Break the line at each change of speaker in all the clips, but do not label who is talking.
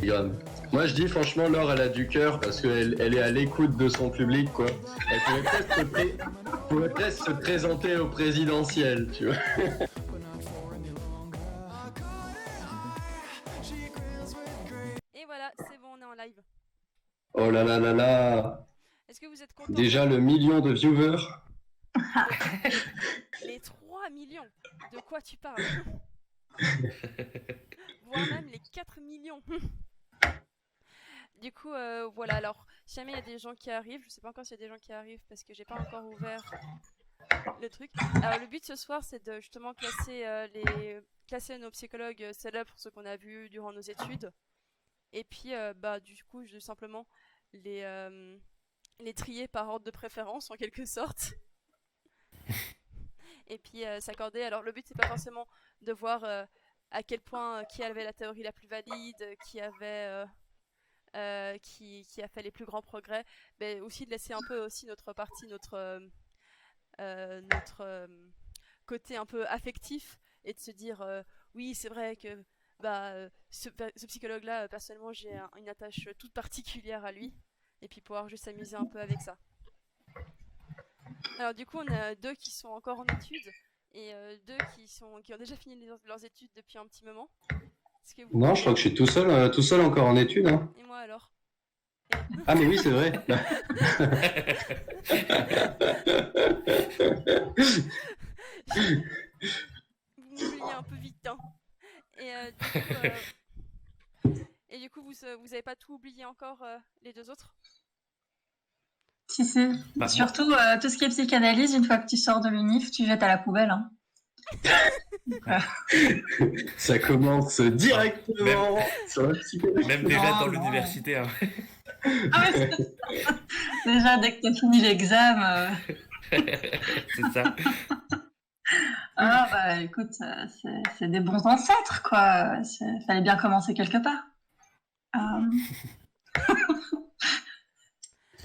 Grave. Moi je dis franchement Laure elle a du cœur parce qu'elle est à l'écoute de son public quoi. Elle pourrait peut-être se présenter au présidentiel, tu vois.
Et voilà, c'est bon, on est en live.
Oh là là là là.
Est-ce que vous êtes content?
Déjà le million de viewers.
Les 3 millions. De quoi tu parles? Voire même les 4 millions. Du coup, voilà, alors, si jamais il y a des gens qui arrivent, je sais pas encore s'il y a des gens qui arrivent parce que j'ai pas encore ouvert le truc. Alors, le but ce soir, c'est de justement classer nos psychologues célèbres, ceux qu'on a vus durant nos études. Et puis, du coup, je simplement les trier par ordre de préférence, en quelque sorte. Et puis, s'accorder. Alors, le but, c'est pas forcément de voir à quel point qui avait la théorie la plus valide, qui a fait les plus grands progrès, mais aussi de laisser un peu aussi notre partie, notre côté un peu affectif et de se dire oui c'est vrai que ce psychologue-là, personnellement j'ai une attache toute particulière à lui et puis pouvoir juste s'amuser un peu avec ça. Alors du coup on a 2 qui sont encore en études et 2 qui ont déjà fini leurs études depuis un petit moment.
Non, je crois que je suis tout seul encore en études. Hein.
Et moi alors?
Ah mais oui, c'est vrai.
Vous m'oubliez un peu vite, hein. Et du coup, vous avez pas tout oublié encore, les 2 autres?
Si, si. Surtout, tout ce qui est psychanalyse, une fois que tu sors de l'UNIF, tu jettes à la poubelle. Hein.
Ça commence directement sur la psychologie.
Même déjà dans l'université. Hein.
Ah ouais, c'est ça. Déjà, dès que tu as fini l'examen.
C'est ça.
Ah bah écoute, c'est des bons ancêtres, quoi. Fallait bien commencer quelque part.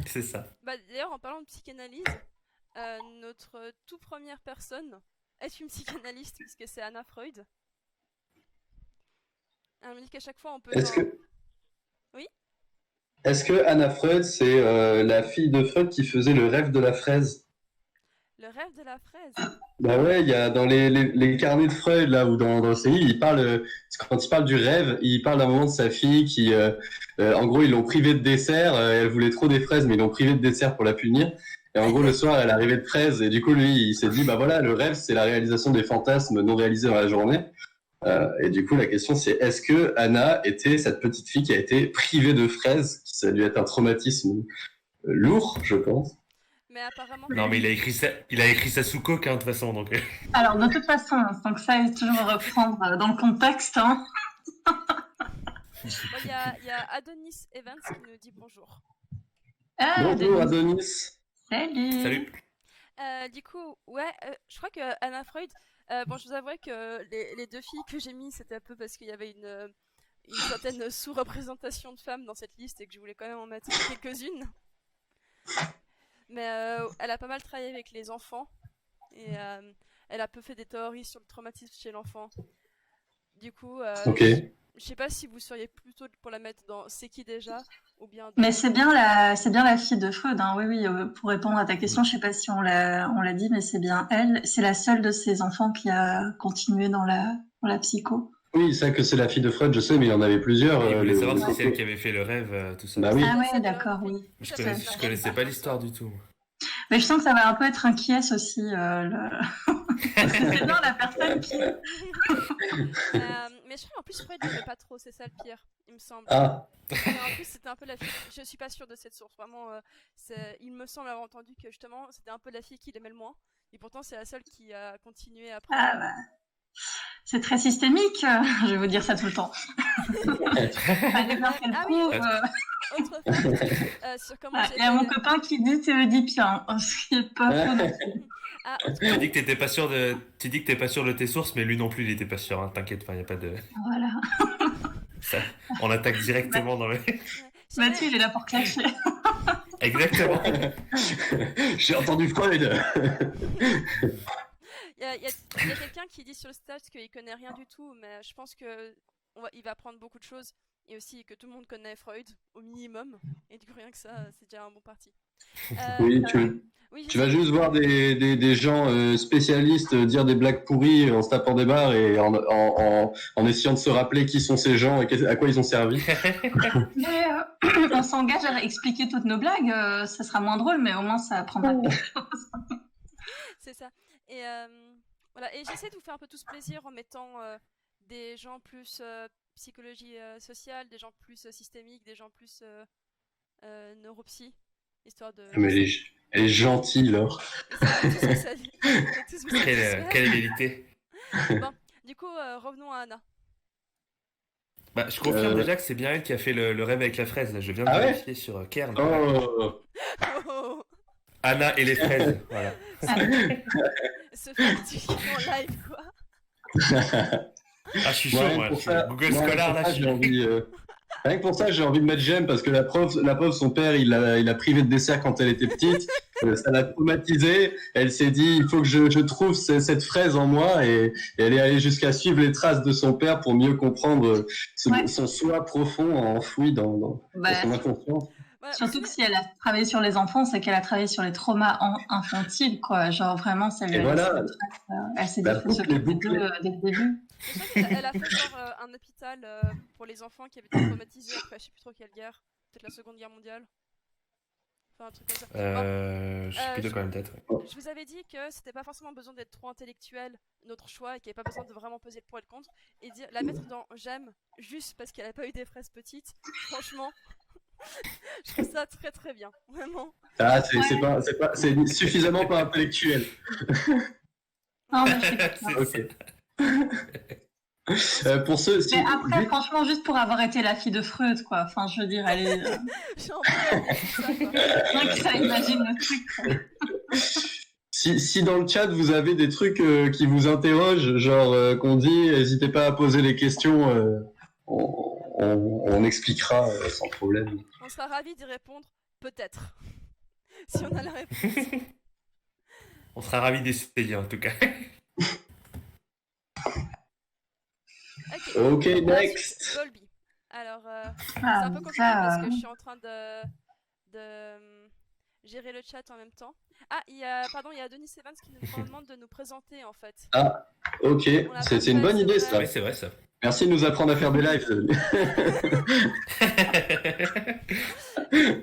C'est ça.
D'ailleurs, en parlant de psychanalyse, notre toute première personne est une psychanalyste, puisque c'est Anna Freud. Elle me dit qu'à chaque fois, on peut... Oui ?
Est-ce que Anna Freud, c'est la fille de Freud qui faisait le rêve de la fraise?
Le rêve de la fraise?
Bah ouais, il y a dans les carnets de Freud, là, ou dans le livre, quand il parle du rêve, il parle d'un moment de sa fille qui, en gros, ils l'ont privée de dessert, elle voulait trop des fraises, mais ils l'ont privée de dessert pour la punir. Et en gros, le soir, elle arrivait de fraises, et du coup, lui, il s'est dit, bah voilà, le rêve, c'est la réalisation des fantasmes non réalisés dans la journée. Et du coup, la question, c'est est-ce que Anna était cette petite fille qui a été privée de fraises, qui ça a dû être un traumatisme lourd, je pense.
Mais apparemment...
Non, mais il a écrit ça sous coke, hein, de toute façon. Donc...
Alors, de toute façon, donc ça, il faut toujours reprendre dans le contexte. Hein.
Il y a Adonis Evans qui nous dit bonjour.
Bonjour Adonis.
Salut.
Du coup, ouais, je crois que Anna Freud... je vous avouerai que les 2 filles que j'ai mis, c'était un peu parce qu'il y avait une certaine sous-représentation de femmes dans cette liste et que je voulais quand même en mettre quelques-unes. Mais elle a pas mal travaillé avec les enfants et elle a un peu fait des théories sur le traumatisme chez l'enfant. Du coup, je sais pas si vous seriez plutôt pour la mettre dans C'est qui déjà ou bien.
Mais c'est bien la fille de Freud. Hein. Oui, pour répondre à ta question, je sais pas si on l'a dit, mais c'est bien elle. C'est la seule de ses enfants qui a continué dans la psycho.
Oui, ça que c'est la fille de Freud, je sais, mais il y en avait plusieurs.
Je voulais savoir si c'est elle qui avait fait le rêve, tout ça.
Bah oui.
Ah ouais, d'accord, oui.
Je connaissais pas l'histoire du tout.
Mais je sens que ça va un peu être un qui est aussi. Parce que c'est bien la personne qui...
mais je crois en plus Freud il pas trop, c'est ça le pire, il me semble.
Ah.
En plus c'était un peu la fille, je suis pas sûre de cette source, vraiment, il me semble avoir entendu que justement c'était un peu la fille qui l'aimait le moins, et pourtant c'est la seule qui a continué après.
Ah bah, c'est très systémique, je vais vous dire ça tout le temps. Allez voir qu'elle prouve.
Autre fact, sur comment
il y a mon copain qui dit Théodipien, ce qui est pas faux non plus.
Tu dis que t'es pas sûr de tes sources, mais lui non plus il était pas sûr, hein. T'inquiète pas, y a pas de...
Voilà.
Ça, on attaque directement dans le...
Mathieu, il est là pour clasher.
Exactement.
J'ai entendu Freud.
Il y a quelqu'un qui dit sur le stage qu'il connaît rien du tout, mais je pense que il va apprendre beaucoup de choses et aussi que tout le monde connaît Freud au minimum. Et du coup, rien que ça, c'est déjà un bon parti.
Oui,
Oui,
tu vas juste voir des gens spécialistes dire des blagues pourries en se tapant des barres et en essayant de se rappeler qui sont ces gens et à quoi ils ont servi.
Mais on s'engage à expliquer toutes nos blagues, ça sera moins drôle, mais au moins ça apprendra quelque chose.
C'est ça. Et voilà. Et j'essaie de vous faire un peu tous plaisir en mettant des gens plus psychologie sociale, des gens plus systémiques, des gens plus neuropsy, histoire de.
Mais elle est gentille, Laure.
Quelle égalité.
Bon, du coup, revenons à Anna.
Bah, je confirme déjà que c'est bien elle qui a fait le rêve avec la fraise. Là. Je viens de vérifier sur Kern.
Oh.
Oh.
Anna et les fraises, voilà.
Ce factique en live, quoi.
Ah, je suis chaud, moi. Google Scholar, là,
j'ai envie. Rien que pour ça, j'ai envie de mettre j'aime parce que la pauvre, son père, il l'a privé de dessert quand elle était petite. Ça l'a traumatisée. Elle s'est dit, il faut que je trouve cette fraise en moi et elle est allée jusqu'à suivre les traces de son père pour mieux comprendre son soi profond enfoui dans son inconscient.
Surtout que si elle a travaillé sur les enfants, c'est qu'elle a travaillé sur les traumas infantiles, quoi. Genre vraiment, ça lui a elle s'est dit qu'il faut s'occuper d'eux dès le début.
Elle a fait genre un hôpital pour les enfants qui avaient été traumatisés après je sais plus trop quelle guerre, peut-être la Seconde Guerre mondiale. Enfin un truc comme ça.
Je sais plus de quoi même tête. Ouais.
Je vous avais dit que c'était pas forcément besoin d'être trop intellectuel, notre choix, et qu'il n'y avait pas besoin de vraiment peser le pour et le contre. Et la mettre dans j'aime juste parce qu'elle a pas eu des fraises petites, franchement. Je trouve ça très très bien, vraiment.
Ah, c'est suffisamment pas intellectuel.
Non, mais je
suis pour ceux,
mais après, franchement, juste pour avoir été la fille de Freud, quoi. Enfin, je veux dire, elle est.
J'en peux
ça, imagine le truc.
Si dans le chat vous avez des trucs qui vous interrogent, genre qu'on dit, n'hésitez pas à poser les questions. On expliquera sans problème.
On sera ravis d'y répondre, peut-être. Si on a la réponse.
On sera ravis d'essayer en tout cas.
Ok, next.
Dolby. Alors, c'est un peu compliqué parce que je suis en train de gérer le chat en même temps. Ah, il y a Denis Evans qui nous demande de nous présenter en fait.
Ah, ok. C'est une bonne idée ça.
Oui, c'est vrai ça.
Merci de nous apprendre à faire des lives.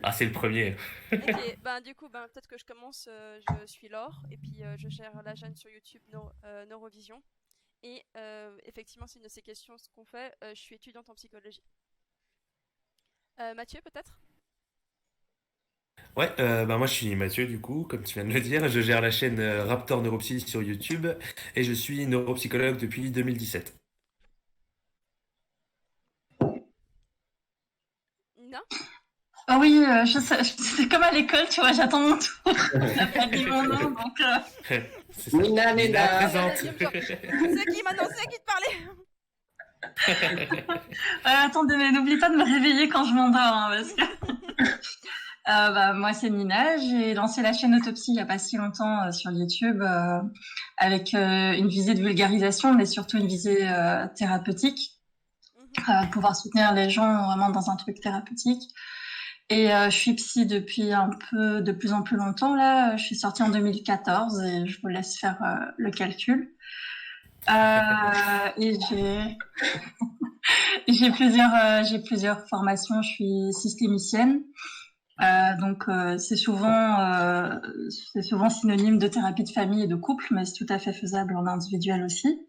Ah, c'est le premier.
Ok, du coup, peut-être que je commence. Je suis Laure et puis je gère la chaîne sur YouTube Neurovision. Et effectivement, c'est une de ces questions ce qu'on fait. Je suis étudiante en psychologie. Mathieu, peut-être?
Ouais, moi je suis Mathieu du coup, comme tu viens de le dire. Je gère la chaîne Raptor Neuropsy sur YouTube et je suis neuropsychologue depuis 2017.
Non?
Oh oui, c'est comme à l'école, tu vois, j'attends mon tour. On n'a pas dit mon nom, donc...
C'est ça. Nina présente.
C'est qui maintenant? C'est qui te parlait?
Attendez, mais n'oublie pas de me réveiller quand je m'endors, hein, parce que... moi, c'est Nina. J'ai lancé la chaîne Autopsie il n'y a pas si longtemps sur YouTube avec une visée de vulgarisation, mais surtout une visée thérapeutique. Pouvoir soutenir les gens vraiment dans un truc thérapeutique. Et je suis psy depuis de plus en plus longtemps. Là, je suis sortie en 2014 et je vous laisse faire le calcul. Et j'ai plusieurs formations. Je suis systémicienne. Donc c'est souvent synonyme de thérapie de famille et de couple, mais c'est tout à fait faisable en individuel aussi.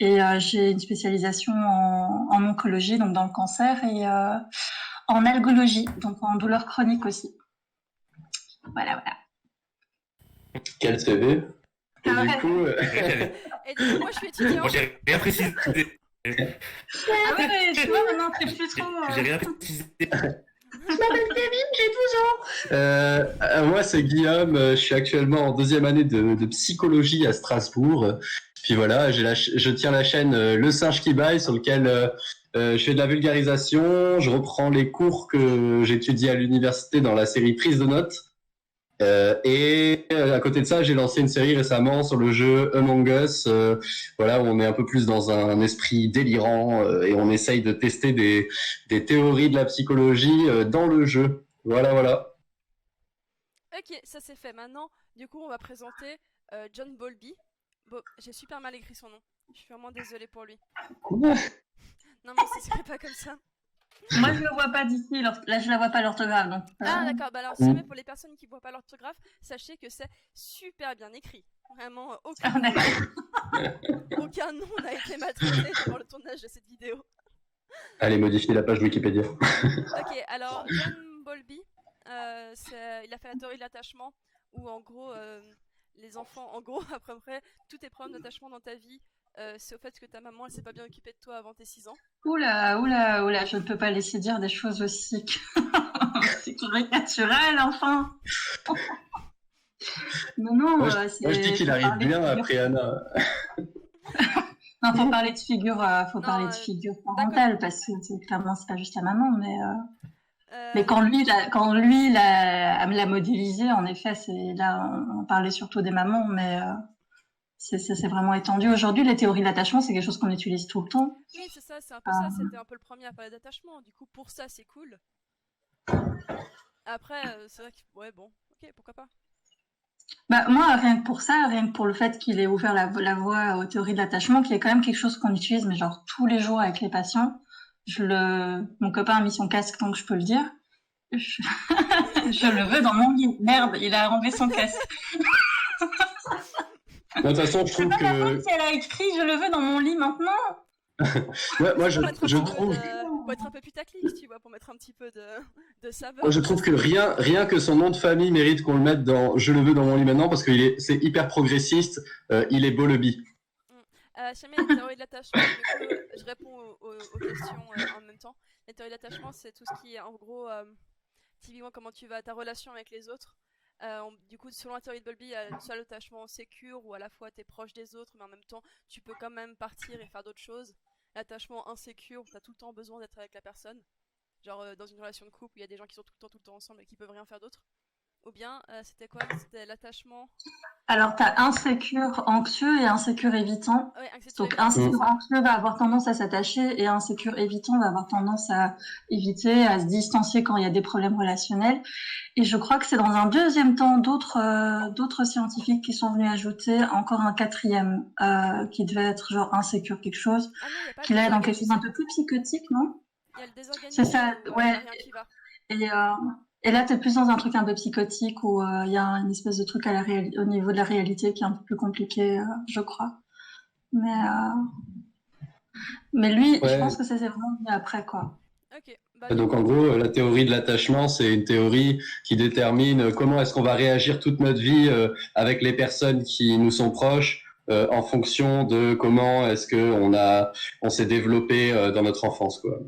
Et j'ai une spécialisation en oncologie, donc dans le cancer, et en algologie, donc en douleur chronique aussi. Voilà.
Quel CV.
Et du coup, moi je suis étudiante.
Moi j'ai rien précisé.
Ah ouais, mais tu vois, maintenant c'est plus trop...
J'ai rien précisé.
Je m'appelle Kevin, j'ai 12
ans. Moi, c'est Guillaume. Je suis actuellement en 2e année de psychologie à Strasbourg. Puis voilà, je tiens la chaîne Le Singe qui baille, sur lequel je fais de la vulgarisation. Je reprends les cours que j'étudie à l'université dans la série Prise de notes. Et à côté de ça, j'ai lancé une série récemment sur le jeu Among Us, voilà, où on est un peu plus dans un esprit délirant et on essaye de tester des théories de la psychologie dans le jeu. Voilà, voilà.
Ok, ça c'est fait. Maintenant, du coup, on va présenter John Bowlby. Bon, j'ai super mal écrit son nom. Je suis vraiment désolée pour lui. Non, mais ça serait pas comme ça.
Moi, je le vois pas d'ici. Là, je la vois pas l'orthographe. Donc,
Ah, d'accord. Bah alors, si jamais pour les personnes qui voient pas l'orthographe, sachez que c'est super bien écrit. Vraiment,
Ah, d'accord.
aucun nom n'a été maltraité durant le tournage de cette vidéo.
Allez, modifier la page Wikipédia.
Ok, alors John Bowlby, il a fait la théorie de l'attachement, où en gros, les enfants, en gros, à peu près, tous tes problèmes d'attachement dans ta vie, c'est au fait que ta maman, elle s'est pas bien occupée de toi avant tes 6 ans.
Oula, oula, oula, je ne peux pas laisser dire des choses aussi c'est caricatural, enfin. Non, non,
Moi, je dis qu'il arrive bien après Anna.
Non, faut parler de figure,
Non,
figure
d'accord.
parentale parce que clairement c'est pas juste la maman, mais
Euh,
quand lui l'a modélisé, en effet, c'est là on parlait surtout des mamans, mais c'est vraiment étendu. Aujourd'hui, les théories de l'attachement, c'est quelque chose qu'on utilise tout le temps.
Oui, c'est ça, c'est un peu ça. C'était un peu le premier à parler d'attachement. Du coup, pour ça, c'est cool. Après, c'est vrai que, ouais, bon, ok, pourquoi pas.
Bah, moi, rien que pour ça, rien que pour le fait qu'il ait ouvert la voie aux théories de l'attachement, qui est quand même quelque chose qu'on utilise, mais genre tous les jours avec les patients. Mon copain a mis son casque, donc je peux le dire. Je, je le veux dans mon lit. Merde, il a enlevé son casque.
De toute façon, je trouve
C'est pas ma faute
que.
si elle a écrit je le veux dans mon lit maintenant.
Moi,
Pour mettre un
je
petit peu
trouve.
pour être un peu putaclic, tu vois, pour mettre un petit peu de saveur.
Moi, je trouve que rien que son nom de famille mérite qu'on le mette dans Je le veux dans mon lit maintenant parce que c'est hyper progressiste. Il est beau le bi.
Jamais les théories de l'attachement, du coup, je réponds aux questions en même temps. Les théories de l'attachement, c'est tout ce qui est en gros, typiquement comment tu vas ta relation avec les autres. Du coup, selon la théorie de Bowlby, il y a soit l'attachement sécure où à la fois tu es proche des autres, mais en même temps tu peux quand même partir et faire d'autres choses. L'attachement insécure où tu as tout le temps besoin d'être avec la personne. Genre dans une relation de couple où il y a des gens qui sont tout le temps ensemble et qui peuvent rien faire d'autre. Ou bien, c'était quoi? C'était l'attachement.
Alors, tu as insécure anxieux et insécure évitant.
Ouais, anxiété
Donc,
évitant, c'est
insécure
ça.
anxieux va avoir tendance à s'attacher et insécure évitant va avoir tendance à éviter, à se distancier quand il y a des problèmes relationnels. Et je crois que c'est dans un deuxième temps d'autres scientifiques qui sont venus ajouter encore un quatrième qui devait être genre insécure quelque chose,
Ah non, il n'y a pas
qui là est dans quelque chose d'un
désorganisé.
peu plus psychotique, non?
Il y a le
C'est
désorganisé
ça,
où il n'y a
ouais.
rien qui va.
Et, euh, et là, t'es plus dans un truc un peu psychotique où il y a une espèce de truc au niveau de la réalité qui est un peu plus compliqué, je crois. Mais, mais lui, je pense
Ouais.
que ça c'est vraiment venu après, quoi.
Ok, bah du
Donc en
coup,
gros, la théorie de l'attachement, c'est une théorie qui détermine comment est-ce qu'on va réagir toute notre vie avec les personnes qui nous sont proches en fonction de comment est-ce que on s'est développé dans notre enfance, quoi.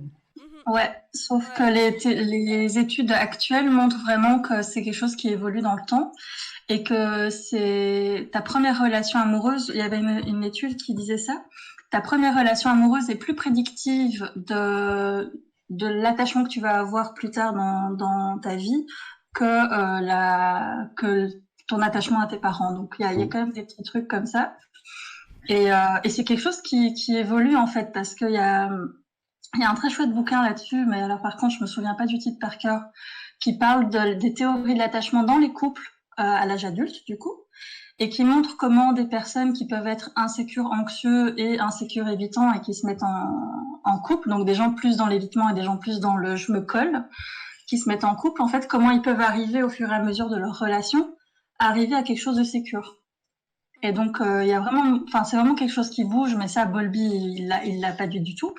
Ouais, sauf que
ouais.
les études actuelles montrent vraiment que c'est quelque chose qui évolue dans le temps et que c'est ta première relation amoureuse. Il y avait une étude qui disait ça. Ta première relation amoureuse est plus prédictive de l'attachement que tu vas avoir plus tard dans ta vie que ton attachement à tes parents. Donc il y a quand même des petits trucs comme ça. Et c'est quelque chose qui évolue en fait parce il y a un très chouette bouquin là-dessus, mais alors par contre, je me souviens pas du titre par cœur, qui parle des théories de l'attachement dans les couples à l'âge adulte, du coup, et qui montre comment des personnes qui peuvent être insécures, anxieux et insécures évitants et qui se mettent en couple, donc des gens plus dans l'évitement et des gens plus dans le je me colle, qui se mettent en couple, en fait, comment ils peuvent arriver au fur et à mesure de leur relation, arriver à quelque chose de sécure. Et donc, il y a vraiment, enfin, c'est vraiment quelque chose qui bouge, mais ça, Bowlby, il l'a pas du tout.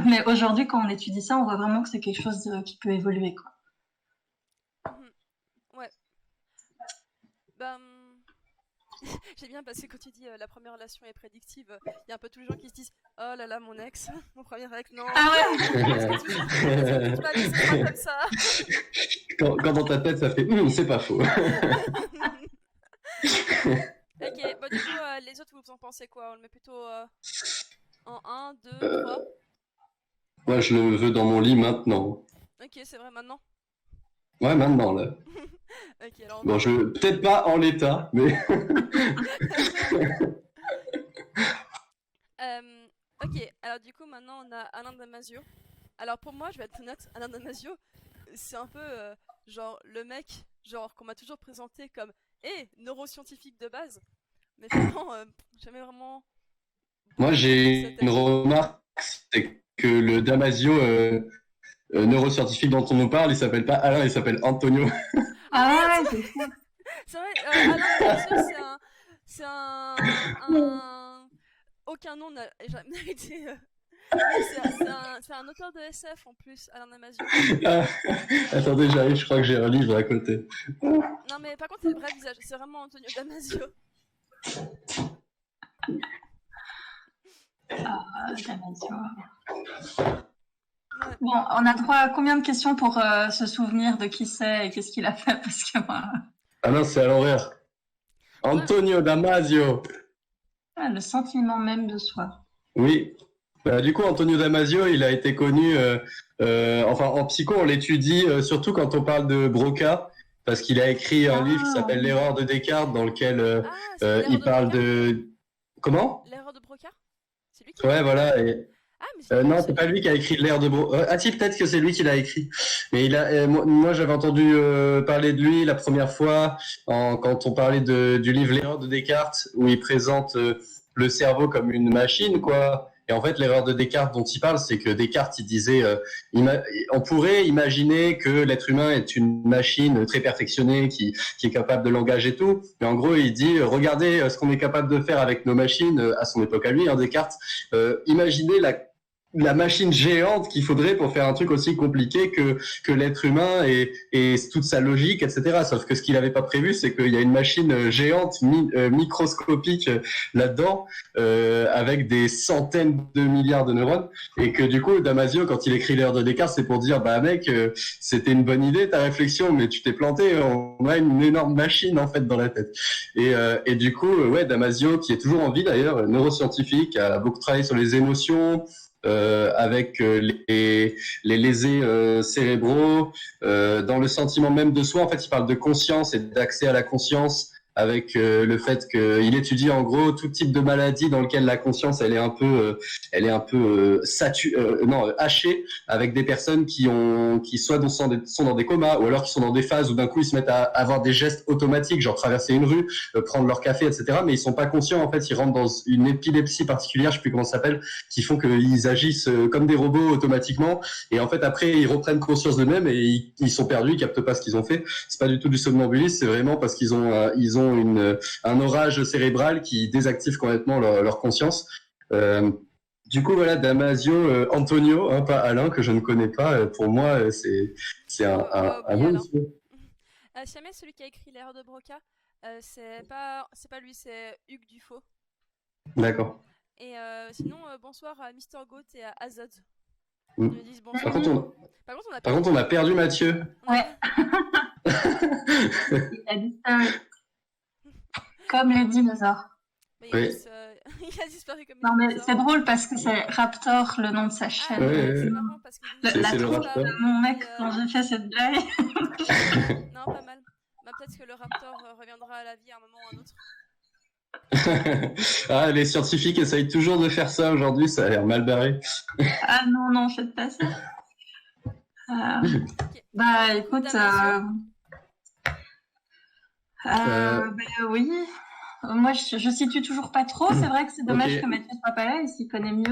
Mais aujourd'hui, quand on étudie ça, on voit vraiment que c'est quelque chose qui peut évoluer, quoi.
Mhm. Ouais. Bah, j'ai bien parce que quand tu dis la première relation est prédictive, il y a un peu tous les gens qui se disent oh là là, mon ex, mon premier ex, non.
Ah ouais.
Est-ce que toute ma vie ce sera comme ça?
Quand dans ta tête, ça fait c'est pas faux.
Ok, bah du coup, les autres, vous en pensez quoi? On le met plutôt en 1, 2, 3.
Moi, je le veux dans mon lit maintenant.
Ok, c'est vrai maintenant.
Ouais, maintenant, là.
Ok, alors
Bon, peut-être pas en l'état, mais...
ok, alors du coup maintenant on a Alain Damasio. Alors pour moi, je vais être honnête, Alain Damasio, c'est un peu genre le mec genre qu'on m'a toujours présenté comme neuroscientifique de base, mais finalement jamais vraiment
Moi,
beaucoup compris sa
j'ai une
tech.
remarque, c'est que le Damasio neuroscientifique dont on nous parle, il s'appelle pas Alain, il s'appelle Antonio.
Ah
Ah
merde,
ouais, c'est ça.
c'est vrai, Alain Damasio c'est un aucun nom n'a jamais été. Oui, c'est un auteur de SF en plus, Alain Damasio.
Ah, attendez, j'arrive, je crois que j'ai un livre à côté.
Non mais par contre c'est le vrai visage, c'est vraiment Antonio Damasio.
Damasio.
Ouais.
Bon, on a droit à combien de questions pour se souvenir de qui c'est et qu'est-ce qu'il a fait? Parce que moi,
Ah non, c'est à l'envers. Antonio Damasio.
le sentiment même de soi.
Oui. Du coup, Antonio Damasio, il a été connu, enfin en psycho, on l'étudie surtout quand on parle de Broca, parce qu'il a écrit un livre qui
Ah,
s'appelle L'erreur de Descartes, dans lequel
Ah, c'est l'erreur
il
de
parle
Broca?
de... Comment?
L'erreur de Broca? C'est lui qui a
Ouais,
écrit l'erreur
voilà.
de... Ah mais c'est marrant
Non,
ce
c'est pas
livre.
lui qui a écrit l'ère de Ah si, peut-être que c'est lui qui l'a écrit. Mais moi, j'avais entendu parler de lui la première fois quand on parlait du livre L'erreur de Descartes, où il présente le cerveau comme une machine, quoi. Et en fait, l'erreur de Descartes dont il parle, c'est que Descartes, il disait, on pourrait imaginer que l'être humain est une machine très perfectionnée qui est capable de langage et tout. Mais en gros, il dit, regardez ce qu'on est capable de faire avec nos machines à son époque à lui, hein, Descartes. Imaginez la machine géante qu'il faudrait pour faire un truc aussi compliqué que l'être humain et toute sa logique, etc. Sauf que ce qu'il n'avait pas prévu, c'est qu'il y a une machine géante, microscopique là-dedans, avec des centaines de milliards de neurones, et que du coup, Damasio, quand il écrit l'ère de Descartes, c'est pour dire, bah mec, c'était une bonne idée ta réflexion, mais tu t'es planté, on a une énorme machine en fait dans la tête. Et du coup, ouais, Damasio, qui est toujours en vie d'ailleurs, neuroscientifique, a beaucoup travaillé sur les émotions, avec les lésés cérébraux, dans le sentiment même de soi. En fait, il parle de conscience et d'accès à la conscience avec le fait qu'il étudie en gros tout type de maladie dans lequel la conscience elle est un peu hachée, avec des personnes qui soit sont dans des comas, ou alors qui sont dans des phases où d'un coup ils se mettent à avoir des gestes automatiques, genre traverser une rue, prendre leur café, etc. Mais ils sont pas conscients, en fait, ils rentrent dans une épilepsie particulière, je sais plus comment ça s'appelle, qui font qu'ils agissent comme des robots automatiquement, et en fait après ils reprennent conscience d'eux-mêmes et ils sont perdus, ils captent pas ce qu'ils ont fait. C'est pas du tout du somnambulisme, c'est vraiment parce qu'ils ont un orage cérébral qui désactive complètement leur conscience. Du coup, voilà, Damasio, Antonio, hein, pas Alain, que je ne connais pas. Pour moi, c'est
On va
un
oublier
bon
Alain.
monsieur.
Si jamais celui qui a écrit l'erreur de Broca, c'est pas lui, c'est Hugues Dufaux.
D'accord.
Et sinon, bonsoir à Mister Goat et à Azad.
Mm.
Ils me disent bonsoir.
Par contre,
Par contre,
on a perdu Mathieu.
Ouais. Il a disparu. Comme les dinosaures.
Mais
Oui.
il a disparu comme
Non,
une
mais
dinosaure.
c'est drôle parce que c'est Raptor, le nom de sa
Ah,
chaîne.
Ouais,
c'est
ouais.
marrant parce que
La
C'est le
tronche
Raptor.
de mon mec quand j'ai fait cette blague.
Non, pas mal. Bah, peut-être que le Raptor reviendra à la vie à un moment ou à un autre.
Ah, les scientifiques essayent toujours de faire ça aujourd'hui, ça a l'air mal barré.
Ah non, non, faites pas ça.
Ok.
Bah
Du coup,
écoute,
Damasio.
oui. Moi, je situe toujours pas trop. C'est vrai que c'est dommage
Ok.
que Mathieu soit pas là. Il s'y connaît mieux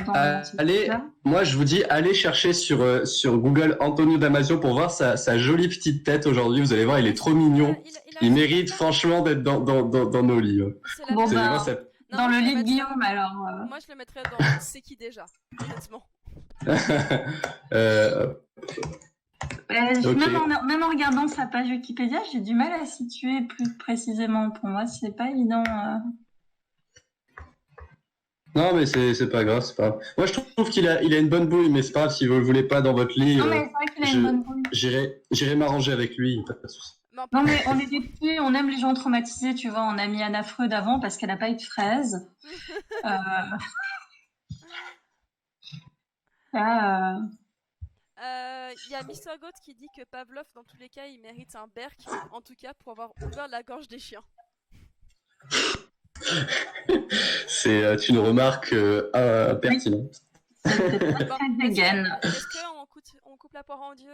dans ce
Allez,
truc-là.
moi je vous dis, allez chercher sur Google Antonio Damasio pour voir sa jolie petite tête aujourd'hui. Vous allez voir, il est trop mignon.
Il a
Il
aussi
mérite
une tête.
franchement d'être dans nos livres.
C'est la
Bon,
même.
Vous allez
bah,
voir, ça...
Non,
dans
moi,
le
je le
lit de
mettrais-
Guillaume, alors.
Moi, je le mettrais dans C'est qui déjà, honnêtement.
Euh, ok.
Même en regardant sa page Wikipédia, j'ai du mal à situer plus précisément. Pour moi, c'est pas évident.
Non, mais c'est pas grave, c'est pas grave. Moi je trouve qu'il a une bonne bouille, mais c'est pas grave, si vous le voulez pas dans votre lit,
Non, mais c'est vrai qu'il a
je-
une bonne bouille.
j'irai m'arranger avec lui, pas de souci.
Mais en
Non,
plus-
mais on est des petits, on aime les gens traumatisés, tu vois. On a mis Anna Freud avant parce qu'elle n'a pas eu de fraise. Là,
Il y a Mister Goat qui dit que Pavlov, dans tous les cas, il mérite un berk, en tout cas pour avoir ouvert la gorge des chiens.
C'est une remarque pertinente.
Est-ce qu'on coupe la poire en Dieu,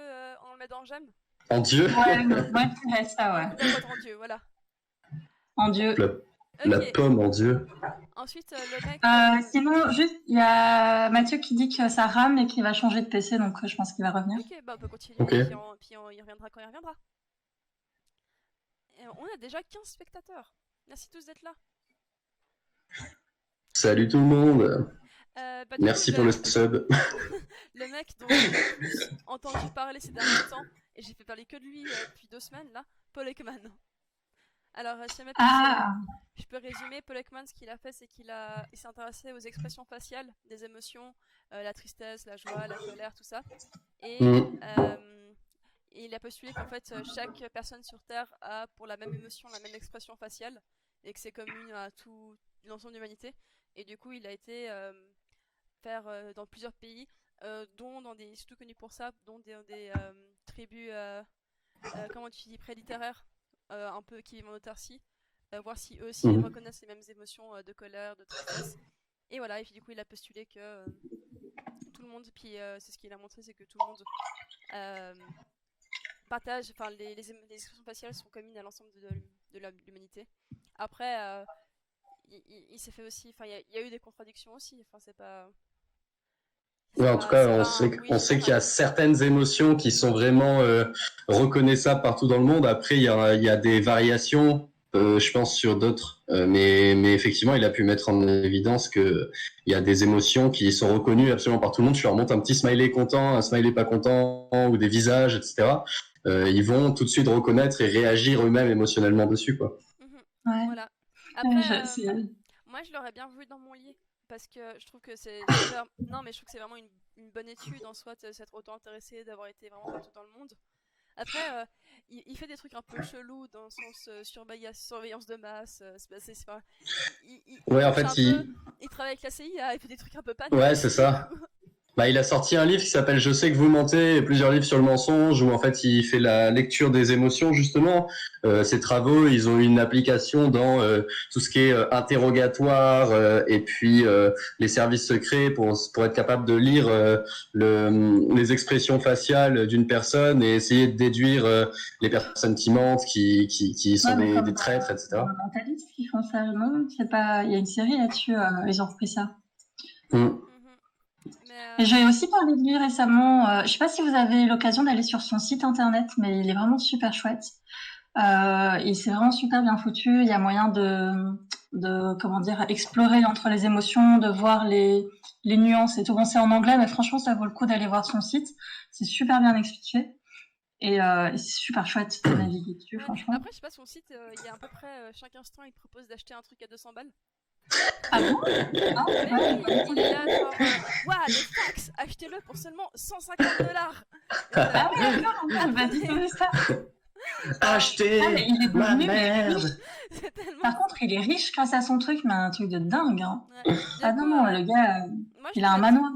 on le met dans Gemme?
En Dieu?
Ouais, moi je dirais ça, ouais.
La poire en Dieu, voilà.
En Dieu.
La
Ok.
pomme en Dieu.
Ensuite, le mec.
Sinon, juste, il y a Mathieu qui dit que ça rame et qu'il va changer de PC, donc je pense qu'il va revenir.
Ok, bah on peut continuer,
Ok.
puis il reviendra quand il reviendra. Et on a déjà 15 spectateurs. Merci tous d'être là.
Salut tout le monde.
Bah, du
Merci
coup,
pour le sub.
le mec dont j'ai le plus entendu parler ces derniers temps, et j'ai fait parler que de lui depuis 2 semaines là, Paul Ekman. Alors, si jamais je peux résumer, Paul Ekman, ce qu'il a fait, c'est il s'est intéressé aux expressions faciales des émotions, la tristesse, la joie, la colère, tout ça. Et il a postulé qu'en fait, chaque personne sur Terre a pour la même émotion, la même expression faciale, et que c'est commune à tout l'ensemble de l'humanité. Et du coup, il a été faire dans plusieurs pays, dont dans des, surtout connus pour ça, dont des tribus, comment tu dis, pré-littéraires, un peu qui vivent en autarcie, voir si eux aussi reconnaissent les mêmes émotions de colère, de tristesse. Et voilà, et puis du coup il a postulé que tout le monde, puis c'est ce qu'il a montré, c'est que tout le monde partage, enfin les expressions faciales sont communes à l'ensemble de l'humanité. Après, il s'est fait aussi, enfin il y a eu des contradictions aussi, enfin c'est pas...
Ouais, en tout cas, on sait qu'il y a certaines émotions qui sont vraiment reconnaissables partout dans le monde. Après, il y a des variations, je pense, sur d'autres. Mais effectivement, il a pu mettre en évidence que il y a des émotions qui sont reconnues absolument par tout le monde. Tu leur montres un petit smiley content, un smiley pas content, ou des visages, etc. Ils vont tout de suite reconnaître et réagir eux-mêmes émotionnellement dessus, quoi.
Ouais.
Voilà. Après,
C'est-
moi je l'aurais bien vu dans mon lit. Parce que je trouve que c'est non mais je trouve que c'est vraiment une bonne étude en soi de s'être autant intéressé, d'avoir été vraiment partout dans le monde. Après il fait des trucs un peu chelous dans le sens surveillance de masse,
Ouais, en fait,
il travaille avec la CIA, il fait des trucs un peu pas
ouais, c'est ça. Bah, il a sorti un livre qui s'appelle Je sais que vous mentez, et plusieurs livres sur le mensonge, où en fait il fait la lecture des émotions justement. Ses travaux, ils ont une application dans tout ce qui est interrogatoire et puis les services secrets pour être capable de lire les expressions faciales d'une personne et essayer de déduire les personnes qui mentent, qui sont des traîtres, etc.
Mentaliste qui font ça, non? C'est pas. Il y a une série là-dessus, ils ont repris ça. Et j'ai aussi parlé de lui récemment. Je sais pas si vous avez eu l'occasion d'aller sur son site internet, mais il est vraiment super chouette. Il s'est vraiment super bien foutu. Il y a moyen de comment dire, explorer entre les émotions, de voir les nuances et tout. Bon, c'est en anglais, mais franchement, ça vaut le coup d'aller voir son site. C'est super bien expliqué. Et c'est super chouette de naviguer dessus, franchement.
Après, je sais pas, son site, il y a à peu près chaque instant, il te propose d'acheter un truc à 200 balles.
Ah bon?
Ah, il est là, genre, waouh, les fax, achetez-le pour seulement $150.
Ah oui, d'accord, on va dire ça.
Achetez
il est
ma
devenu
merde.
Par contre, il est riche grâce à son truc, mais un truc de dingue. Hein.
Ouais.
Ah non, le gars, il a un manoir.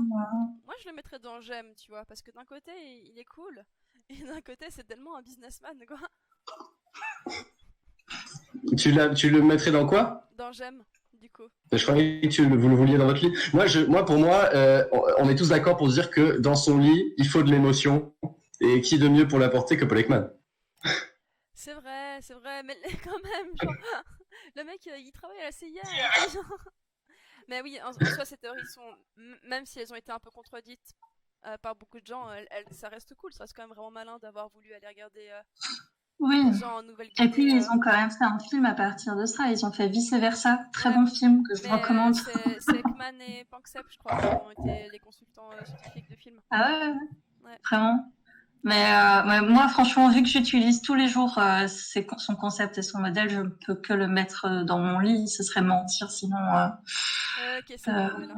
Moi, je le mettrais dans J'aime, tu vois, parce que d'un côté, il est cool, et d'un côté, c'est tellement un businessman, quoi.
Tu le mettrais dans quoi?
Dans J'aime, du coup.
Je croyais que vous le vouliez dans votre lit. Pour moi, on est tous d'accord pour se dire que dans son lit, il faut de l'émotion. Et qui de mieux pour l'apporter que Paul Ekman?
C'est vrai, mais quand même, genre, le mec, il travaille à la CIA. Mais oui, en soi, ces théories sont, même si elles ont été un peu contredites par beaucoup de gens, ça reste cool, ça reste quand même vraiment malin d'avoir voulu aller regarder
oui.
des gens en Nouvelle-Guinée.
Et puis, ils ont quand même fait un film à partir de ça. Ils ont fait Vice Versa, très bon film que je recommande.
C'est Ekman et Panksepp, je crois, qui ont été les consultants scientifiques du film.
Ah ouais. Vraiment. Mais moi, franchement, vu que j'utilise tous les jours son concept et son modèle, je ne peux que le mettre dans mon lit. Ce serait mentir, sinon...
Ok, c'est bon, on est là.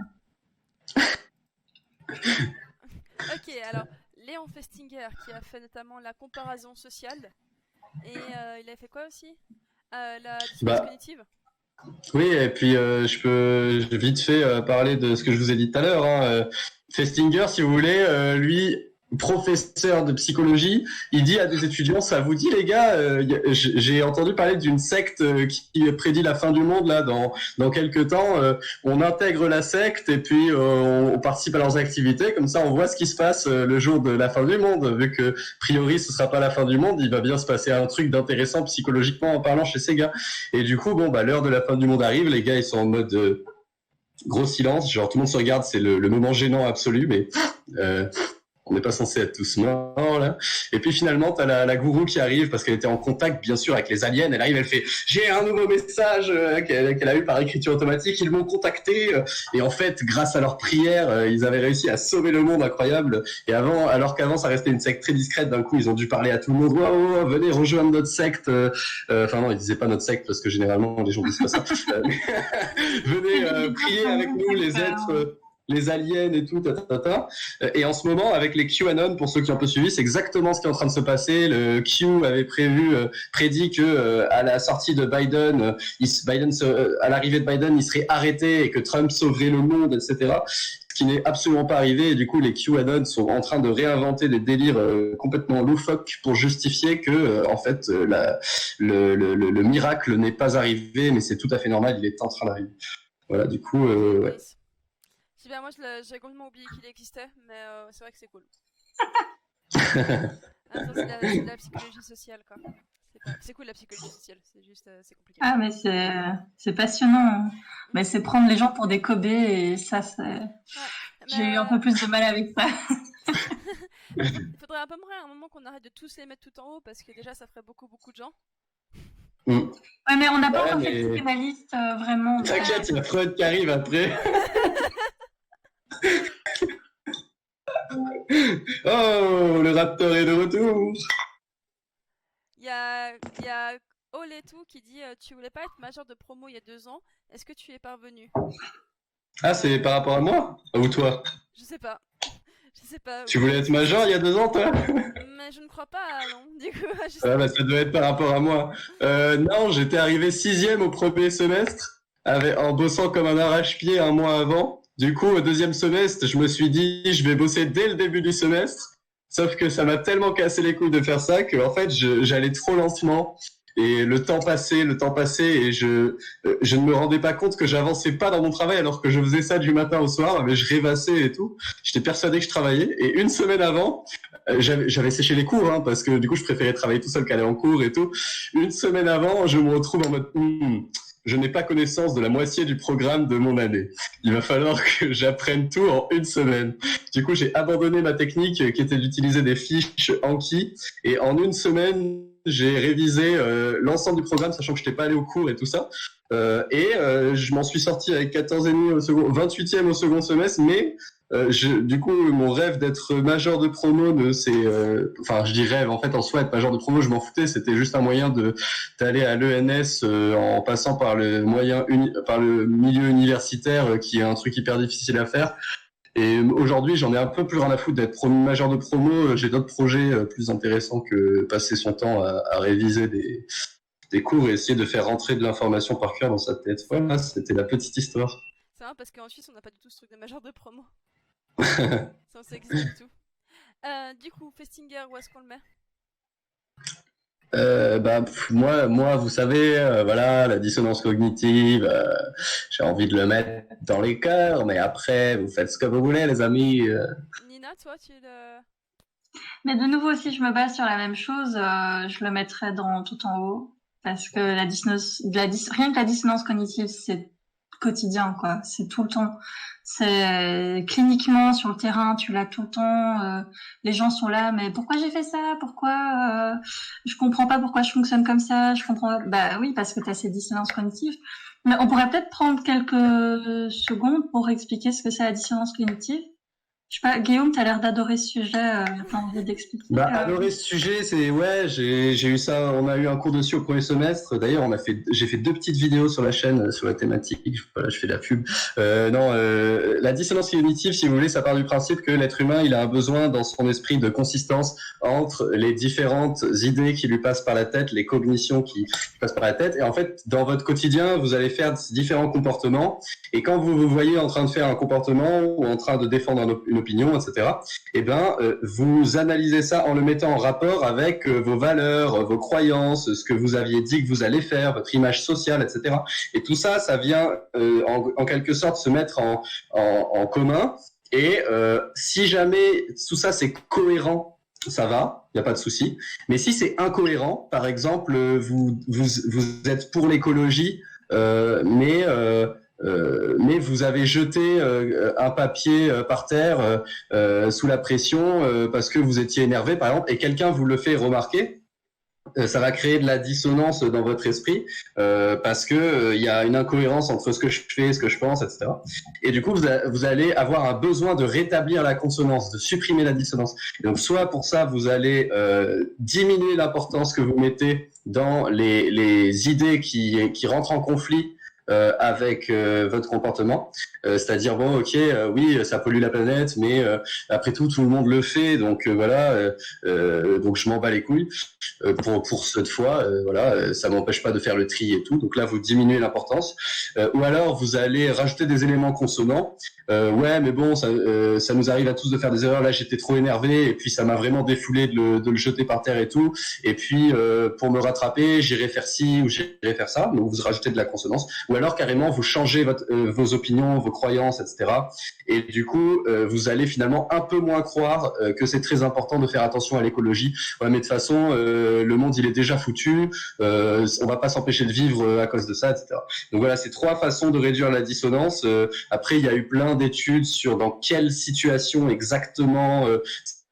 Ok, alors, Léon Festinger, qui a fait notamment la comparaison sociale, et il a fait quoi aussi? La dissonance cognitive.
Oui, et puis je peux vite fait parler de ce que je vous ai dit tout à l'heure. Festinger, si vous voulez, lui, professeur de psychologie, il dit à des étudiants, ça vous dit les gars, j'ai entendu parler d'une secte qui prédit la fin du monde là dans quelques temps, on intègre la secte et puis on participe à leurs activités, comme ça on voit ce qui se passe le jour de la fin du monde, vu que a priori ce sera pas la fin du monde, il va bien se passer un truc d'intéressant psychologiquement en parlant chez ces gars. Et du coup l'heure de la fin du monde arrive, les gars ils sont en mode gros silence, genre tout le monde se regarde, c'est le moment gênant absolu, mais on n'est pas censé être tous morts là. Et puis finalement, t'as la gourou qui arrive parce qu'elle était en contact bien sûr avec les aliens. Elle arrive, elle fait j'ai un nouveau message qu'elle a eu par écriture automatique. Ils m'ont contacté et en fait, grâce à leurs prières, ils avaient réussi à sauver le monde, incroyable. Et alors qu'avant ça restait une secte très discrète, d'un coup ils ont dû parler à tout le monde. Wow, venez rejoindre notre secte. Enfin non, ils disaient pas notre secte parce que généralement les gens disent pas ça. Venez prier avec nous les êtres. Les aliens et tout, Et en ce moment, avec les QAnon, pour ceux qui ont un peu suivi, c'est exactement ce qui est en train de se passer. Le Q avait prédit que à la sortie de Biden, à l'arrivée de Biden, il serait arrêté et que Trump sauverait le monde, etc. Ce qui n'est absolument pas arrivé. Et du coup, les QAnon sont en train de réinventer des délires complètement loufoques pour justifier que, en fait, le miracle n'est pas arrivé, mais c'est tout à fait normal, il est en train d'arriver. Voilà, du coup, ouais.
Bien, moi j'avais complètement oublié qu'il existait, mais c'est vrai que c'est cool. C'est de la psychologie sociale, quoi. C'est cool la psychologie sociale, c'est juste c'est compliqué.
Ah, mais c'est passionnant. Mais c'est prendre les gens pour des cobés et ça, c'est. Ouais, j'ai eu un peu plus de mal avec ça.
Il faudrait à peu près à un moment qu'on arrête de tous les mettre tout en haut parce que déjà ça ferait beaucoup de gens.
Ouais, mais on n'a pas encore fait la liste vraiment.
T'inquiète, il y a Freud qui arrive après. Oh, le Raptor est de retour.
Il y a All et tout qui dit tu voulais pas être major de promo il y a 2 ans, est-ce que tu y es parvenu?
Ah, c'est par rapport à moi? Ou toi?
Je sais pas.
Tu voulais être major il y a 2 ans, toi?
Mais je ne crois pas, non. Du coup,
ça doit être par rapport à moi. Non, j'étais arrivé 6e au premier semestre, en bossant comme un arrache-pied un mois avant. Du coup, au 2e semestre, je me suis dit, je vais bosser dès le début du semestre. Sauf que ça m'a tellement cassé les couilles de faire ça que, en fait, j'allais trop lentement. Et le temps passait et je ne me rendais pas compte que j'avançais pas dans mon travail alors que je faisais ça du matin au soir, mais je rêvassais et tout. J'étais persuadé que je travaillais. Et une semaine avant, j'avais séché les cours, hein, parce que du coup, je préférais travailler tout seul qu'aller en cours et tout. Une semaine avant, je me retrouve en mode, je n'ai pas connaissance de la moitié du programme de mon année. Il va falloir que j'apprenne tout en une semaine. Du coup, j'ai abandonné ma technique qui était d'utiliser des fiches Anki. Et en une semaine, j'ai révisé l'ensemble du programme, sachant que je n'étais pas allé au cours et tout ça. Je m'en suis sorti avec 14,5 au second, 28e au second semestre, mais du coup, mon rêve d'être major de promo, je dis rêve, en fait, en soi, être major de promo, je m'en foutais, c'était juste un moyen d'aller à l'ENS en passant par par le milieu universitaire, qui est un truc hyper difficile à faire. Et aujourd'hui, j'en ai un peu plus rien à foutre d'être major de promo. J'ai d'autres projets plus intéressants que passer son temps à réviser des cours et essayer de faire rentrer de l'information par cœur dans sa tête. Voilà, c'était la petite histoire.
C'est vrai parce qu'en Suisse, on n'a pas du tout ce truc de major de promo. Ça existe du tout. Du coup, Festinger, où est-ce qu'on le met?
Moi, vous savez, voilà, la dissonance cognitive, j'ai envie de le mettre dans les cœurs, mais après, vous faites ce que vous voulez, les amis.
Nina, toi, tu le...
Mais de nouveau, si je me base sur la même chose, je le mettrais tout en haut, parce que rien que la dissonance cognitive, c'est quotidien, quoi. C'est tout le temps. C'est cliniquement sur le terrain, tu l'as tout le temps. Les gens sont là, mais pourquoi j'ai fait ça? Pourquoi je comprends pas pourquoi je fonctionne comme ça? Je comprends. Bah oui, parce que tu as ces dissonances cognitives. Mais on pourrait peut-être prendre quelques secondes pour expliquer ce que c'est la dissonance cognitive. Je sais pas, Guillaume, t'as l'air d'adorer ce sujet, t'as envie d'expliquer.
Adorer ce sujet, j'ai eu ça, on a eu un cours dessus au premier semestre. D'ailleurs, j'ai fait 2 petites vidéos sur la chaîne sur la thématique. Voilà, je fais de la pub. La dissonance cognitive, si vous voulez, ça part du principe que l'être humain, il a un besoin dans son esprit de consistance entre les différentes idées qui lui passent par la tête, les cognitions qui passent par la tête. Et en fait, dans votre quotidien, vous allez faire différents comportements. Et quand vous vous voyez en train de faire un comportement ou en train de défendre une opinion, etc. Eh ben, vous analysez ça en le mettant en rapport avec vos valeurs, vos croyances, ce que vous aviez dit que vous allez faire, votre image sociale, etc. Et tout ça, ça vient en quelque sorte se mettre en commun. Et si jamais tout ça c'est cohérent, ça va, il n'y a pas de souci. Mais si c'est incohérent, par exemple, vous êtes pour l'écologie, mais vous avez jeté un papier par terre sous la pression parce que vous étiez énervé, par exemple, et quelqu'un vous le fait remarquer, ça va créer de la dissonance dans votre esprit parce que il y a une incohérence entre ce que je fais, ce que je pense, etc. Et du coup, vous allez avoir un besoin de rétablir la consonance, de supprimer la dissonance. Et donc, soit pour ça, vous allez diminuer l'importance que vous mettez dans les idées qui rentrent en conflit avec votre comportement, c'est-à-dire bon, ok, oui, ça pollue la planète, mais après tout le monde le fait, donc voilà, donc je m'en bats les couilles pour cette fois, voilà, ça m'empêche pas de faire le tri et tout. Donc là, vous diminuez l'importance, ou alors vous allez rajouter des éléments consonants. Ouais, mais bon, ça nous arrive à tous de faire des erreurs. Là, j'étais trop énervé et puis ça m'a vraiment défoulé de le jeter par terre et tout. Et puis pour me rattraper, j'irai faire ci ou j'irai faire ça. Donc vous rajoutez de la consonance. Ou alors carrément vous changez vos opinions, vos croyances, etc. Et du coup, vous allez finalement un peu moins croire que c'est très important de faire attention à l'écologie. Ouais, mais de toute façon, le monde il est déjà foutu. On va pas s'empêcher de vivre à cause de ça, etc. Donc voilà, c'est 3 façons de réduire la dissonance. Après, il y a eu plein d'études sur dans quelle situation exactement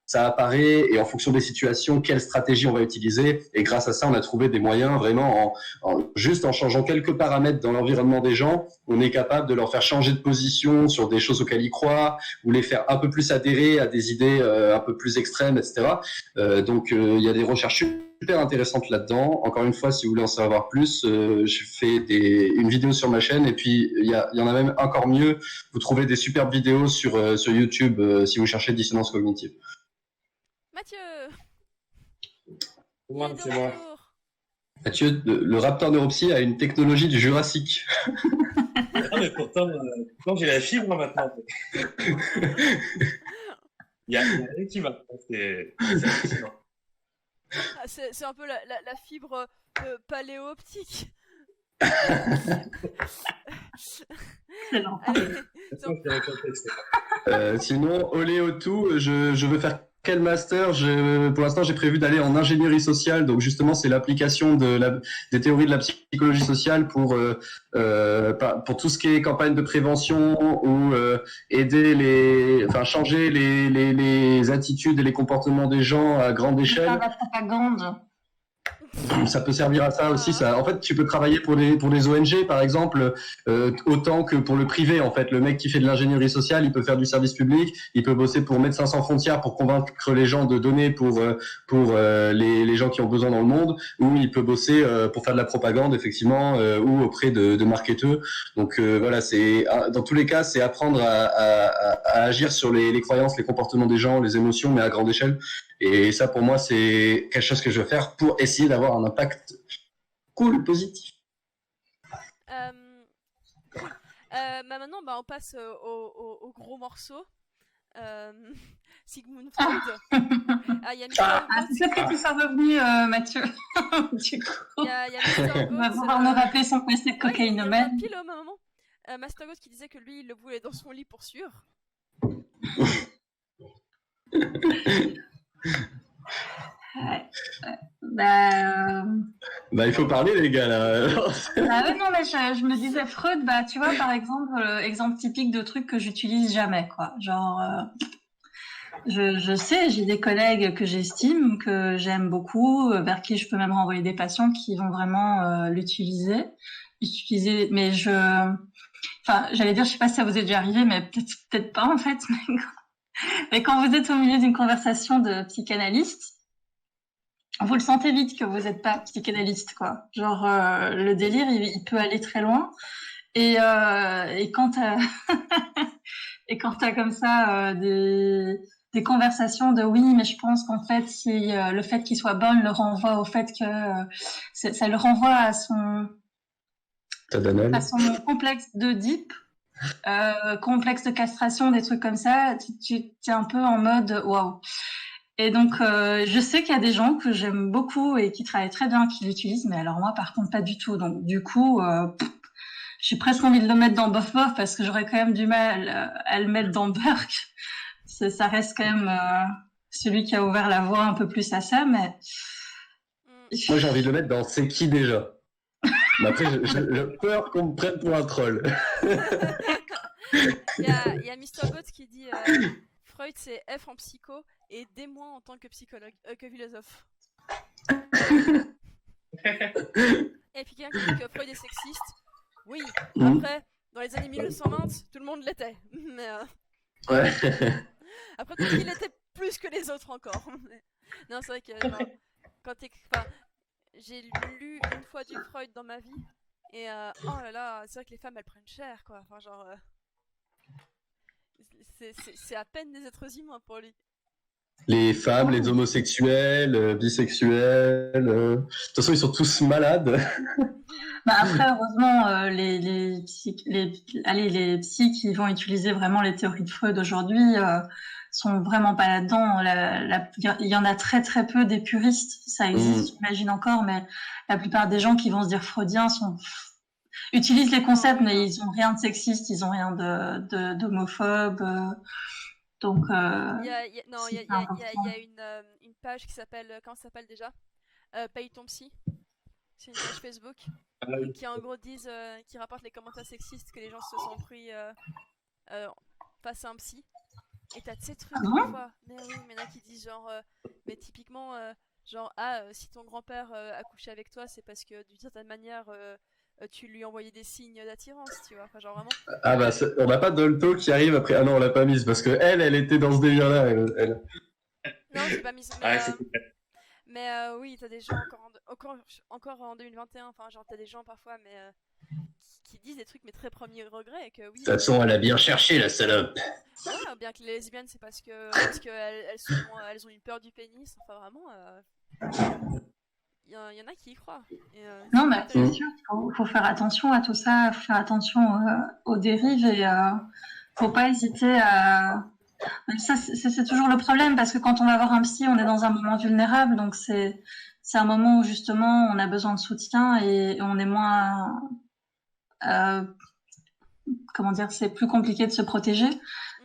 ça apparaît et en fonction des situations, quelle stratégie on va utiliser. Et grâce à ça, on a trouvé des moyens vraiment juste en changeant quelques paramètres dans l'environnement des gens, on est capable de leur faire changer de position sur des choses auxquelles ils croient ou les faire un peu plus adhérer à des idées un peu plus extrêmes, etc. Donc, il y a des recherches super intéressantes là-dedans. Encore une fois, si vous voulez en savoir plus, je fais une vidéo sur ma chaîne et puis il y en a même encore mieux. Vous trouvez des superbes vidéos sur YouTube si vous cherchez dissonance cognitive.
Mathieu,
Moi,
il est de
c'est moi.
retour.
Mathieu, le Raptor Neuropsy a une technologie du Jurassique.
Ah, mais pourtant j'ai la fibre maintenant. Il y a rien qui va. C'est hallucinant.
Ah, c'est un peu la fibre paléo-optique.
Excellent.
Allez, donc,
Sinon, olé au tout, je veux faire quel master? Pour l'instant, j'ai prévu d'aller en ingénierie sociale. Donc justement, c'est l'application des théories de la psychologie sociale pour tout ce qui est campagne de prévention ou changer les attitudes et les comportements des gens à grande échelle.
Faire de la propagande.
Ça peut servir à ça aussi. En fait, tu peux travailler pour des ONG, par exemple, autant que pour le privé. En fait, le mec qui fait de l'ingénierie sociale, il peut faire du service public, il peut bosser pour Médecins sans frontières pour convaincre les gens de donner pour les gens qui ont besoin dans le monde, ou il peut bosser pour faire de la propagande, effectivement, ou auprès de marketeurs. Donc voilà, dans tous les cas, c'est apprendre à agir sur les croyances, les comportements des gens, les émotions, mais à grande échelle. Et ça, pour moi, c'est quelque chose que je veux faire pour essayer d'avoir un impact cool, positif.
Cool. Maintenant, on passe au gros morceau. Sigmund Freud. Il y a
c'est peut-être que tu sois revenu, Mathieu. Du coup,
il y a Mr.
on va pouvoir nous rappeler son passé de cocaïnomane.
Pile au moment. Master Ghost qui disait que lui, il le voulait dans son lit pour sûr.
Il faut parler, les gars, là.
Non, mais je me disais, Freud, tu vois, par exemple, exemple typique de truc que j'utilise jamais, quoi. Genre, je sais, j'ai des collègues que j'estime, que j'aime beaucoup, vers qui je peux même renvoyer des patients qui vont vraiment l'utiliser, mais j'allais dire, je sais pas si ça vous est déjà arrivé, mais peut-être pas, en fait, mais quand vous êtes au milieu d'une conversation de psychanalyste, vous le sentez vite que vous n'êtes pas psychanalyste, quoi. Genre, le délire, il peut aller très loin. Et quand t'as comme ça des conversations de oui, mais je pense qu'en fait, si le fait qu'il soit bon le renvoie au fait que ça le renvoie à son complexe d'Oedipe. complexe de castration, des trucs comme ça, tu es un peu en mode waouh. Et donc, je sais qu'il y a des gens que j'aime beaucoup et qui travaillent très bien, qui l'utilisent, mais alors moi, par contre, pas du tout. Donc, du coup, j'ai presque envie de le mettre dans Bof Bof parce que j'aurais quand même du mal à le mettre dans Burk. Ça reste quand même celui qui a ouvert la voie un peu plus à ça, mais...
Moi, j'ai envie de le mettre dans C'est qui déjà. Mais après, j'ai peur qu'on me prenne pour un troll.
Il y a Mr. Bot qui dit Freud c'est F en psycho et D- en tant que psychologue, que philosophe. Et puis quelqu'un qui dit que Freud est sexiste. Oui, après, dans les années 1920, tout le monde l'était. Mais
Ouais.
après, peut-être qu'il l'était plus que les autres encore. Non, c'est vrai que quand j'ai lu une fois du Freud dans ma vie. Et oh là là, c'est vrai que les femmes elles prennent cher quoi. Enfin, genre. C'est à peine des êtres humains pour lui.
Les femmes, les homosexuels, bisexuels. De toute façon, ils sont tous malades.
Bah après, heureusement, les psy qui vont utiliser vraiment les théories de Freud aujourd'hui sont vraiment pas là-dedans. Il y en a très très peu des puristes. Ça existe, j'imagine encore, mais la plupart des gens qui vont se dire freudiens utilisent les concepts, mais ils ont rien de sexiste, ils ont rien d'homophobe. Donc,
il y a une page qui s'appelle, comment ça s'appelle déjà, Paye ton psy. C'est une page Facebook qui en gros qui rapporte les commentaires sexistes que les gens se sont pris face à un psy. Et t'as de ces trucs parfois. Mais oui, mais il y en a qui disent genre, mais typiquement, si ton grand-père a couché avec toi, c'est parce que d'une certaine manière, tu lui envoyais des signes d'attirance, tu vois. Enfin, genre vraiment.
Ah bah, on n'a pas Dolto qui arrive après. Ah non, on l'a pas mise parce que elle était dans ce délire-là. Elle.
Non, j'ai pas mise. Mais oui, t'as des gens encore en 2021. Enfin, genre t'as des gens parfois, mais qui disent des trucs mais très premier regret et que oui.
De toute façon, elle a bien cherché la salope.
Ouais, bien que les lesbiennes, c'est parce que elles ont une peur du pénis. Enfin, vraiment. Il y en a qui y croient.
Non, mais c'est sûr, faut faire attention à tout ça, faut faire attention aux dérives et faut pas hésiter à... Ça, c'est toujours le problème parce que quand on va voir un psy, on est dans un moment vulnérable, donc c'est un moment où justement on a besoin de soutien et on est moins... comment dire, c'est plus compliqué de se protéger.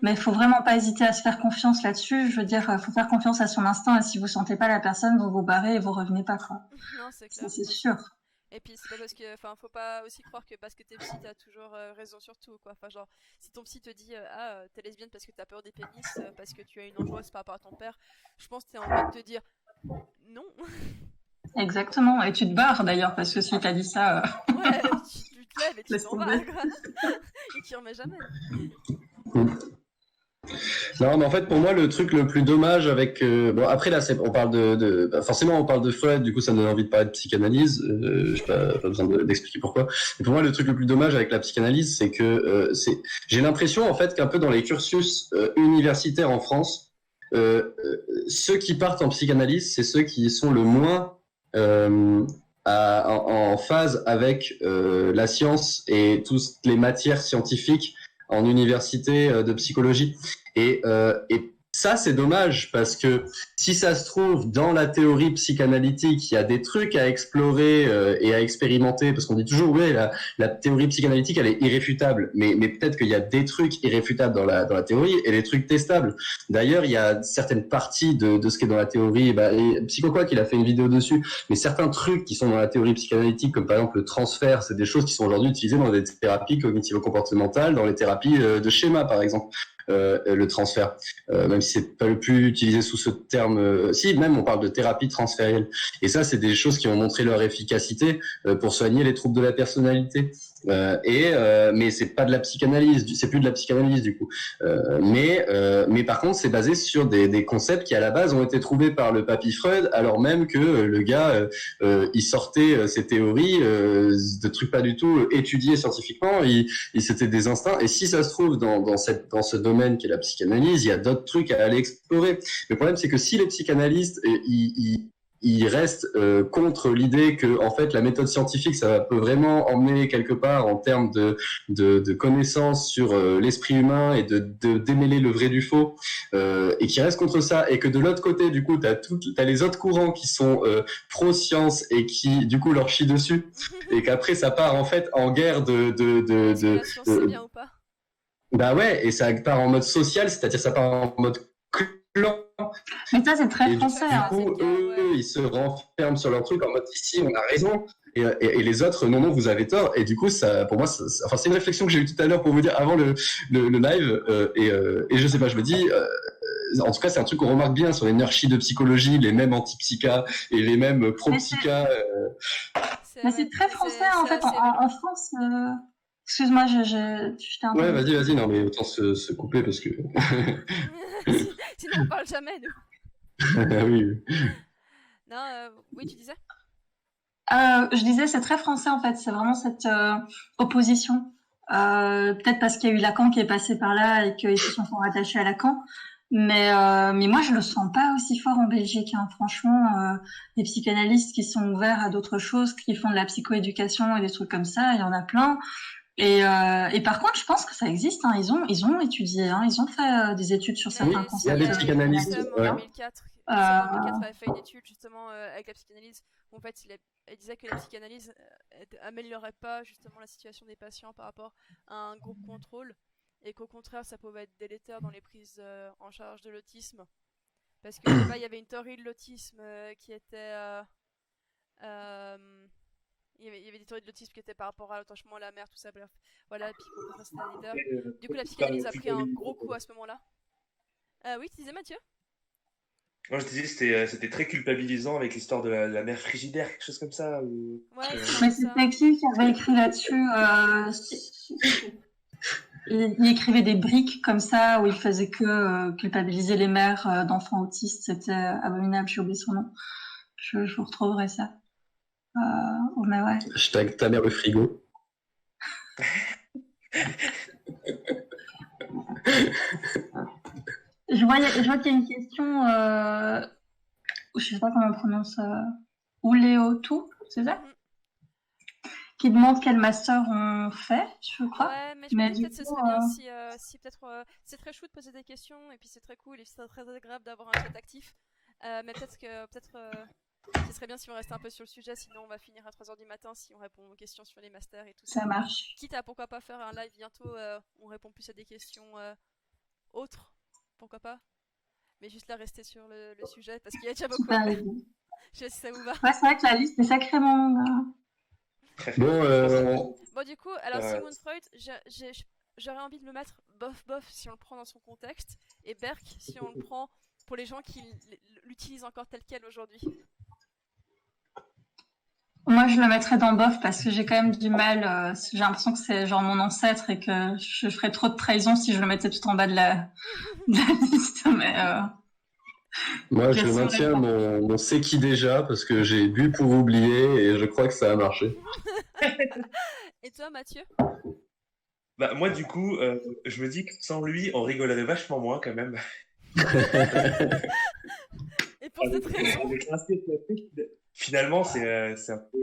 Mais il faut vraiment pas hésiter à se faire confiance là-dessus. Je veux dire, faut faire confiance à son instinct. Et si vous sentez pas la personne, vous vous barrez et vous revenez pas, quoi.
Non, c'est clair.
C'est sûr.
Et puis c'est pas parce que, enfin, faut pas aussi croire que parce que t'es psy, t'as toujours raison sur tout, quoi. Enfin, genre, si ton psy te dit, t'es lesbienne parce que t'as peur des pénis, parce que tu as une angoisse par rapport à ton père, je pense que t'es en train de te dire, non.
Exactement. Et tu te barres d'ailleurs parce que si t'as dit ça.
Ouais, tu te lèves et tu t'en vas, quoi. Et tu remets jamais.
Non, mais en fait, pour moi, le truc le plus dommage avec... bon, après, là, on parle forcément, on parle de Freud, du coup, ça me donne envie de parler de psychanalyse. J'ai pas besoin d'expliquer pourquoi. Et pour moi, le truc le plus dommage avec la psychanalyse, c'est que j'ai l'impression, en fait, qu'un peu dans les cursus universitaires en France, ceux qui partent en psychanalyse, c'est ceux qui sont le moins en phase avec la science et toutes les matières scientifiques en université de psychologie. Et ça, c'est dommage parce que si ça se trouve dans la théorie psychanalytique, il y a des trucs à explorer et à expérimenter parce qu'on dit toujours ouais la théorie psychanalytique elle est irréfutable, mais peut-être qu'il y a des trucs irréfutables dans la théorie et des trucs testables. D'ailleurs, il y a certaines parties de ce qui est dans la théorie, et PsychoQuack il a fait une vidéo dessus, mais certains trucs qui sont dans la théorie psychanalytique comme par exemple le transfert, c'est des choses qui sont aujourd'hui utilisées dans des thérapies cognitivo-comportementales, dans les thérapies de schéma par exemple. Le transfert, même si c'est pas le plus utilisé sous ce terme. Si, même on parle de thérapie transférielle. Et ça, c'est des choses qui ont montré leur efficacité pour soigner les troubles de la personnalité. Mais c'est pas de la psychanalyse, c'est plus de la psychanalyse du coup. Mais par contre, c'est basé sur des concepts qui à la base ont été trouvés par le papy Freud, alors même que le gars, il sortait ses théories de trucs pas du tout étudiés scientifiquement. C'était des instincts. Et si ça se trouve dans ce domaine qui est la psychanalyse, il y a d'autres trucs à aller explorer. Le problème, c'est que si les psychanalystes il reste contre l'idée que en fait la méthode scientifique ça peut vraiment emmener quelque part en termes de connaissances sur l'esprit humain et de démêler le vrai du faux, et qui reste contre ça, et que de l'autre côté du coup t'as les autres courants qui sont pro science et qui du coup leur chient dessus, et qu'après ça part en fait en guerre
Est-ce que la science c'est bien ou pas?
bah ouais, et ça part en mode social, c'est-à-dire ça part en mode clan.
Mais ça, c'est très
Et
français.
du
Hein.
coup,
c'est le cas,
eux,
ouais.
ils se renferment sur leur truc en mode ici, on a raison. Et les autres, non, vous avez tort. Et du coup, ça, pour moi, enfin, c'est une réflexion que j'ai eue tout à l'heure pour vous dire avant le live. Et je sais pas, je me dis, en tout cas, c'est un truc qu'on remarque bien sur les nerds de psychologie, les mêmes anti-psycha et les mêmes pro-psycha.
Mais c'est très français, en fait. En France, excuse-moi, je t'ai
Ouais,
interrompu.
vas-y, non, mais autant se couper parce que.
Sinon on parle jamais nous.
Oui.
Non, oui tu disais?
Je disais, c'est très français, en fait. C'est vraiment cette opposition. Peut-être parce qu'il y a eu Lacan qui est passé par là et qu'ils se sont rattachés à Lacan. Mais moi, je le sens pas aussi fort en Belgique. Hein. Franchement, les psychanalystes qui sont ouverts à d'autres choses, qui font de la psychoéducation et des trucs comme ça, il y en a plein. Et par contre, je pense que ça existe. Hein. Ils ont étudié, hein. Ils ont fait des études sur certains concepts.
Il y a des psychanalystes.
En 2004, avait fait une étude justement avec la psychanalyse. Où, en fait, elle disait que la psychanalyse améliorait pas justement la situation des patients par rapport à un groupe contrôle, et qu'au contraire, ça pouvait être délétère dans les prises en charge de l'autisme. Parce que je sais pas, il y avait une théorie de l'autisme qui était il y avait des théories de l'autisme qui étaient par rapport à l'attachement à la mère, tout ça, bref. Voilà, et puis c'était un leader. Du coup, la psychanalyse a pris un gros coup à ce moment-là. Oui, tu disais Mathieu?
Moi, je disais c'était très culpabilisant avec l'histoire de la mère frigidaire, quelque chose comme ça.
Ouais,
mais c'était qui avait écrit là-dessus il écrivait des briques comme ça où il faisait que culpabiliser les mères d'enfants autistes. C'était abominable, j'ai oublié son nom. Je vous retrouverai ça. Oh, mais ouais.
Hashtag ta mère le frigo.
Je vois qu'il y a une question, je sais pas comment on prononce, Ouléotu, c'est ça? Qui demande quel master on fait, je crois.
Ouais, mais je me dis peut-être que ce serait bien si peut-être c'est très chou de poser des questions et puis c'est très cool et c'est très agréable d'avoir un chat actif. Mais peut-être ce serait bien si on restait un peu sur le sujet, sinon on va finir à 3h du matin si on répond aux questions sur les masters et tout ça.
Ça marche.
Quitte à pourquoi pas faire un live bientôt, on répond plus à des questions autres, pourquoi pas. Mais juste là rester sur le sujet parce qu'il y a déjà beaucoup. Je sais pas si ça vous va.
Ouais, c'est vrai que la liste est sacrément...
Bon, du coup, alors Sigmund Freud, j'aurais envie de le mettre bof si on le prend dans son contexte, et Berk si on le prend pour les gens qui l'utilisent encore tel quel aujourd'hui.
Moi, je le mettrais dans bof parce que j'ai quand même du mal. J'ai l'impression que c'est genre mon ancêtre et que je ferais trop de trahison si je le mettais tout en bas de la liste. Mais
moi, je maintiens mon c'est qui déjà parce que j'ai bu pour oublier et je crois que ça a marché.
Et toi, Mathieu?
Bah, moi, du coup, je me dis que sans lui, on rigolerait vachement moins quand même.
Et pour cette raison,
finalement, c'est un peu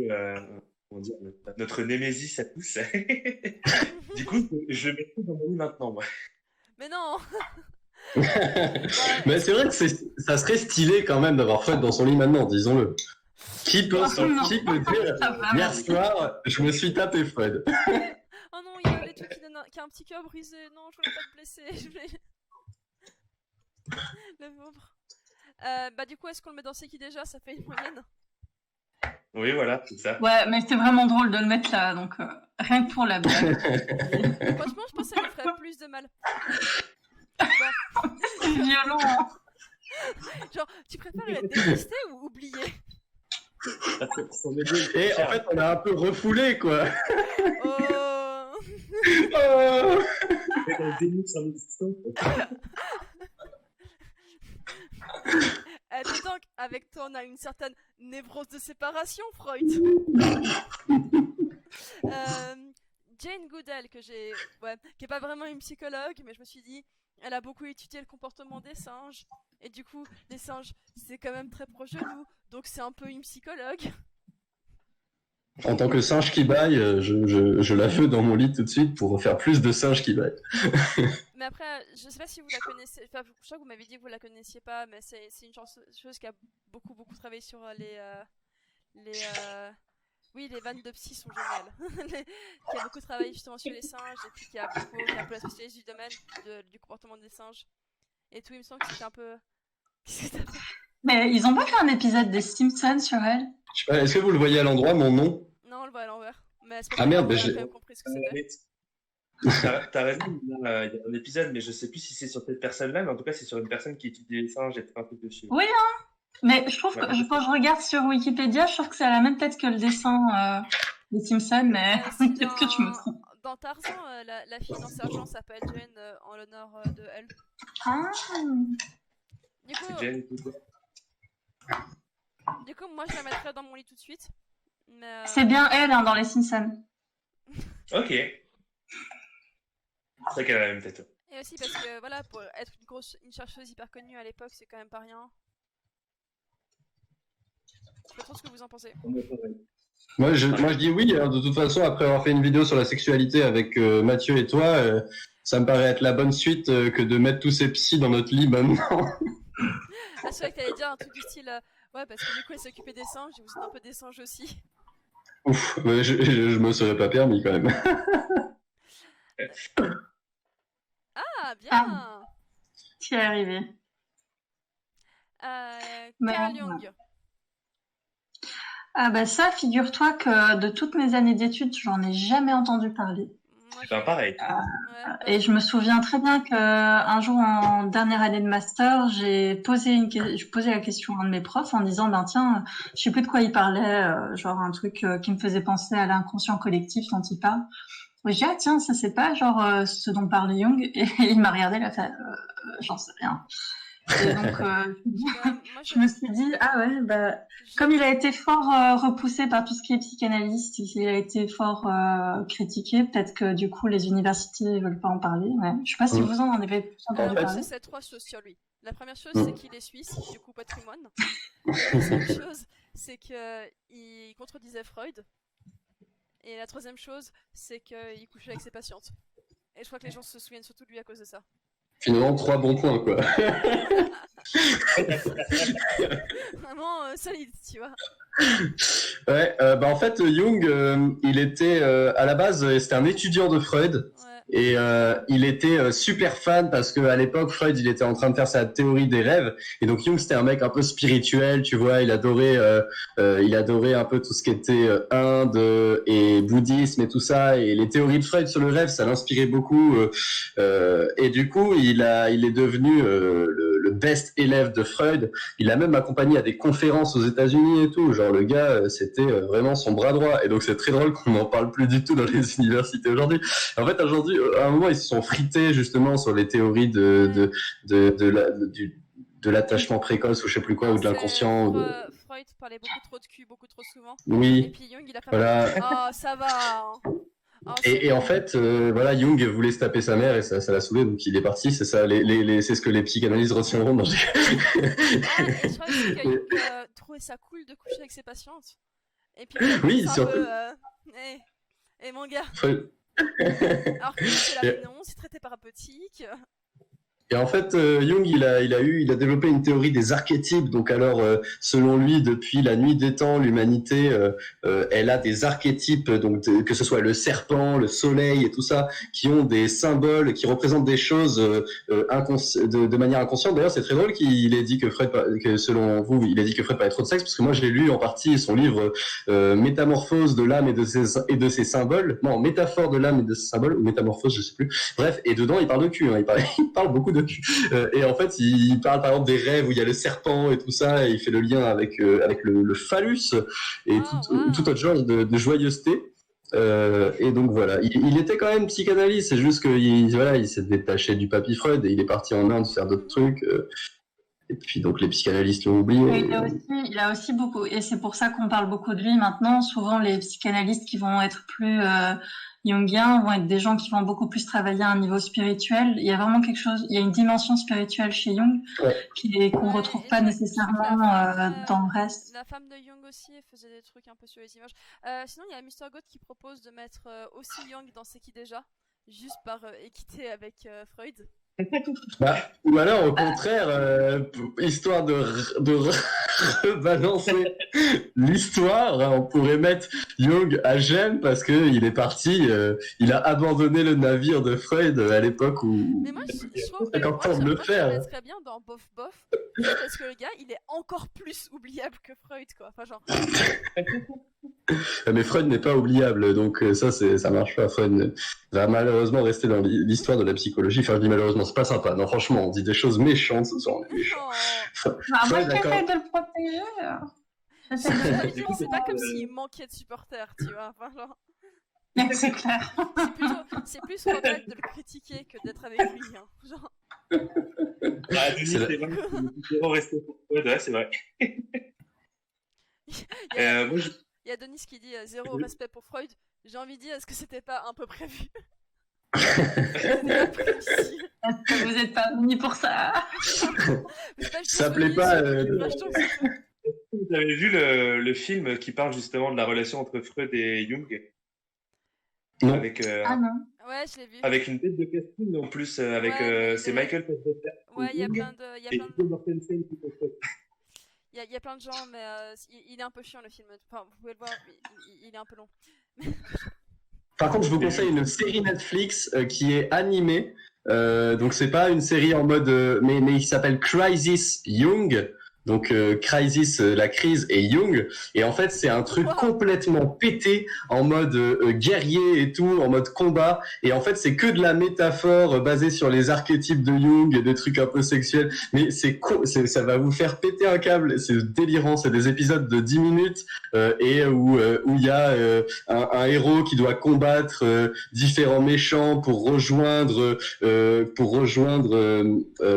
comment dire, notre némésis à tous. Du coup, je mettrai dans mon lit maintenant, moi.
Mais non.
Mais c'est vrai que ça serait stylé quand même d'avoir Freud dans son lit maintenant, disons-le. Qui peut dire hier soir, je me suis tapé Freud.
Oh non, il y a les trucs qui a un petit cœur brisé. Non, je voulais pas te blesser. Le pauvre. Bah du coup, est-ce qu'on le met dans C'est qui déjà? Ça fait une moyenne.
Oui, voilà, c'est ça.
ouais, mais c'était vraiment drôle de le mettre là, donc rien que pour la blague.
Franchement, je pense que ça lui ferait plus de mal. Bon.
C'est violent. Hein.
Genre, tu préfères être détesté ou oublié?
Et en fait, on a un peu refoulé, quoi.
Oh. Dis donc, avec toi, on a une certaine névrose de séparation, Freud. Jane Goodall, qui est pas vraiment une psychologue, mais je me suis dit, elle a beaucoup étudié le comportement des singes. Et du coup, les singes, c'est quand même très proche de nous. Donc c'est un peu une psychologue.
En tant que singe qui baille, je la veux dans mon lit tout de suite pour faire plus de singes qui baillent.
Mais après, je sais pas si vous la connaissez. Enfin, je crois que vous m'avez dit que vous la connaissiez pas, mais c'est une chose qui a beaucoup travaillé sur les oui, les vannes de psy sont géniales. Qui a beaucoup travaillé justement sur les singes et puis qui a un peu la spécialiste du domaine du comportement des singes et tout. Il me semble que c'était un peu. Qu'est-ce que t'as fait?
Mais ils ont pas fait un épisode des Simpsons sur elle?
Je sais pas, est-ce que vous le voyez à l'endroit, mon nom?
Non, on le voit à l'envers. Mais c'est pas
Ah
grave,
merde,
on a
j'ai-
quand même compris ce que c'était.
T'as raison, il y a un épisode, mais je sais plus si c'est sur cette personne-là, mais en tout cas, c'est sur une personne qui étudie les singes et un truc dessus.
Oui, Mais je trouve que
Ouais.
quand je regarde sur Wikipédia, je trouve que c'est à la même tête que le dessin des Simpsons, mais
Si
peut-être que je me trompe.
dans Tarzan, la fille dans Sergent s'appelle Jane en l'honneur de elle.
Ah,
Du coup,
C'est Jane et tout.
moi je la mettrais dans mon lit tout de suite. Mais,
c'est bien elle hein, dans les Simpsons.
Ok. C'est vrai qu'elle a la même tête.
Et aussi parce que voilà, pour être une chercheuse hyper connue à l'époque, c'est quand même pas rien. Je sais pas trop ce que vous en pensez.
Moi, je dis oui. Hein. De toute façon, après avoir fait une vidéo sur la sexualité avec Mathieu et toi, ça me paraît être la bonne suite que de mettre tous ces psys dans notre lit maintenant.
Ah, c'est vrai que t'allais dire un truc du style ouais, parce que du coup elle s'occupait des singes et vous êtes un peu des singes aussi.
Ouf, ouais, je me serais pas permis quand même.
Ah, bien.
Tu y es arrivé. Mais-
Carl Jung.
Ah bah ça, figure-toi que de toutes mes années d'études, j'en ai jamais entendu parler.
Moi,
Ben, pareil.
ouais,
Et je me souviens très bien qu'un jour en dernière année de master, j'ai posé la question à un de mes profs en disant ben tiens, je sais plus de quoi il parlait, genre un truc qui me faisait penser à l'inconscient collectif dont il parle. Et j'ai dit ah tiens, ça c'est pas genre ce dont parle Jung, et il m'a regardé, il a fait j'en sais rien. Et donc
moi,
je me suis dit ah ouais bah comme il a été fort repoussé par tout ce qui est psychanalyste, il a été fort critiqué, peut-être que du coup les universités veulent pas en parler. Ouais. Je sais pas si vous en avez plus entendu
fait,
parler.
c'est trois choses sur lui. La première chose, c'est qu'il est suisse, du coup patrimoine. La deuxième chose, c'est qu'il contredisait Freud. Et la troisième chose, c'est qu'il couchait avec ses patientes. Et je crois que les gens se souviennent surtout de lui à cause de ça.
Finalement, 3 bons points, quoi.
Vraiment solide, tu vois.
Ouais, en fait, Jung, il était à la base, c'était un étudiant de Freud.
Ouais.
Et il était super fan parce que à l'époque Freud il était en train de faire sa théorie des rêves et donc Jung c'était un mec un peu spirituel, tu vois, il adorait un peu tout ce qui était Inde et bouddhisme et tout ça, et les théories de Freud sur le rêve ça l'inspirait beaucoup et du coup il est devenu le best élève de Freud. Il a même accompagné à des conférences aux États-Unis et tout, genre le gars c'était vraiment son bras droit, et donc c'est très drôle qu'on n'en parle plus du tout dans les universités aujourd'hui. En fait aujourd'hui à un moment, ils se sont frités justement sur les théories de l'attachement précoce ou je sais plus quoi, ou de l'inconscient.
Freud parlait beaucoup trop de cul, beaucoup trop souvent.
Oui.
Et puis Jung, il a pas
Voilà.
Oh, ça va. Hein. Oh,
et en fait, voilà, Jung voulait se taper sa mère et ça l'a saoulé, donc il est parti. C'est ça, c'est ce que les psychanalystes retiendront.
Et je crois aussi que Jung trouvait ça cool de coucher avec ses patientes. Et puis
oui,
c'est un
surtout.
peu, et mon gars. Alors que c'est la non, c'est très thérapeutique.
Et en fait, Jung, il a développé une théorie des archétypes. Donc alors, selon lui, depuis la nuit des temps, l'humanité, elle a des archétypes, donc que ce soit le serpent, le soleil et tout ça, qui ont des symboles, qui représentent des choses de manière inconsciente. D'ailleurs, c'est très drôle qu'il ait dit que selon vous, il a dit que Freud parlait trop de sexe, parce que moi, j'ai lu en partie son livre Métamorphose de l'âme et de ses symboles. Non, Métaphore de l'âme et de ses symboles, ou Métamorphose, je sais plus. Bref, et dedans, il parle de cul. Hein, il parle beaucoup de cul. Et en fait, il parle par exemple des rêves où il y a le serpent et tout ça, et il fait le lien avec le phallus et tout autre genre de joyeuseté. Et donc voilà, il était quand même psychanalyste, c'est juste qu'il s'est détaché du papy Freud et il est parti en Inde faire d'autres trucs. Et puis donc les psychanalystes l'ont
Et
oublié.
il a aussi beaucoup, et c'est pour ça qu'on parle beaucoup de lui maintenant. Souvent, les psychanalystes qui vont être plus jungiens vont être des gens qui vont beaucoup plus travailler à un niveau spirituel. Il y a vraiment quelque chose, il y a une dimension spirituelle chez Jung qu'on
Ouais,
retrouve
et
pas
je crois que
nécessairement dans le reste.
la femme de Jung aussi, elle faisait des trucs un peu sur les images. Sinon, il y a Mr. God qui propose de mettre aussi Jung dans C'est qui déjà, juste par équité avec Freud.
Bah, ou alors au contraire, histoire de rebalancer l'histoire, hein, on pourrait mettre Jung à Gênes parce que il est parti, il a abandonné le navire de Freud à l'époque où
Mais moi, je trouve
50 ans de le
moi, je
faire.
le mettrais bien dans Bof Bof, juste parce que le gars, il est encore plus oubliable que Freud, quoi. Enfin, genre,
Mais Freud n'est pas oubliable, donc ça marche pas. Freud va malheureusement rester dans l'histoire de la psychologie. Enfin, je dis malheureusement, c'est pas sympa. Non, franchement, on dit des choses méchantes ce soir. On est méchants.
oh.
Moi,
Freud, d'accord.
j'essaie de le protéger. J'essaie de le
Je veux dire, c'est pas comme s'il manquait de supporters, tu vois. Enfin, genre,
C'est clair.
c'est plus rebelle de le critiquer que d'être avec lui, hein. Genre,
Ah, Denis, c'est vrai. Zéro respect pour Freud, ouais, c'est vrai.
il y a,
Moi, je...
il y a Denis qui dit zéro respect pour Freud. J'ai envie de dire, est-ce que c'était pas un peu prévu? C'était pas prévisible.
Est-ce que vous n'êtes pas venus pour ça?
Ça plaît pas.
Vous avez vu le film qui parle justement de la relation entre Freud et Jung
Non.
avec,
Ah non.
Ouais, je l'ai vu.
avec une tête de casting en plus, avec
Ouais,
c'est Michael Fassbender.
Ouais, il y a plein de,
Et Viggo Mortensen qui fait Freud.
il y a plein de gens, mais il est un peu chiant le film. Enfin, vous pouvez le voir, il est un peu long.
Par contre, je vous conseille une série Netflix qui est animée. Donc c'est pas une série en mode, mais il s'appelle Crisis Jung. Donc Crisis, la crise, et Jung. Et en fait, c'est un truc complètement pété en mode guerrier et tout, en mode combat. Et en fait, c'est que de la métaphore basée sur les archétypes de Jung et des trucs un peu sexuels. Mais ça va vous faire péter un câble. C'est délirant. C'est des épisodes de 10 minutes et où il y a un héros qui doit combattre différents méchants pour rejoindre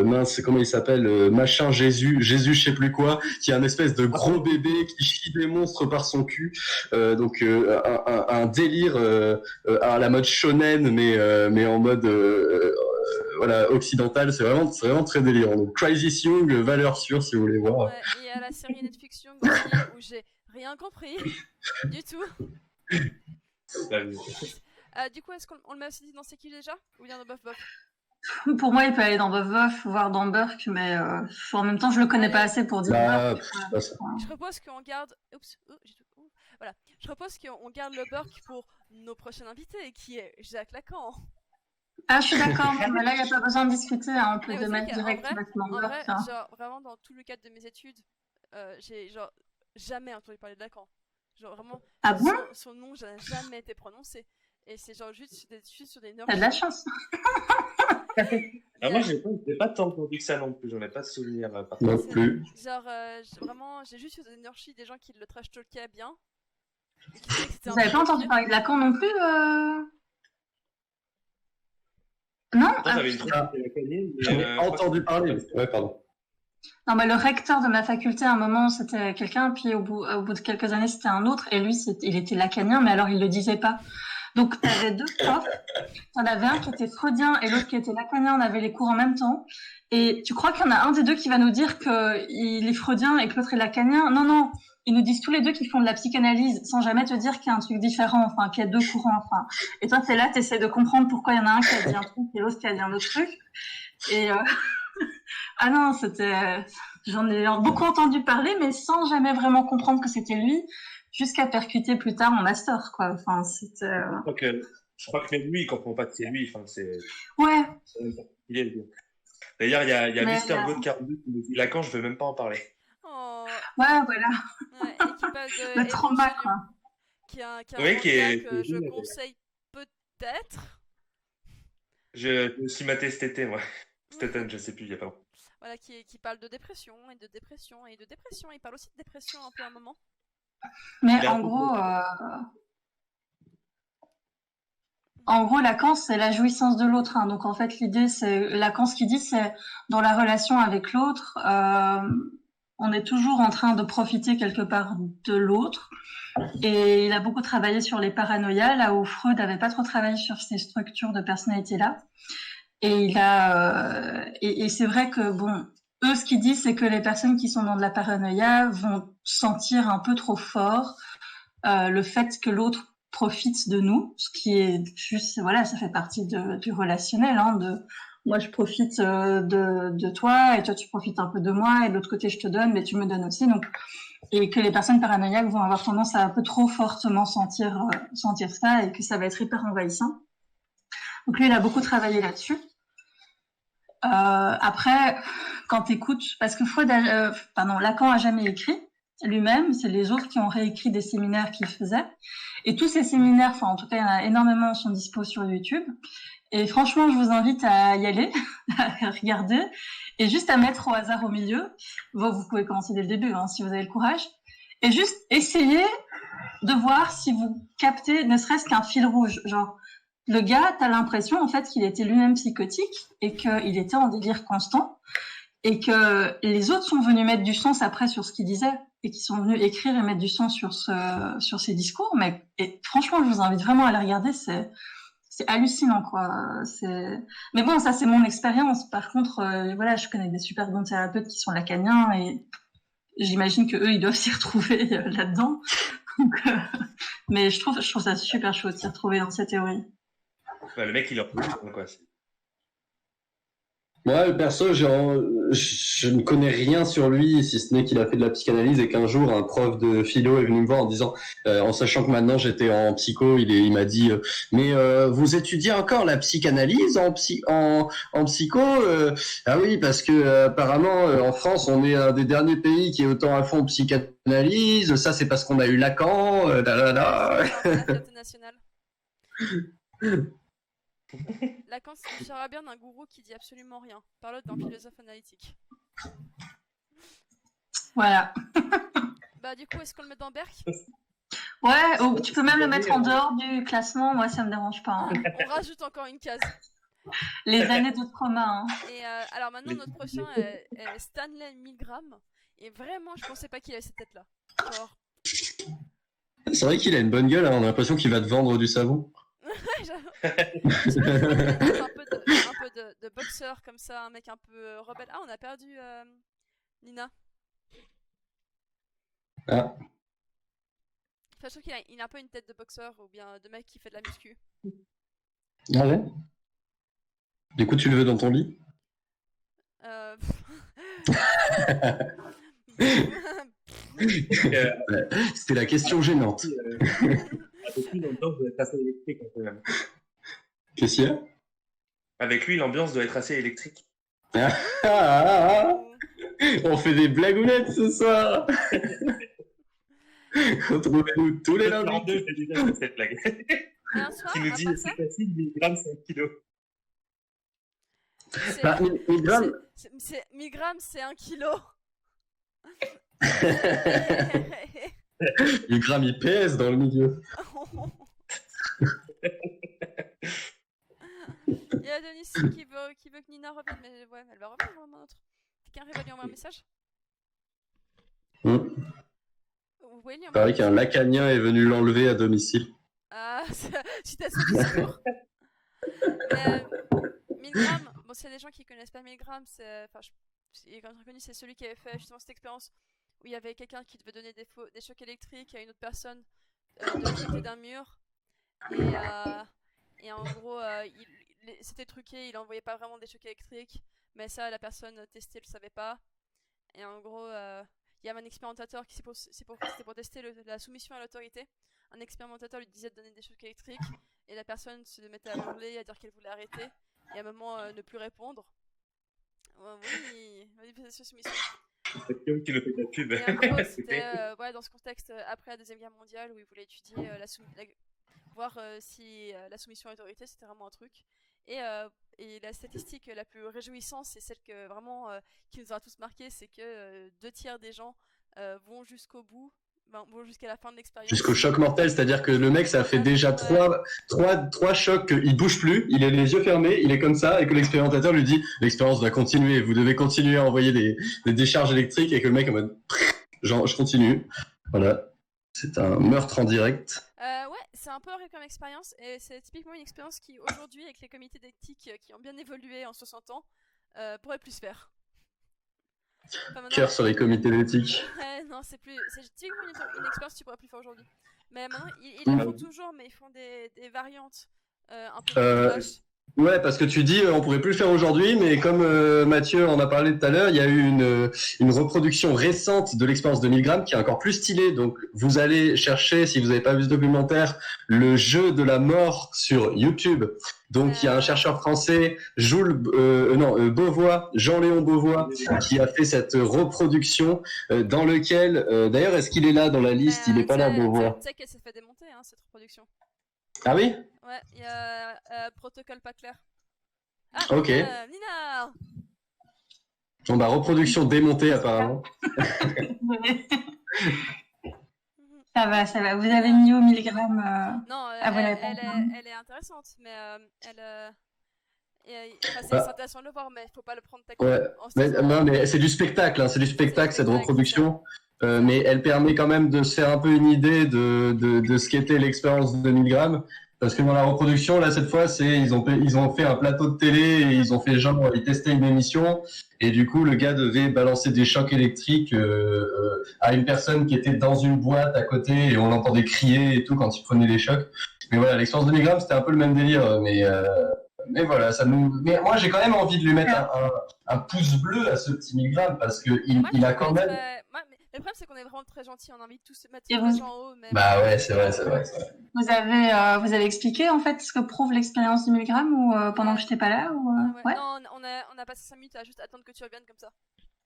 mince, comment il s'appelle, machin Jésus, je sais plus quoi, qui est un espèce de gros bébé qui chie des monstres par son cul. Donc un délire à la mode shonen, mais en mode voilà, occidental. C'est vraiment très délirant. Donc Crisis Jung, valeur sûre si vous voulez voir.
Ouais, et à la série Netflix Jung aussi, où j'ai rien compris du tout. Du coup, est-ce qu'on le met aussi dans C'est qui déjà, ou bien dans Bof Bof?
Pour moi, il peut aller dans Bof Bof, voire dans Burke, mais en même temps, je le connais pas assez pour dire Burke.
Je propose qu'on garde. Oups, voilà. Je propose qu'on garde le Burke pour nos prochains invités, qui est Jacques Lacan.
Ah, je suis d'accord, mais là, il n'y a pas besoin de discuter, hein, on peut
Mais
le mettre
en
directement
vrai,
Burke. Hein.
genre, vraiment, dans tout le cadre de mes études, j'ai genre jamais entendu parler de Lacan. Genre, vraiment,
Ah bon
son nom n'a jamais été prononcé. Et c'est genre juste sur des normes.
T'as de la chance.
Moi, j'ai pas tant entendu que ça non plus. J'en ai pas de souvenir.
Non plus.
Genre, vraiment, j'ai juste eu des nurchis, des gens qui le trash talkaient bien.
Vous avez pas entendu parler de Lacan non plus Non
j'avais une truc lacanienne.
J'en ai entendu parler. Ouais, pardon.
Non, mais le recteur de ma faculté, à un moment, c'était quelqu'un, puis au bout de quelques années, c'était un autre, et lui, il était lacanien, mais alors il le disait pas. Donc, tu avais deux profs. T'en avais un qui était freudien et l'autre qui était lacanien. On avait les cours en même temps. Et tu crois qu'il y en a un des deux qui va nous dire qu'il est freudien et que l'autre est lacanien? Non, non. Ils nous disent tous les deux qu'ils font de la psychanalyse sans jamais te dire qu'il y a un truc différent, enfin, qu'il y a deux courants, enfin. Et toi, t'es là, t'essaies de comprendre pourquoi il y en a un qui a dit un truc et l'autre qui a dit un autre truc. Et, ah non, j'en ai beaucoup entendu parler, mais sans jamais vraiment comprendre que c'était lui. Jusqu'à percuter plus tard mon master, quoi. Enfin, c'était.
Je crois que même lui, il comprend pas que c'est lui. Enfin, c'est.
Ouais.
D'ailleurs, il y a Mr. God 42 qui nous dit Lacan, je veux même pas en parler.
Oh.
Ouais, voilà.
Ouais, et qui passe de.
Le trauma, quoi.
Qui est un
que
je conseille peut-être.
Je me suis maté cet été, moi. Cet été, je sais plus, il y a pas longtemps.
Voilà, qui parle de dépression et de dépression et de dépression. Il parle aussi de dépression un peu à un moment.
Mais en gros, En gros, Lacan, c'est la jouissance de l'autre. Hein. Donc, en fait, l'idée, c'est Lacan, ce qu'il dit, c'est dans la relation avec l'autre, on est toujours en train de profiter quelque part de l'autre. Et il a beaucoup travaillé sur les paranoïas, là où Freud n'avait pas trop travaillé sur ces structures de personnalité-là. Et et c'est vrai que bon, eux, ce qu'ils disent, c'est que les personnes qui sont dans de la paranoïa vont sentir un peu trop fort le fait que l'autre profite de nous, ce qui est juste, voilà, ça fait partie du relationnel, hein, de moi je profite de toi et toi tu profites un peu de moi et de l'autre côté je te donne mais tu me donnes aussi, donc et que les personnes paranoïaques vont avoir tendance à un peu trop fortement sentir ça et que ça va être hyper envahissant. Donc lui il a beaucoup travaillé là-dessus. Après, quand t'écoutes, parce que Lacan a jamais écrit lui-même, c'est les autres qui ont réécrit des séminaires qu'il faisait. Et tous ces séminaires, enfin en tout cas il y en a énormément, sont dispo sur YouTube. Et franchement, je vous invite à y aller, à regarder, et juste à mettre au hasard au milieu. Vous pouvez commencer dès le début, hein, si vous avez le courage. Et juste essayer de voir si vous captez ne serait-ce qu'un fil rouge. Genre, le gars, t'as l'impression en fait qu'il était lui-même psychotique et qu'il était en délire constant et que les autres sont venus mettre du sens après sur ce qu'il disait et qui sont venus écrire et mettre du sens sur ses discours. Mais franchement, je vous invite vraiment à les regarder. C'est hallucinant, quoi. Mais bon, ça c'est mon expérience. Par contre, voilà, je connais des super bons thérapeutes qui sont lacaniens et j'imagine que eux, ils doivent s'y retrouver là-dedans. Donc, mais je trouve ça super chaud de s'y retrouver dans cette théorie.
Ouais, le mec, il en peut quoi.
Moi, perso, je ne connais rien sur lui, si ce n'est qu'il a fait de la psychanalyse et qu'un jour, un prof de philo est venu me voir en disant, en sachant que maintenant j'étais en psycho, il m'a dit, mais vous étudiez encore la psychanalyse en psycho Ah oui, parce que apparemment, en France, on est un des derniers pays qui est autant à fond psychanalyse. Ça, c'est parce qu'on a eu Lacan.
National. Lacan se différera bien d'un gourou qui dit absolument rien. Par l'autre d'un philosophe analytique.
Voilà.
Bah du coup, est-ce qu'on le met dans Berk?
Ouais, tu peux même le mettre en dehors du classement, moi ça me dérange pas. Hein.
On rajoute encore une case.
Les années de trauma. Hein.
Et alors maintenant, notre prochain est Stanley Milgram. Et vraiment, je pensais pas qu'il avait cette tête-là. Genre...
C'est vrai qu'il a une bonne gueule, hein. On a l'impression qu'il va te vendre du savon.
un peu de boxeur comme ça, un mec un peu rebelle. Ah, on a perdu Nina.
Ah.
Enfin, je trouve qu'il a un peu une tête de boxeur ou bien de mec qui fait de la muscu.
Ah ouais. Du coup, tu le veux dans ton lit? C'était la question gênante.
Avec lui, l'ambiance doit être assez électrique quand même.
Qu'est-ce qu'il y a?
Avec lui, l'ambiance doit être assez électrique.
On fait des blagounettes ce soir. Retrouvez-nous tous les lundis.
J'ai déjà fait cette blague.
Soir,
qui nous dit c'est facile, 1000 grammes, c'est 1 kilo.
1000 grammes.
1000 grammes, c'est 1 kilo.
1000 grammes, il pèse dans le milieu.
Il y a Denis qui veut que Nina revienne, mais ouais, elle va revenir dans un autre. Quelqu'un arrive à lui envoyer un message?
Il paraît qu'un lacanien est venu l'enlever à domicile.
Ah, suite à ce discours. 1000 grammes, bon, s'il y a des gens qui connaissent pas 1000 grammes, c'est celui qui avait fait justement cette expérience où il y avait quelqu'un qui devait donner des chocs électriques à une autre personne de l'autre côté d'un mur. Et en gros, c'était truqué, il envoyait pas vraiment des chocs électriques, mais ça, la personne testée le savait pas. Et en gros, il y avait un expérimentateur qui c'était pour tester la soumission à l'autorité. Un expérimentateur lui disait de donner des chocs électriques, et la personne se mettait à hurler, à dire qu'elle voulait arrêter, et à un moment ne plus répondre. Oui, manipulation soumission.
C'est Guillaume qui le fait de la pub.
Et en gros, c'était dans ce contexte après la Deuxième Guerre mondiale où il voulait étudier voir si la soumission à l'autorité c'était vraiment un truc. Et la statistique la plus réjouissante, c'est celle que vraiment qui nous a tous marqué, c'est que 2 tiers des gens vont jusqu'au bout, bon, jusqu'à la fin de l'expérience.
Jusqu'au choc mortel, c'est-à-dire que le mec, ça fait déjà trois chocs qu'il bouge plus, il a les yeux fermés, il est comme ça, et que l'expérimentateur lui dit l'expérience va continuer, vous devez continuer à envoyer des décharges électriques, et que le mec est en mode genre je continue. Voilà, c'est un meurtre en direct.
Ouais, c'est un peu horrible comme expérience, et c'est typiquement une expérience qui, aujourd'hui, avec les comités d'éthique qui ont bien évolué en 60 ans, pourrait plus se faire. Enfin,
Cœur sur les comités d'éthique.
Ouais, non, c'est typiquement une expérience que tu pourrais plus faire aujourd'hui. Mais maintenant, ils le font toujours, mais ils font des variantes un peu plus vaches.
Ouais, parce que tu dis on pourrait plus le faire aujourd'hui, mais comme Mathieu en a parlé tout à l'heure, il y a eu une reproduction récente de l'expérience de 1000 grammes qui est encore plus stylée. Donc vous allez chercher, si vous n'avez pas vu ce documentaire, le jeu de la mort sur YouTube. Donc il y a un chercheur français, Beauvois, Jean-Léon Beauvois, qui a fait cette reproduction dans lequel, d'ailleurs, est-ce qu'il est là dans la liste? Il n'est pas là, Beauvois.
Tu sais qu'elle s'est fait démonter, hein, cette reproduction.
Ah oui?
Ouais, il y a protocole pas clair. Ah,
ok.
Nina.
Bon bah reproduction démontée apparemment.
Ça va. Vous avez mis au milligramme.
Non, elle est intéressante, mais c'est intéressant de le voir, mais il faut pas le prendre
mais c'est du spectacle, hein, c'est du spectacle cette reproduction. Mais elle permet quand même de se faire un peu une idée de ce qu'était l'expérience de 1000 grammes. Parce que dans la reproduction, là, cette fois, ils ont fait un plateau de télé et ils ont fait genre, ils testaient une émission. Et du coup, le gars devait balancer des chocs électriques à une personne qui était dans une boîte à côté et on l'entendait crier et tout quand il prenait les chocs. Mais voilà, l'expérience de 1000 grammes, c'était un peu le même délire. Mais voilà, mais moi, j'ai quand même envie de lui mettre un pouce bleu à ce petit 1000 grammes parce que il a quand même...
Le problème, c'est qu'on est vraiment très gentils, on invite tous se mettre les gens en haut. Mais...
Bah ouais, c'est vrai.
Vous avez expliqué en fait ce que prouve l'expérience du 1000 grammes ou pendant que j'étais pas là ou
ouais. Non, on a passé 5 minutes à juste attendre que tu reviennes comme ça.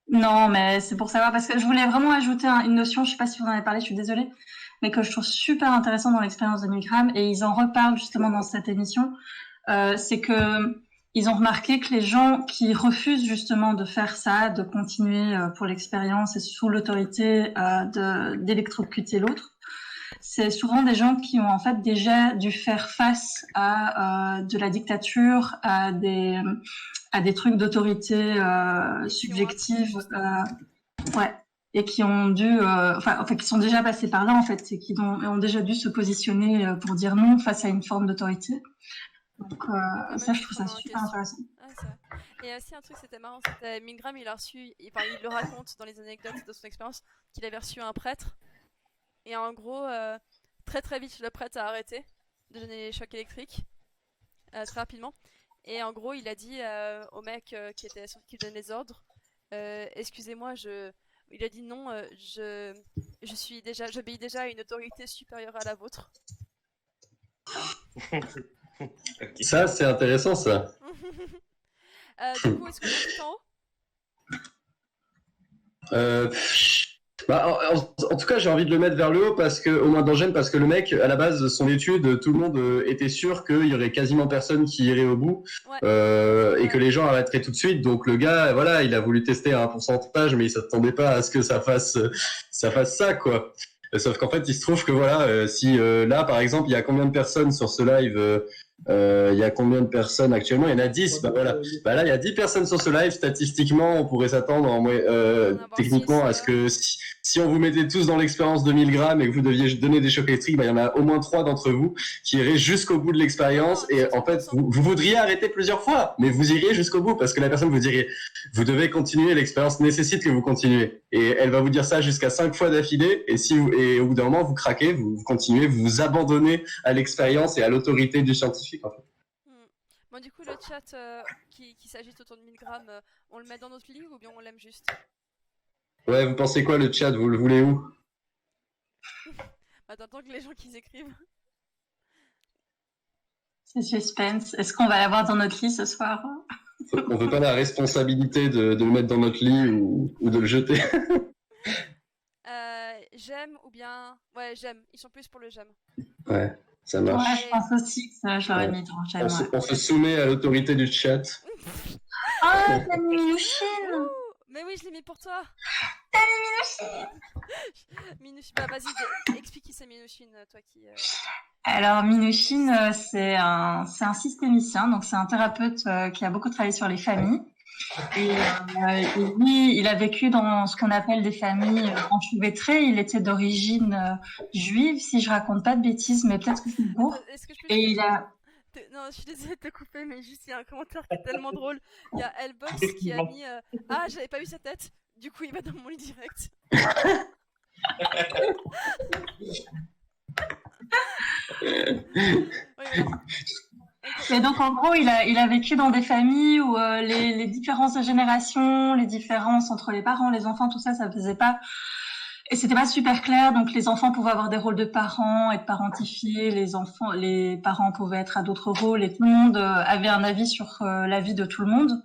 Non, mais c'est pour savoir parce que je voulais vraiment ajouter une notion, je sais pas si vous en avez parlé, je suis désolée, mais que je trouve super intéressant dans l'expérience de 1000 grammes et ils en reparlent justement dans cette émission. C'est que ils ont remarqué que les gens qui refusent justement de faire ça, de continuer pour l'expérience et sous l'autorité d'électrocuter l'autre, c'est souvent des gens qui ont en fait déjà dû faire face à de la dictature, à des trucs d'autorité subjective, et qui ont dû, qui sont déjà passés par là en fait, et qui ont déjà dû se positionner pour dire non face à une forme d'autorité. Donc ça, je trouve ça super intéressant.
Et aussi un truc, c'était marrant, c'était 1000 grammes, il le raconte dans les anecdotes de son expérience, qu'il avait reçu un prêtre, et en gros, très très vite, le prêtre a arrêté de donner les chocs électriques, très rapidement, et en gros, il a dit au mec qui donnait les ordres, excusez-moi, il a dit non, j'obéis déjà à une autorité supérieure à la vôtre.
Okay. Ça, c'est intéressant, ça.
Du coup, est-ce que tu es en
haut en tout cas, j'ai envie de le mettre vers le haut au moins d'Angène, parce que le mec, à la base, son étude, tout le monde était sûr qu'il y aurait quasiment personne qui irait au bout, et que les gens arrêteraient tout de suite. Donc le gars, voilà, il a voulu tester un pourcentage, mais il s'attendait pas à ce que ça fasse ça, quoi. Sauf qu'en fait, il se trouve que voilà, si là, par exemple, il y a combien de personnes sur ce live il y a combien de personnes actuellement? Il y en a 10. Bah voilà. Bah là, il y a 10 personnes sur ce live. Statistiquement, on pourrait s'attendre techniquement à ce que si on vous mettait tous dans l'expérience de 1000 grammes et que vous deviez donner des chocs électriques, bah, il y en a au moins 3 d'entre vous qui iraient jusqu'au bout de l'expérience. Et en fait, vous voudriez arrêter plusieurs fois, mais vous iriez jusqu'au bout parce que la personne vous dirait, vous devez continuer, l'expérience nécessite que vous continuez. Et elle va vous dire ça jusqu'à 5 fois d'affilée. Et au bout d'un moment, vous craquez, vous continuez, vous vous abandonnez à l'expérience et à l'autorité du scientifique. En fait.
Bon, du coup, le chat qui s'agite autour de 1000 grammes, on le met dans notre livre ou bien on l'aime juste?
Ouais, vous pensez quoi, le chat? Vous le voulez où?
T'attends que les gens qui écrivent.
C'est suspense. Est-ce qu'on va l'avoir dans notre lit ce soir?
On veut pas la responsabilité de le mettre dans notre lit ou de le jeter.
J'aime ou bien... Ouais, j'aime. Ils sont plus pour le j'aime.
Ouais, ça marche.
Ouais, je pense aussi que ça, je l'aurais mis dans j'aime.
On se soumet à l'autorité du chat.
Oh, t'as mis Youchine!
Mais oui, je l'ai mis pour toi. Minouchine, bah vas-y, explique qui c'est Minouchine, toi qui.
Alors, Minuchine, c'est un systémicien, donc c'est un thérapeute qui a beaucoup travaillé sur les familles. Et lui, il a vécu dans ce qu'on appelle des familles enchevêtrées. Il était d'origine juive, si je raconte pas de bêtises, mais peut-être que c'est beau.
Est-ce que je peux
Et il a...
Non, je suis désolée de te couper, mais juste il y a un commentaire qui est tellement drôle. Il y a Elbox qui a mis Ah, j'avais pas vu sa tête, du coup il va dans mon lit direct. Oui, voilà.
Et donc, en gros, il a vécu dans des familles où les différences de génération, les différences entre les parents, les enfants, tout ça, ça faisait pas... Et c'était pas super clair, donc les enfants pouvaient avoir des rôles de parents, être parentifiés, les parents pouvaient être à d'autres rôles, et tout le monde avait un avis sur la vie de tout le monde.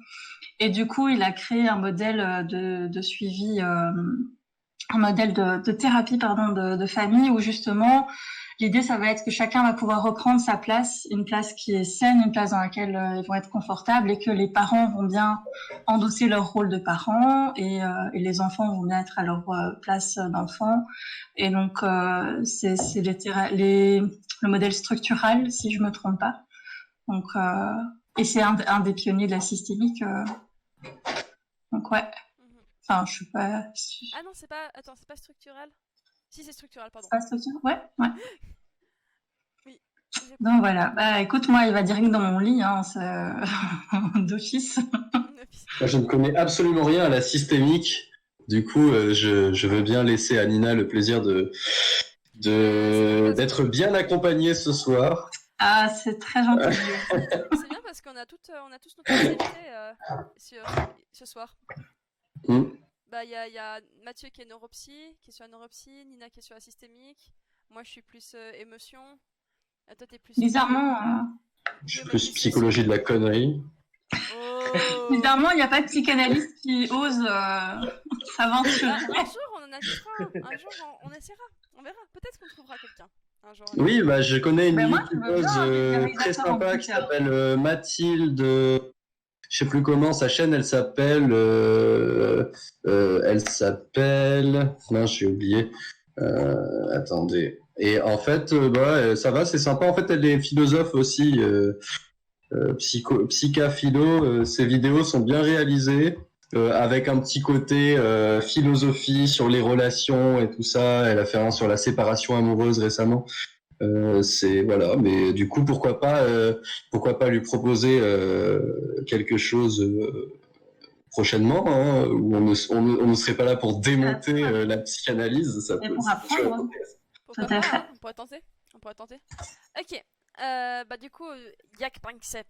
Et du coup, il a créé un modèle de suivi, un modèle de thérapie, pardon, de famille, où justement, l'idée, ça va être que chacun va pouvoir reprendre sa place, une place qui est saine, une place dans laquelle ils vont être confortables, et que les parents vont bien endosser leur rôle de parents, et les enfants vont bien être à leur place d'enfants. Et donc, c'est le modèle structural, si je me trompe pas. Donc, et c'est un des pionniers de la systémique. Donc, ouais. Enfin, je suis pas...
Ah non, c'est pas... Attends, c'est pas structural. Si, c'est structural, pardon.
C'est pas structural. Ouais, ouais.
Oui.
Donc voilà, bah écoute, moi il va direct dans mon lit, hein, d'office.
Moi, je ne connais absolument rien à la systémique. Du coup, je veux bien laisser à Nina le plaisir d'être bien accompagnée ce soir.
Ah, c'est très gentil.
C'est bien parce qu'on a tous notre spécialité ce soir. Bah, il y a Mathieu qui est neuropsy, qui est sur la neuropsy, Nina qui est sur la systémique. Moi, je suis plus émotion. Toi, t'es plus.
Bizarrement.
Je suis plus psychologie de la connerie.
Oh.
Bizarrement, il n'y a pas de psychanalyste qui ose s'aventurer.
Un jour, on en avisera. Un jour, on essaiera. On verra. Peut-être qu'on trouvera quelqu'un. Un jour.
Oui, bah, je connais une
moi,
youtubeuse très sympa qui s'appelle Mathilde. Je sais plus comment sa chaîne, elle s'appelle. Non, j'ai oublié. Attendez. Et en fait, bah, ça va, c'est sympa. En fait, elle est philosophe aussi, psycha-philo. Ses vidéos sont bien réalisées, avec un petit côté philosophie sur les relations et tout ça. Elle a fait un sur la séparation amoureuse récemment. C'est voilà, mais du coup, pourquoi pas lui proposer quelque chose prochainement, hein, où on ne serait pas là pour démonter la psychanalyse. Ça peut,
pour apprendre.
Pourquoi pas, on pourrait tenter. Ok. Bah du coup, Jack Panksepp,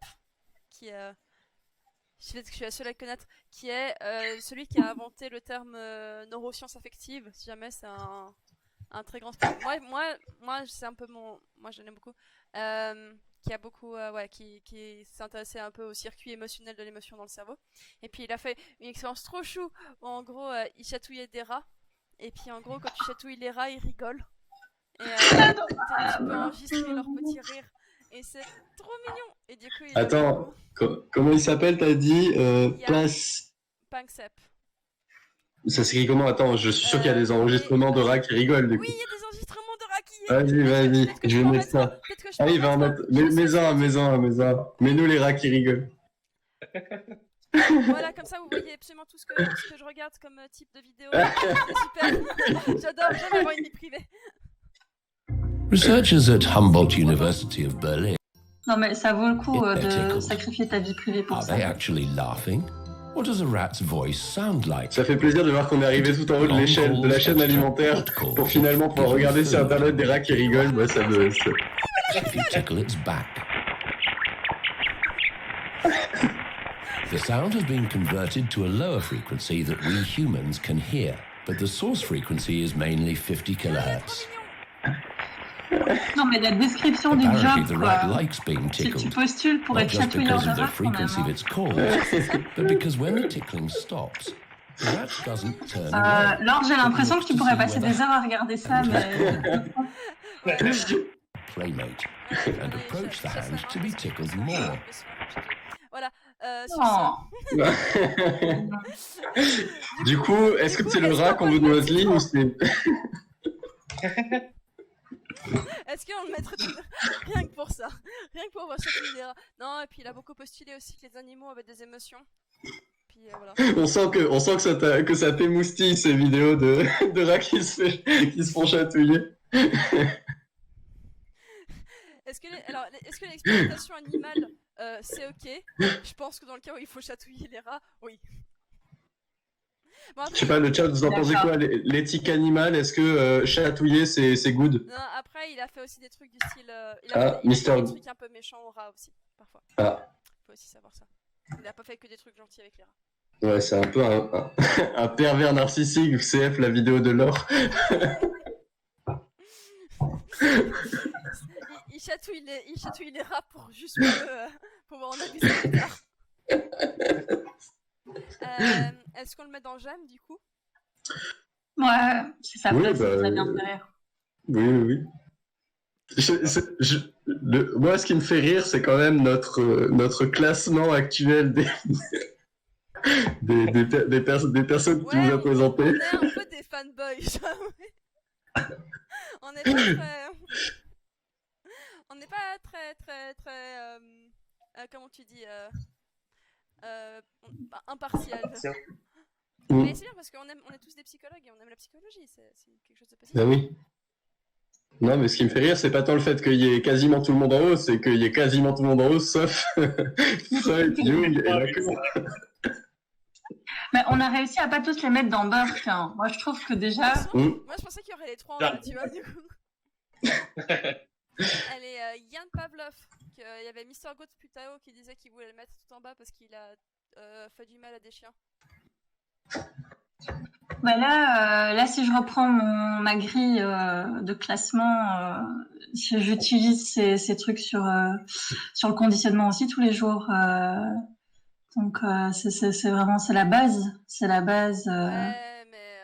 qui je sais que je suis la seule à le connaître, qui est celui qui a inventé le terme neurosciences affectives. Si jamais c'est un très grand sport. Moi, c'est un peu moi, je l'aime beaucoup. Qui a beaucoup, qui s'est intéressé un peu au circuit émotionnel de l'émotion dans le cerveau. Et puis il a fait une expérience trop chou où en gros, il chatouillait des rats. Et puis en gros, quand tu chatouilles les rats, ils rigolent. Et tu peux enregistrer leur petit rire. Et c'est trop mignon. Et du coup,
Attends, comment il s'appelle, t'as dit Place
Panksepp.
Ça s'écrit comment? Attends, je suis sûr qu'il y a des enregistrements de rats qui rigolent. Du coup.
Oui, il y a des enregistrements de rats qui...
Vas-y, je vais mettre ça. Ah, il va en mettre... Mets-un. Mets-nous les rats qui rigolent.
Voilà, comme ça vous voyez absolument tout ce que je regarde comme type de vidéo. C'est super. J'aime avoir une vie privée.
Researchers at Humboldt University of Berlin.
Non mais ça vaut le coup de sacrifier ta vie privée pour ça.
Are they actually laughing? What does a rat's voice sound like?
Ça fait plaisir de voir qu'on est arrivé tout en haut de l'échelle de la chaîne alimentaire pour finalement pouvoir regarder sur internet des rats qui rigolent. Bah, ça me...
If you tickle its back. The sound has been converted to a lower frequency that we humans can hear, but the source frequency is mainly 50 kHz.
Non mais la description du job,
the rat likes being
si
tickled,
tu postules pour
not
être
just
chatouilleur
because
de
of the
rat quand même.
frequency of its calls, but because when the tickling stops, the rat doesn't turn away.
Laure, j'ai l'impression que tu pourrais passer des heures à regarder ça, mais...
Playmate and approach the hand to be tickled more.
Voilà. sur ça.
Du coup, est-ce que c'est le rat qu'on veut de Mosley ou c'est...
Est-ce qu'on le mettrait rien que pour ça? Rien que pour voir chatouiller les rats. Non, et puis il a beaucoup postulé aussi que les animaux avaient des émotions. Puis voilà.
On sent que ça t'émoustille ces vidéos de rats qui se font chatouiller.
Est-ce que l'expérimentation animale, c'est ok? Je pense que dans le cas où il faut chatouiller les rats, oui. Bon,
Je sais pas, le chat, vous en pensez quoi? L'éthique animale, est-ce que chatouiller, c'est good?
Non, après, il a fait aussi des trucs du style... il
Ah,
a fait
Mister-
des trucs un peu méchants aux rats aussi, parfois.
Ah,
Faut aussi savoir ça. Il a pas fait que des trucs gentils avec les rats.
ouais, c'est un peu un pervers narcissique, CF, la vidéo de l'or.
Il chatouille les rats pour juste pour en abuser plus tard. Est-ce qu'on le met dans j'aime du coup?
Ouais, c'est ça.
Oui,
Peut-être
bah,
que ça vient de derrière.
Oui. Moi, ce qui me fait rire, c'est quand même notre classement actuel des personnes qui nous a présenté.
On est un peu des fanboys, j'avoue. On n'est pas très comment tu dis impartial. Mais c'est bien parce qu'on est tous des psychologues et on aime la psychologie, c'est quelque chose de positif.
Ben oui. Non, mais ce qui me fait rire, c'est pas tant le fait qu'il y ait quasiment tout le monde en haut, c'est qu'il y ait quasiment tout le monde en haut, sauf Freud, Jung et Lacan.
Mais on a réussi à pas tous les mettre dans Burke. Hein. Moi, je trouve que déjà.
Moi, je pensais qu'il y aurait les trois en bas, tu vois, du coup. Allez, Yann Pavlov, il y avait Mister Goat Putao qui disait qu'il voulait le mettre tout en bas parce qu'il a fait du mal à des chiens.
Bah là, si je reprends ma grille de classement, j'utilise ces trucs sur le conditionnement aussi tous les jours. Donc c'est vraiment la base. C'est la base.
Ouais, mais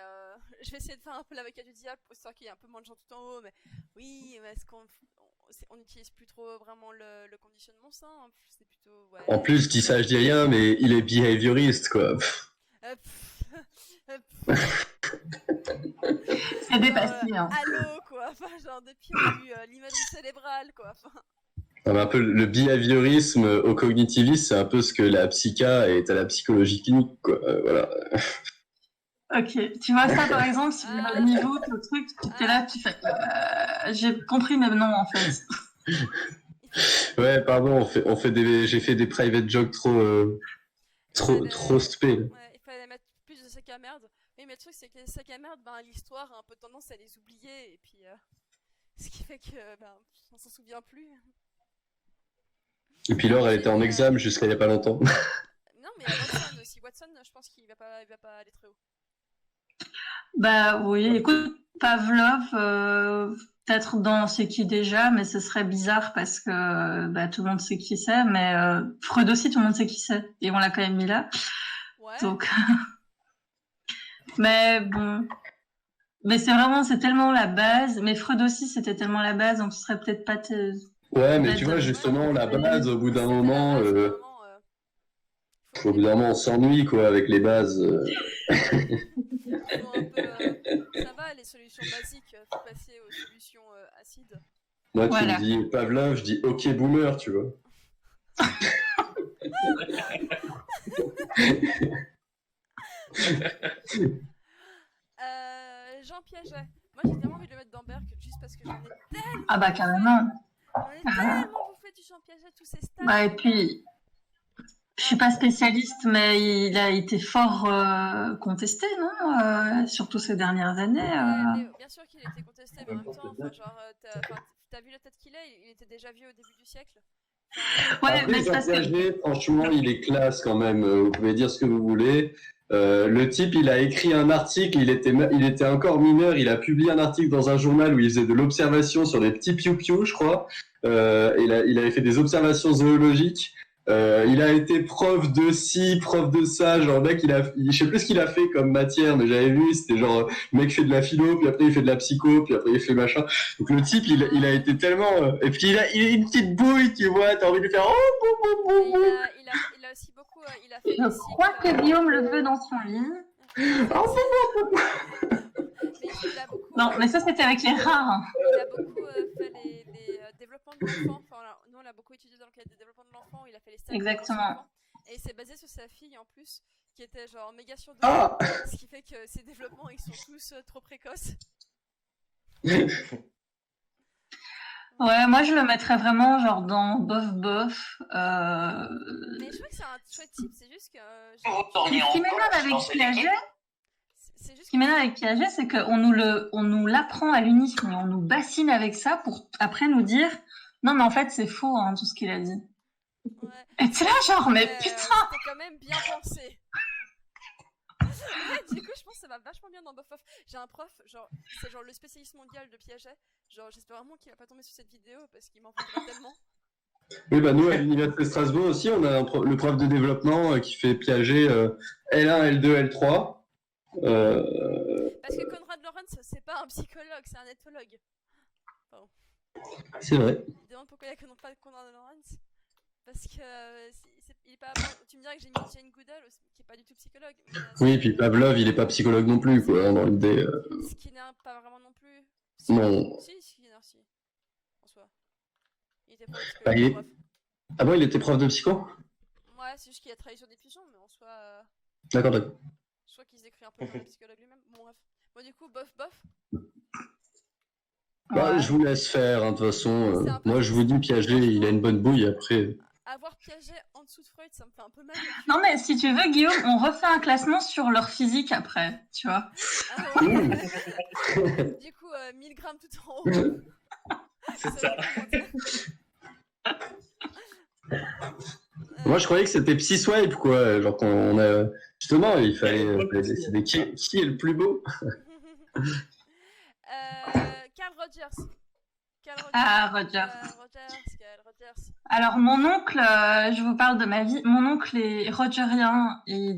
je vais essayer de faire un peu l'avocat du diable pour histoire qu'il y ait un peu moins de gens tout en haut. Mais oui, mais est-ce qu'on n'utilise plus trop vraiment le conditionnement sain? C'est plutôt. Ouais.
En plus, je dis ça, je dis rien, mais il est behavioriste, quoi.
C'est dépassé. Hein.
Allô, quoi. Enfin, genre, depuis on a eu l'imagerie cérébrale, quoi. Enfin...
Un peu le behaviorisme au cognitivisme, c'est un peu ce que la psycha est à la psychologie clinique, quoi. Voilà.
Ok, tu vois ça par exemple, si le niveau, le truc, tu es là, tu fais. J'ai compris, mais non, en fait.
Ouais, pardon, j'ai fait des private jokes trop spé.
Ouais, il fallait mettre plus de sacs à merde. Oui, mais le truc, c'est que les sacs à merde, l'histoire a un peu tendance à les oublier, et puis. Ce qui fait que, on s'en souvient plus.
Et puis Laure, elle était en examen jusqu'à il y a pas longtemps.
Non, mais Watson aussi. Watson, je pense qu'il va pas aller très haut.
Bah oui, écoute, Pavlov, peut-être dans C'est qui déjà, mais ce serait bizarre parce que tout le monde sait qui c'est, mais Freud aussi, tout le monde sait qui c'est, et on l'a quand même mis là.
Ouais.
Donc, mais bon, mais c'est tellement la base, mais Freud aussi c'était tellement la base, donc ce serait peut-être pas.
Ouais, mais tu vois, justement, la base, au bout d'un moment, on s'ennuie, quoi, avec les bases.
Ça va, les solutions basiques, faut passer aux solutions acides.
Moi, tu me dis Pavlov, je dis OK boomer, tu vois.
Jean Piaget. Moi, j'ai tellement envie de le mettre dans Berk juste parce que j'en ai tellement.
Ah bah carrément.
J'en ai tellement bouffé du Jean Piaget, tous ces stats.
Bah et puis, je suis pas spécialiste, mais il a été fort contesté, non surtout ces dernières années.
Mais bien sûr qu'il a été contesté, mais en même temps, t'as vu la tête qu'il a, il était déjà vieux au début du siècle.
Ouais,
Après,
mais c'est parce que...
Piaget, franchement, il est classe quand même. Vous pouvez dire ce que vous voulez. Le type, il a écrit un article, il était encore mineur, il a publié un article dans un journal où il faisait de l'observation sur des petits piou-piou, je crois. Il avait fait des observations zoologiques. Il a été prof de ci, prof de ça, genre mec, je sais plus ce qu'il a fait comme matière, mais j'avais vu, c'était genre le mec fait de la philo, puis après il fait de la psycho, puis après il fait machin. Donc le type, il a été tellement, et puis il a une petite bouille, tu vois, t'as envie de lui faire
il a aussi beaucoup il a fait
Je crois que Guillaume le veut dans son lit.
Il a beaucoup,
Non, mais ça, c'était avec les rats. Hein.
il a beaucoup fait les développements de l'enfant. Enfin, nous, on l'a beaucoup étudié dans le cadre des développements de l'enfant. Il a fait les stades
Exactement.
Et c'est basé sur sa fille en plus, qui était genre méga surdouée.
Ah
Ce qui fait que ses développements, ils sont tous trop précoces.
Ouais, moi, je le mettrais vraiment genre dans bof.
Mais je trouve que c'est un chouette type, c'est juste que.
Ce qui m'énerve avec Piaget,
C'est juste
Ce qui m'énerve avec Piaget, c'est qu'on nous l'apprend à l'uni, mais on nous bassine avec ça pour après nous dire non, mais en fait, c'est faux, hein, tout ce qu'il a dit.
Ouais.
Et t'es là, genre, mais putain!
C'était quand même bien pensé. Ouais, du coup, je pense que ça va vachement bien dans Bof Off. J'ai un prof, genre, c'est genre le spécialiste mondial de Piaget. Genre, j'espère vraiment qu'il va pas tomber sur cette vidéo parce qu'il m'en voudra tellement.
Oui, bah nous, à l'Université de Strasbourg aussi, on a le prof de développement qui fait Piaget L1, L2, L3.
Parce que Konrad Lorenz, c'est pas un psychologue, c'est un ethologue.
C'est vrai.
Je me demande pourquoi il y a pas Konrad Lorenz. Parce que il est pas. Tu me dirais que j'ai mis Jane Goodall, qui est pas du tout psychologue. Mais,
Oui, et puis Pavlov, il est pas psychologue non plus, quoi, dans l'idée.
Skinner, pas vraiment non plus. Si,
Non.
Si, Skinner, si. En soi. Il était prof de
Bah,
psychologie, prof.
Ah bon, il était prof de psycho?
Ouais, c'est juste qu'il a travaillé sur des pigeons, mais en soi.
D'accord, d'accord.
Je crois qu'il se décrit un peu comme un psychologue lui-même. Bon, bref. Bon, du coup, bof.
Bah,
Ouais.
je vous laisse faire, hein, de toute façon.
C'est un peu
Moi, je vous dis, Piaget, il a une bonne bouille, après.
Avoir Piaget en dessous de Freud, ça me fait un peu mal. au cul.
Non, mais si tu veux, Guillaume, on refait un classement sur leur physique après, tu vois.
Ah ouais. Du coup, 1000 grammes tout en haut.
C'est
Ça
ça.
va commenter.
Moi, je croyais que c'était Psy-Swipe, quoi. Genre, qu'on a. Justement, il fallait décider qui est le plus beau.
Carl Rogers.
Ah, Rogers.
Carl Rogers.
Alors, mon oncle, je vous parle de ma vie. Mon oncle est rogerien. Il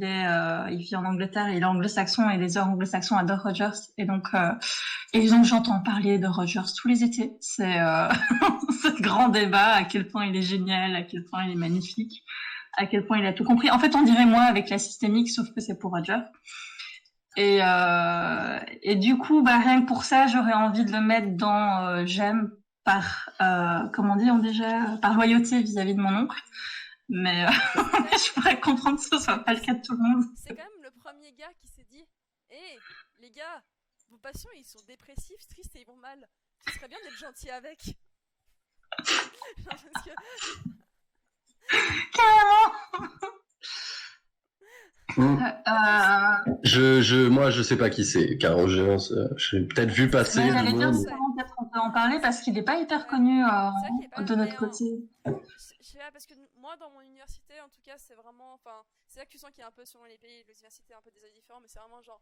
vit en Angleterre. Il est anglo-saxon et les anglo-saxons adorent Rogers. Et donc j'entends parler de Rogers tous les étés. C'est ce grand débat à quel point il est génial, à quel point il est magnifique, à quel point il a tout compris. En fait, on dirait moi avec la systémique, sauf que c'est pour Roger. Et du coup, bah, rien que pour ça, j'aurais envie de le mettre dans j'aime par, comment dire déjà, par loyauté vis-à-vis de mon oncle. Mais je pourrais comprendre que ce soit pas le cas de tout le monde.
C'est quand même le premier gars qui s'est dit hé, les gars, vos patients ils sont dépressifs, tristes et ils vont mal. Ce serait bien d'être gentil avec. Parce que...
Carrément.
Moi, je sais pas qui c'est, Carl Rogers. J'ai peut-être vu passer.
Ouais,
du
j'allais dire,
monde.
peut-être on peut en parler parce qu'il n'est pas hyper connu
C'est vrai qu'il est pas-
de notre
mais
côté.
Je sais pas, parce que moi dans mon université, en tout cas, c'est vraiment. Enfin, c'est là que tu sens qu'il y a un peu selon les pays, les universités, un peu des avis différents, mais c'est vraiment genre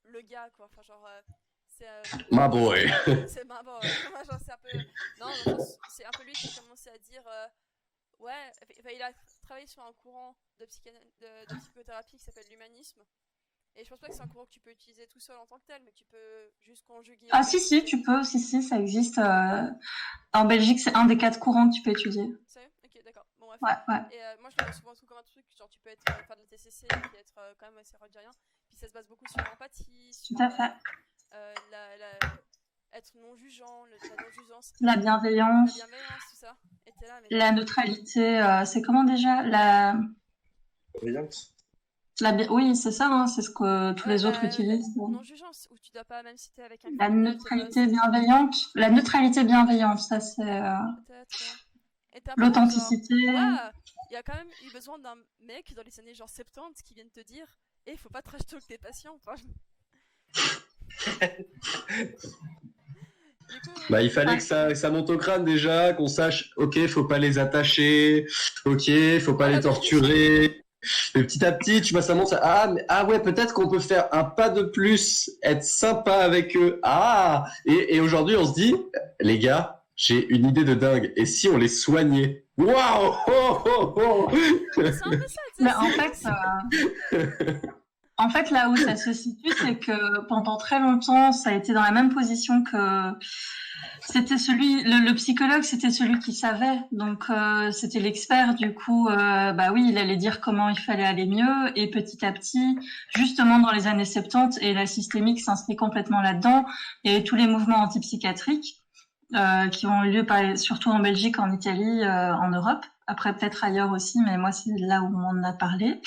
le gars quoi. Enfin, genre. C'est.
My boy.
C'est ma bon, genre, c'est un peu. Non, genre, c'est un peu lui qui a commencé à dire. Ouais, il a travaillé sur un courant de psychothérapie qui s'appelle l'humanisme. Et je pense pas que c'est un courant que tu peux utiliser tout seul en tant que tel, mais tu peux juste conjuguer.
Ah si, tu peux, si, ça existe. En Belgique, c'est un des 4 courants que tu peux étudier.
Sérieux ? Ok, d'accord. Bon, bref.
Ouais.
Et moi, je le vois souvent tout comme un truc, genre tu peux être, faire de la TCC et puis être quand même assez rogerien. Puis ça se base beaucoup sur l'empathie, sur
Tout à fait.
être non-jugeant, la non-jugeance,
La
la
bienveillance,
bienveillance, tout ça. Et t'es là, mais
la neutralité, c'est comment déjà Oui, c'est ça, hein, c'est ce que tous les autres utilisent.
Non-jugeance, où tu dois pas, même si t'es avec un
La
criminel,
neutralité bienveillante. La neutralité bienveillante, ça c'est
peut-être. Et t'es un peu
l'authenticité.
genre, il y a quand même eu besoin d'un mec dans les années genre 70 qui vienne te dire faut pas trash talk tes patients. Enfin, du coup,
Bah, il fallait que ça monte au crâne déjà, qu'on sache, ok, faut pas les attacher, ok, faut pas les torturer. Et petit à petit, tu vois, ça monte, ouais, peut-être qu'on peut faire un pas de plus, être sympa avec eux. Et aujourd'hui, on se dit, les gars, j'ai une idée de dingue. Et si on les soignait? Waouh!
c'est un peu ça, tu sais.
Mais en fait, là où ça se situe, c'est que pendant très longtemps, ça a été dans la même position que C'était le psychologue, c'était celui qui savait. Donc, c'était l'expert. Du coup, bah oui, il allait dire comment il fallait aller mieux. Et petit à petit, justement dans les années 70, et la systémique s'inscrit complètement là-dedans, il y avait tous les mouvements antipsychiatriques qui ont eu lieu surtout en Belgique, en Italie, en Europe. Après, peut-être ailleurs aussi, mais moi, c'est là où on en a parlé.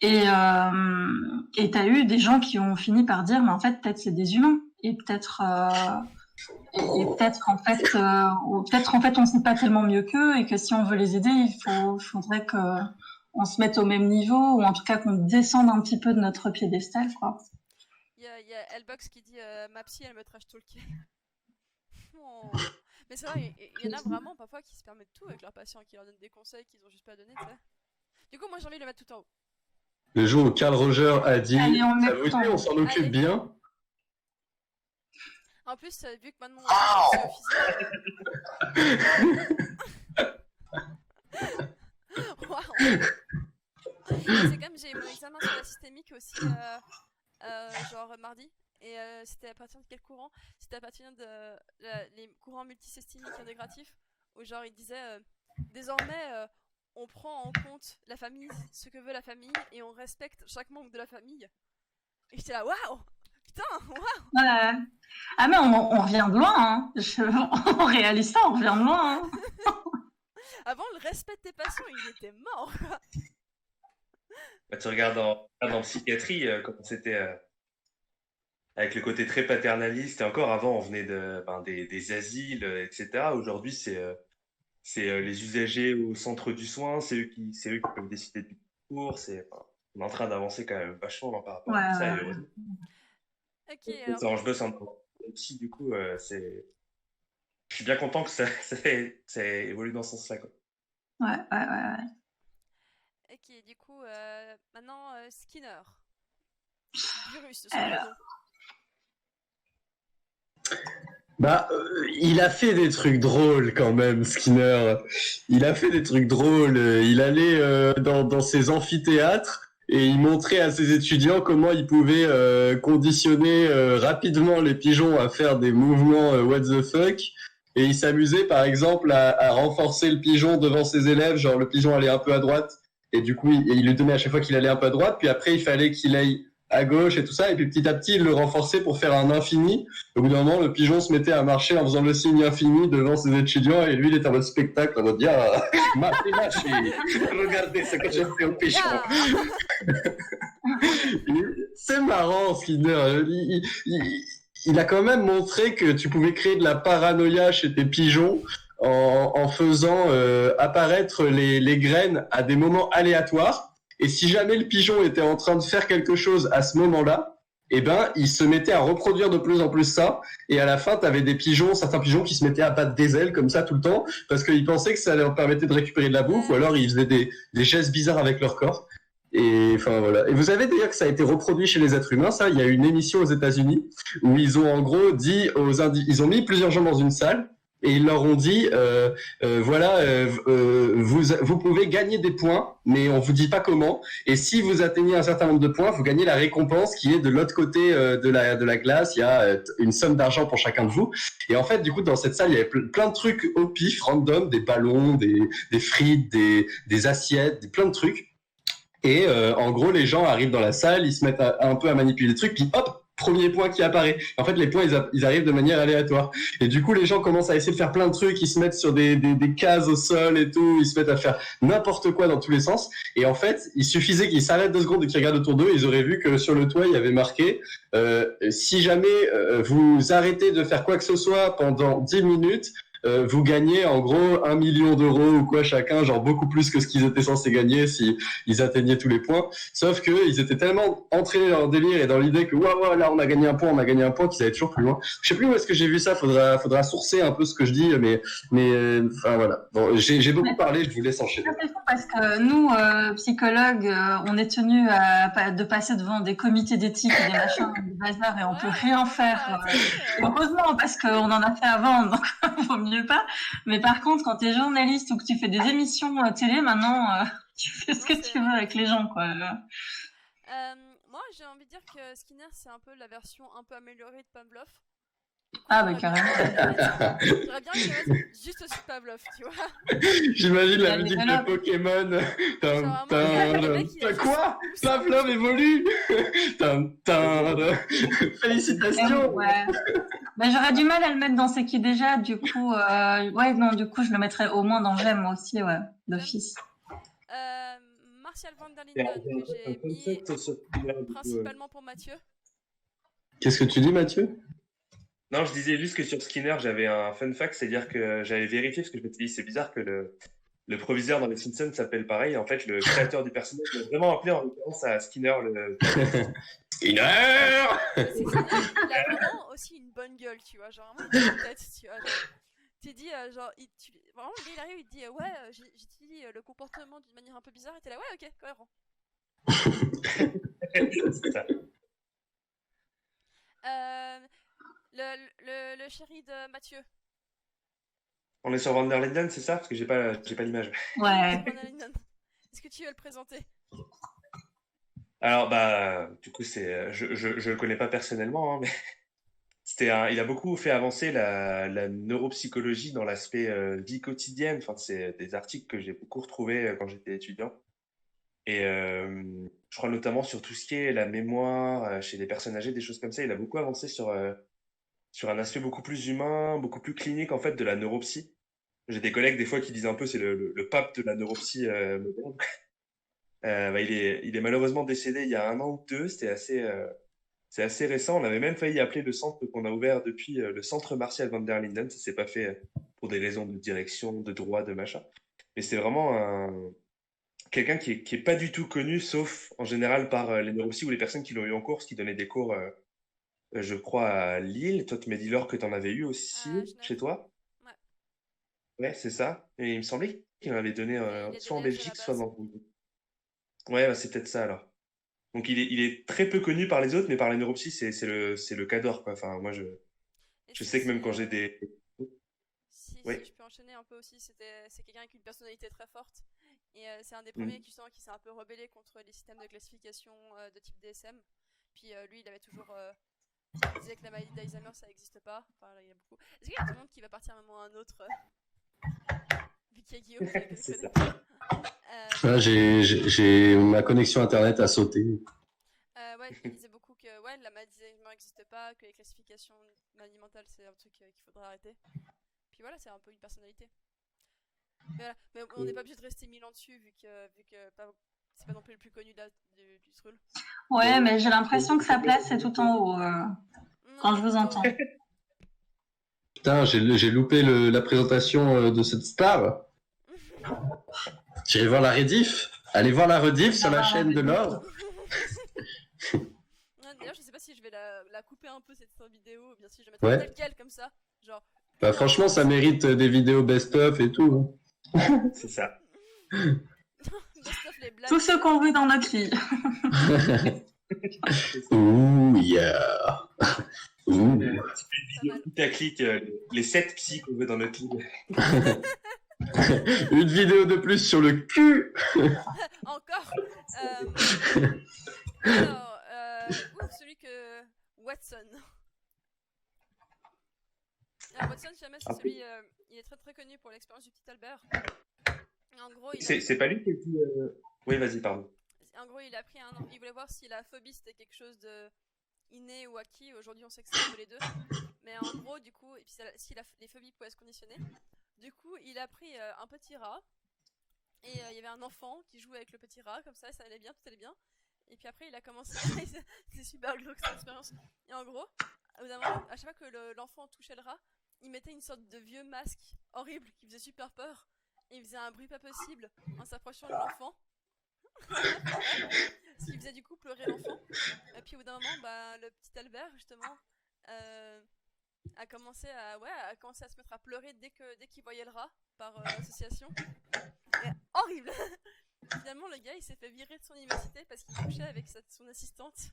Et t'as eu des gens qui ont fini par dire, mais en fait, peut-être c'est des humains. Et peut-être... Et peut-être en fait on sait pas tellement mieux qu'eux et que si on veut les aider, faudrait que on se mette au même niveau ou en tout cas qu'on descende un petit peu de notre piédestal, quoi.
Il y a Elbox qui dit ma psy elle me trash talker. Oh. Mais c'est vrai, il y en a vraiment parfois qui se permettent tout avec leurs patients, qui leur donnent des conseils qu'ils ont juste pas donné, tu sais. Du coup, moi j'ai envie de le mettre tout en haut.
Le jour où Carl Roger a dit
Allez, on le
ça
met
vous
tout en
dit, on
haut.
s'en occupe
Allez.
bien.
En plus, vu que maintenant c'est officiel. Waouh. C'est comme j'ai mon examen sur la systémique aussi, genre mardi. Et c'était à partir de quel courant? C'était à partir de les courants multisystémiques intégratifs, où genre il disait désormais on prend en compte la famille, ce que veut la famille, et on respecte chaque membre de la famille. Et j'étais là, waouh! Putain, waouh!
Ouais. Ah mais on revient de loin, hein. On réalise ça, on revient de loin. Hein.
Avant, le respect de tes patients, il était mort, quoi.
Bah, tu regardes en psychiatrie, comment c'était avec le côté très paternaliste. Et encore avant, on venait des asiles, etc. Aujourd'hui, c'est les usagers au centre du soin, c'est eux qui peuvent décider du cours. On est en train d'avancer quand même vachement par rapport à ça. Et heureusement.
Ok, alors.
Je bosse un peu aussi, du coup, je suis bien content que ça évolue dans ce sens-là, quoi.
Ouais.
Ok, du coup, maintenant Skinner. Virus,
Bah, il a fait des trucs drôles quand même, Skinner. Il a fait des trucs drôles. Il allait dans ses amphithéâtres et il montrait à ses étudiants comment il pouvait conditionner rapidement les pigeons à faire des mouvements what the fuck. Et il s'amusait par exemple à renforcer le pigeon devant ses élèves, genre le pigeon allait un peu à droite et du coup il lui donnait à chaque fois qu'il allait un peu à droite, puis après il fallait qu'il aille à gauche et tout ça, et puis petit à petit il le renforçait pour faire un infini. Au bout d'un moment, le pigeon se mettait à marcher en faisant le signe infini devant ses étudiants, et lui il était en mode spectacle, en mode dire regardez ce que je fais au pigeon. C'est marrant, Skinner. Il a quand même montré que tu pouvais créer de la paranoïa chez tes pigeons en faisant apparaître les graines à des moments aléatoires. Et si jamais le pigeon était en train de faire quelque chose à ce moment-là, eh ben, il se mettait à reproduire de plus en plus ça. Et à la fin, tu avais certains pigeons qui se mettaient à battre des ailes comme ça tout le temps parce qu'ils pensaient que ça leur permettait de récupérer de la bouffe, ou alors ils faisaient des gestes bizarres avec leur corps. Et enfin voilà. Et vous avez d'ailleurs que ça a été reproduit chez les êtres humains, ça. Il y a une émission aux États-Unis où ils ont en gros dit ils ont mis plusieurs gens dans une salle et ils leur ont dit vous pouvez gagner des points, mais on vous dit pas comment. Et si vous atteignez un certain nombre de points, vous gagnez la récompense qui est de l'autre côté de la glace. Il y a une somme d'argent pour chacun de vous. Et en fait, du coup, dans cette salle, il y avait plein de trucs au pif, random, des ballons, des frites, des assiettes, plein de trucs. Et en gros, les gens arrivent dans la salle, ils se mettent un peu à manipuler les trucs, puis hop, premier point qui apparaît. En fait, les points, ils arrivent de manière aléatoire. Et du coup, les gens commencent à essayer de faire plein de trucs, ils se mettent sur des cases au sol et tout, ils se mettent à faire n'importe quoi dans tous les sens. Et en fait, il suffisait qu'ils s'arrêtent 2 secondes et qu'ils regardent autour d'eux, ils auraient vu que sur le toit, il y avait marqué si jamais vous arrêtez de faire quoi que ce soit pendant 10 minutes, vous gagnez en gros 1 million d'euros ou quoi chacun, genre beaucoup plus que ce qu'ils étaient censés gagner si ils atteignaient tous les points. Sauf que ils étaient tellement entraînés dans leur délire et dans l'idée que ouais là on a gagné un point qu'ils allaient toujours plus loin. Je sais plus où est-ce que j'ai vu ça, faudra sourcer un peu ce que je dis, mais enfin voilà. Bon, j'ai beaucoup parlé, je vous laisse enchaîner.
C'est fou parce que nous psychologues, on est tenus de passer devant des comités d'éthique et des machins, des bazars, et on peut rien faire. Heureusement parce qu'on en a fait avant, donc vaut mieux pas. Mais par contre, quand t'es journaliste ou que tu fais des émissions télé, maintenant, tu fais ce que tu veux avec les gens, quoi.
Moi, j'ai envie de dire que Skinner, c'est un peu la version un peu améliorée de Pavlov.
Ah, bah, carrément.
J'aurais bien qu'il reste juste aussi Pavlov, tu vois.
J'imagine
Il
la
a
musique
développé.
de Pokémon.
Genre, vraiment, le mec, il a
T'as
juste
quoi?
poussé
Pavlov évolue. Félicitations.
Ouais. Bah, j'aurais du mal à le mettre dans C'est qui déjà, du coup, ouais, non, du coup, je le mettrais au moins dans J'aime aussi, ouais, d'office.
Martial van der Linden, que j'ai mis principalement pour Mathieu.
Qu'est-ce que tu dis, Mathieu?
Non, je disais juste que sur Skinner, j'avais un fun fact, c'est-à-dire que j'avais vérifié, parce que je m'étais dit, c'est bizarre que le proviseur dans les Simpsons s'appelle pareil. En fait, le créateur du personnage l'a vraiment appelé en référence à Skinner.
Skinner.
Il a vraiment aussi une bonne gueule, tu vois, genre vraiment une bonne tête, tu vois. T'es dit, genre, vraiment, le gars, il arrive, il te dit, ouais, j'utilise le comportement d'une manière un peu bizarre, et t'es là, ouais, ok, cohérent.
C'est ça.
Le chéri de Mathieu.
On est sur Van der Linden, c'est ça? Parce que j'ai pas l'image.
Ouais.
Est-ce que tu veux le présenter?
Alors, bah, du coup, je le connais pas personnellement, hein, mais il a beaucoup fait avancer la neuropsychologie dans l'aspect vie quotidienne. Enfin, c'est des articles que j'ai beaucoup retrouvés quand j'étais étudiant. Et je crois notamment sur tout ce qui est la mémoire chez les personnes âgées, des choses comme ça. Il a beaucoup avancé sur un aspect beaucoup plus humain, beaucoup plus clinique en fait de la neuropsy. J'ai des collègues des fois qui disent un peu c'est le pape de la neuropsy moderne. Bah, il est malheureusement décédé il y a 1 an ou 2. C'est assez récent. On avait même failli appeler le centre qu'on a ouvert depuis le centre Martial van der Linden. Ça s'est pas fait pour des raisons de direction, de droit, de machin. Mais c'est vraiment quelqu'un qui est pas du tout connu, sauf en général par les neuropsies ou les personnes qui l'ont eu en cours, qui donnaient des cours, je crois, à Lille. Toi, tu m'as dit, Laure, que tu en avais eu aussi chez toi.
Ouais.
Ouais, c'est ça. Et il me semblait qu'il en avait donné soit en Belgique, soit dans... Ouais, bah, c'est peut-être ça alors. Donc il est très peu connu par les autres, mais par les neuropsies, c'est le cadre, quoi. Enfin, moi, je sais que même quand j'ai des...
Si je peux enchaîner un peu aussi, c'est quelqu'un avec une personnalité très forte. Et c'est un des premiers qui s'est un peu rebellé contre les systèmes de classification de type DSM. Puis lui, il avait toujours... il disait que la maladie d'Alzheimer, ça n'existe pas. Enfin, là, il y a beaucoup... Est-ce qu'il y a tout le monde qui va partir à un moment ou à un autre vu qu'il y a Guillaume qui est
C'est ça.
J'ai ma connexion internet a sauté.
Ouais, il disait beaucoup que la maladie d'Alzheimer n'existe pas, que les classifications maladies mentales, c'est un truc qu'il faudra arrêter. Puis voilà, c'est un peu une personnalité. Mais, voilà. Mais on n'est pas obligé de rester 1000 ans dessus, vu que c'est pas non plus le plus connu du Thrul.
Ouais, mais j'ai l'impression que sa place est tout en haut quand je vous entends.
Putain, j'ai loupé la présentation de cette star. J'irai voir la rediff. Allez voir la rediff sur la chaîne de Laure.
D'ailleurs, je sais pas si je vais la couper un peu cette vidéo, ou bien si je vais mettre telle quelle comme ça. Genre.
Bah, franchement, ça mérite des vidéos best-of et tout.
C'est ça.
Best-of les blagues.
Tout ce qu'on veut dans notre vie.
Ouh, yeah. Ouh.
Putaclic, les 7 psys qu'on veut dans notre livre.
Une vidéo de plus sur le cul.
Encore. Alors, celui que Watson. Alors, Watson, jamais c'est celui. Il est très très connu pour l'expérience du petit Albert. En gros,
c'est pas lui qui a dit. Oui, vas-y, pardon.
En gros, il a pris un an. Il voulait voir si la phobie c'était quelque chose de inné ou acquis. Aujourd'hui, on sait que c'est un peu les deux. Mais en gros, du coup, et puis si les phobies pouvaient se conditionner, du coup, il a pris un petit rat. Et il y avait un enfant qui jouait avec le petit rat, comme ça allait bien, tout allait bien. Et puis après, il a commencé. C'est super glauque cette expérience. Et en gros, à chaque fois que l'enfant touchait le rat, il mettait une sorte de vieux masque horrible qui faisait super peur. Et il faisait un bruit pas possible en s'approchant de l'enfant. Ce qui faisait du coup pleurer l'enfant. Et puis au bout d'un moment, le petit Albert, justement, a commencé à se mettre à pleurer dès qu'il voyait le rat, par association. Et horrible. Finalement, le gars, il s'est fait virer de son université parce qu'il couchait avec son assistante.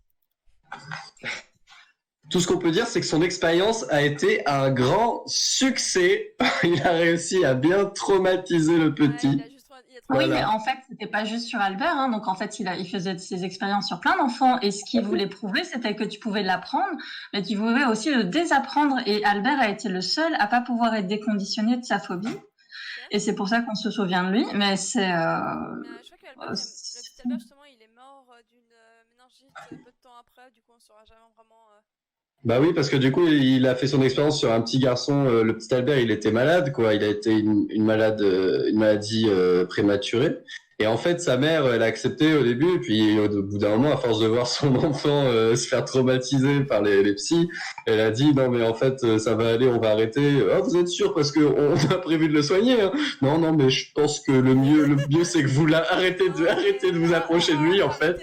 Tout ce qu'on peut dire, c'est que son expérience a été un grand succès. Il a réussi à bien traumatiser le petit.
Il a
Oui, mais
Voilà.
en fait, c'était pas juste sur Albert, hein. Donc, en fait, il faisait ses expériences sur plein d'enfants. Et ce qu'il voulait prouver, c'était que tu pouvais l'apprendre, mais tu pouvais aussi le désapprendre. Et Albert a été le seul à pas pouvoir être déconditionné de sa phobie.
Ok.
Et c'est pour ça qu'on se souvient de lui. Mais c'est,
Mais je crois que Albert, le petit Albert, justement, il est mort d'une méningite peu de temps après. Du coup, on saura jamais vraiment.
Bah oui, parce que du coup, il a fait son expérience sur un petit garçon. Le petit Albert, il était malade, quoi. Il a été une maladie prématurée. Et en fait, sa mère, elle a accepté au début. Et puis, au bout d'un moment, à force de voir son enfant se faire traumatiser par les psys, elle a dit non, mais en fait, ça va aller, on va arrêter. Ah, vous êtes sûr parce que on a prévu de le soigner. Hein. Non, non, mais je pense que le mieux, c'est que vous arrêtez de vous approcher de lui, en fait.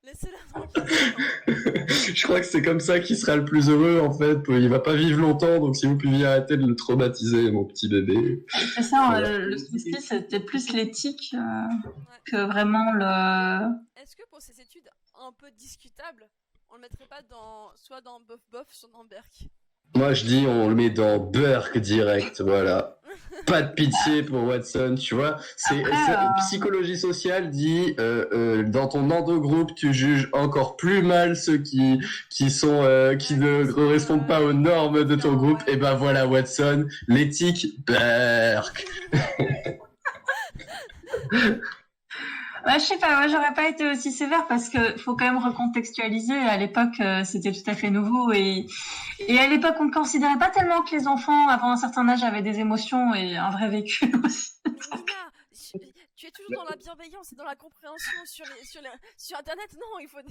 Laissez-la tranquille.
Je crois que c'est comme ça qu'il sera le plus heureux, en fait. Il va pas vivre longtemps, donc si vous pouviez arrêter de le traumatiser, mon petit bébé.
c'est ça, le souci, c'était plus l'éthique que vraiment le...
Est-ce que pour ces études un peu discutables, on le mettrait pas soit dans Bof Bof, soit dans Berk?
Moi, je dis, on le met dans Burke direct, voilà. Pas de pitié pour Watson, tu vois. Psychologie sociale dit, dans ton endogroupe, tu juges encore plus mal ceux qui ne correspondent pas aux normes de ton groupe. Et ben voilà, Watson, l'éthique, Burke.
Ouais, je sais pas, moi j'aurais pas été aussi sévère parce que faut quand même recontextualiser. À l'époque, c'était tout à fait nouveau et à l'époque, on ne considérait pas tellement que les enfants avant un certain âge avaient des émotions et un vrai vécu aussi.
Mais Nina, tu es toujours dans la bienveillance et dans la compréhension sur Internet. Non, il faut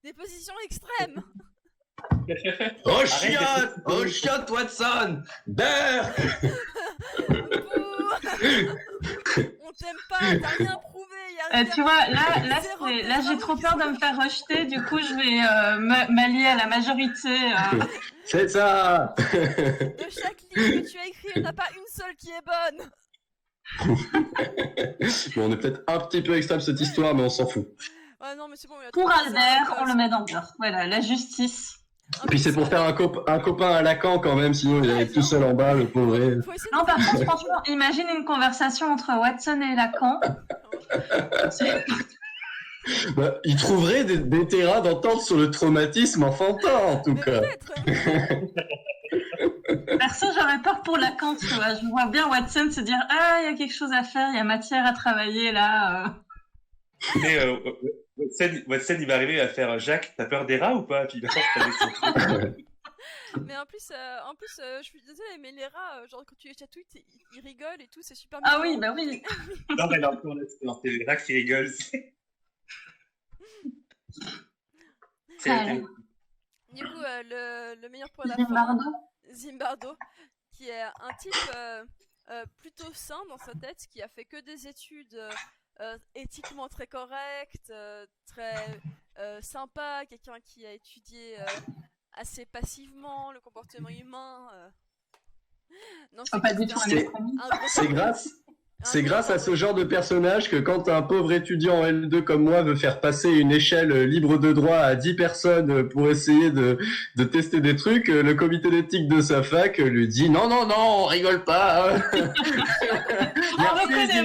des positions extrêmes.
Oh chiotte, Watson, Burke.
On t'aime pas, t'as rien prouvé.
Tu vois, là, j'ai trop peur de me faire rejeter. Du coup, je vais m'allier à la majorité.
C'est ça.
De chaque ligne que tu as écrit, il n'y en a pas une seule qui est bonne.
Bon, on est peut-être un petit peu extrême cette histoire, mais on s'en fout.
Ouais, non, mais c'est bon,
Pour Albert, on le met dans Burke. Voilà, la justice.
Puis c'est pour faire un copain à Lacan quand même, sinon il est tout seul en bas, le pauvre.
Non, par contre, franchement, imagine une conversation entre Watson et Lacan.
Bah, il trouverait des terrains d'entente sur le traumatisme enfantin, en tout cas.
Perso, j'aurais peur pour Lacan, tu vois. Je vois bien Watson se dire « Ah, il y a quelque chose à faire, il y a matière à travailler, là.
Mais Watson, il va arriver à faire Jacques, t'as peur des rats ou pas? Puis il va
Mais en plus, je suis désolée, mais les rats, genre quand tu les chatouilles, ils rigolent et tout, c'est super
Ah
mignon.
oui, bah oui.
Non, mais là, c'est les rats qui rigolent.
Du coup, le meilleur pour la
Zimbardo.
fin, Zimbardo, qui est un type plutôt sain dans sa tête, qui a fait que des études éthiquement très correctes, très sympa, quelqu'un qui a étudié assez passivement le comportement humain. Non,
Oh, pas du tout.
C'est grâce à ce genre de personnage que quand un pauvre étudiant en L2 comme moi veut faire passer une échelle libre de droit à 10 personnes pour essayer de tester des trucs, le comité d'éthique de sa fac lui dit non, on rigole pas.
On reconnaît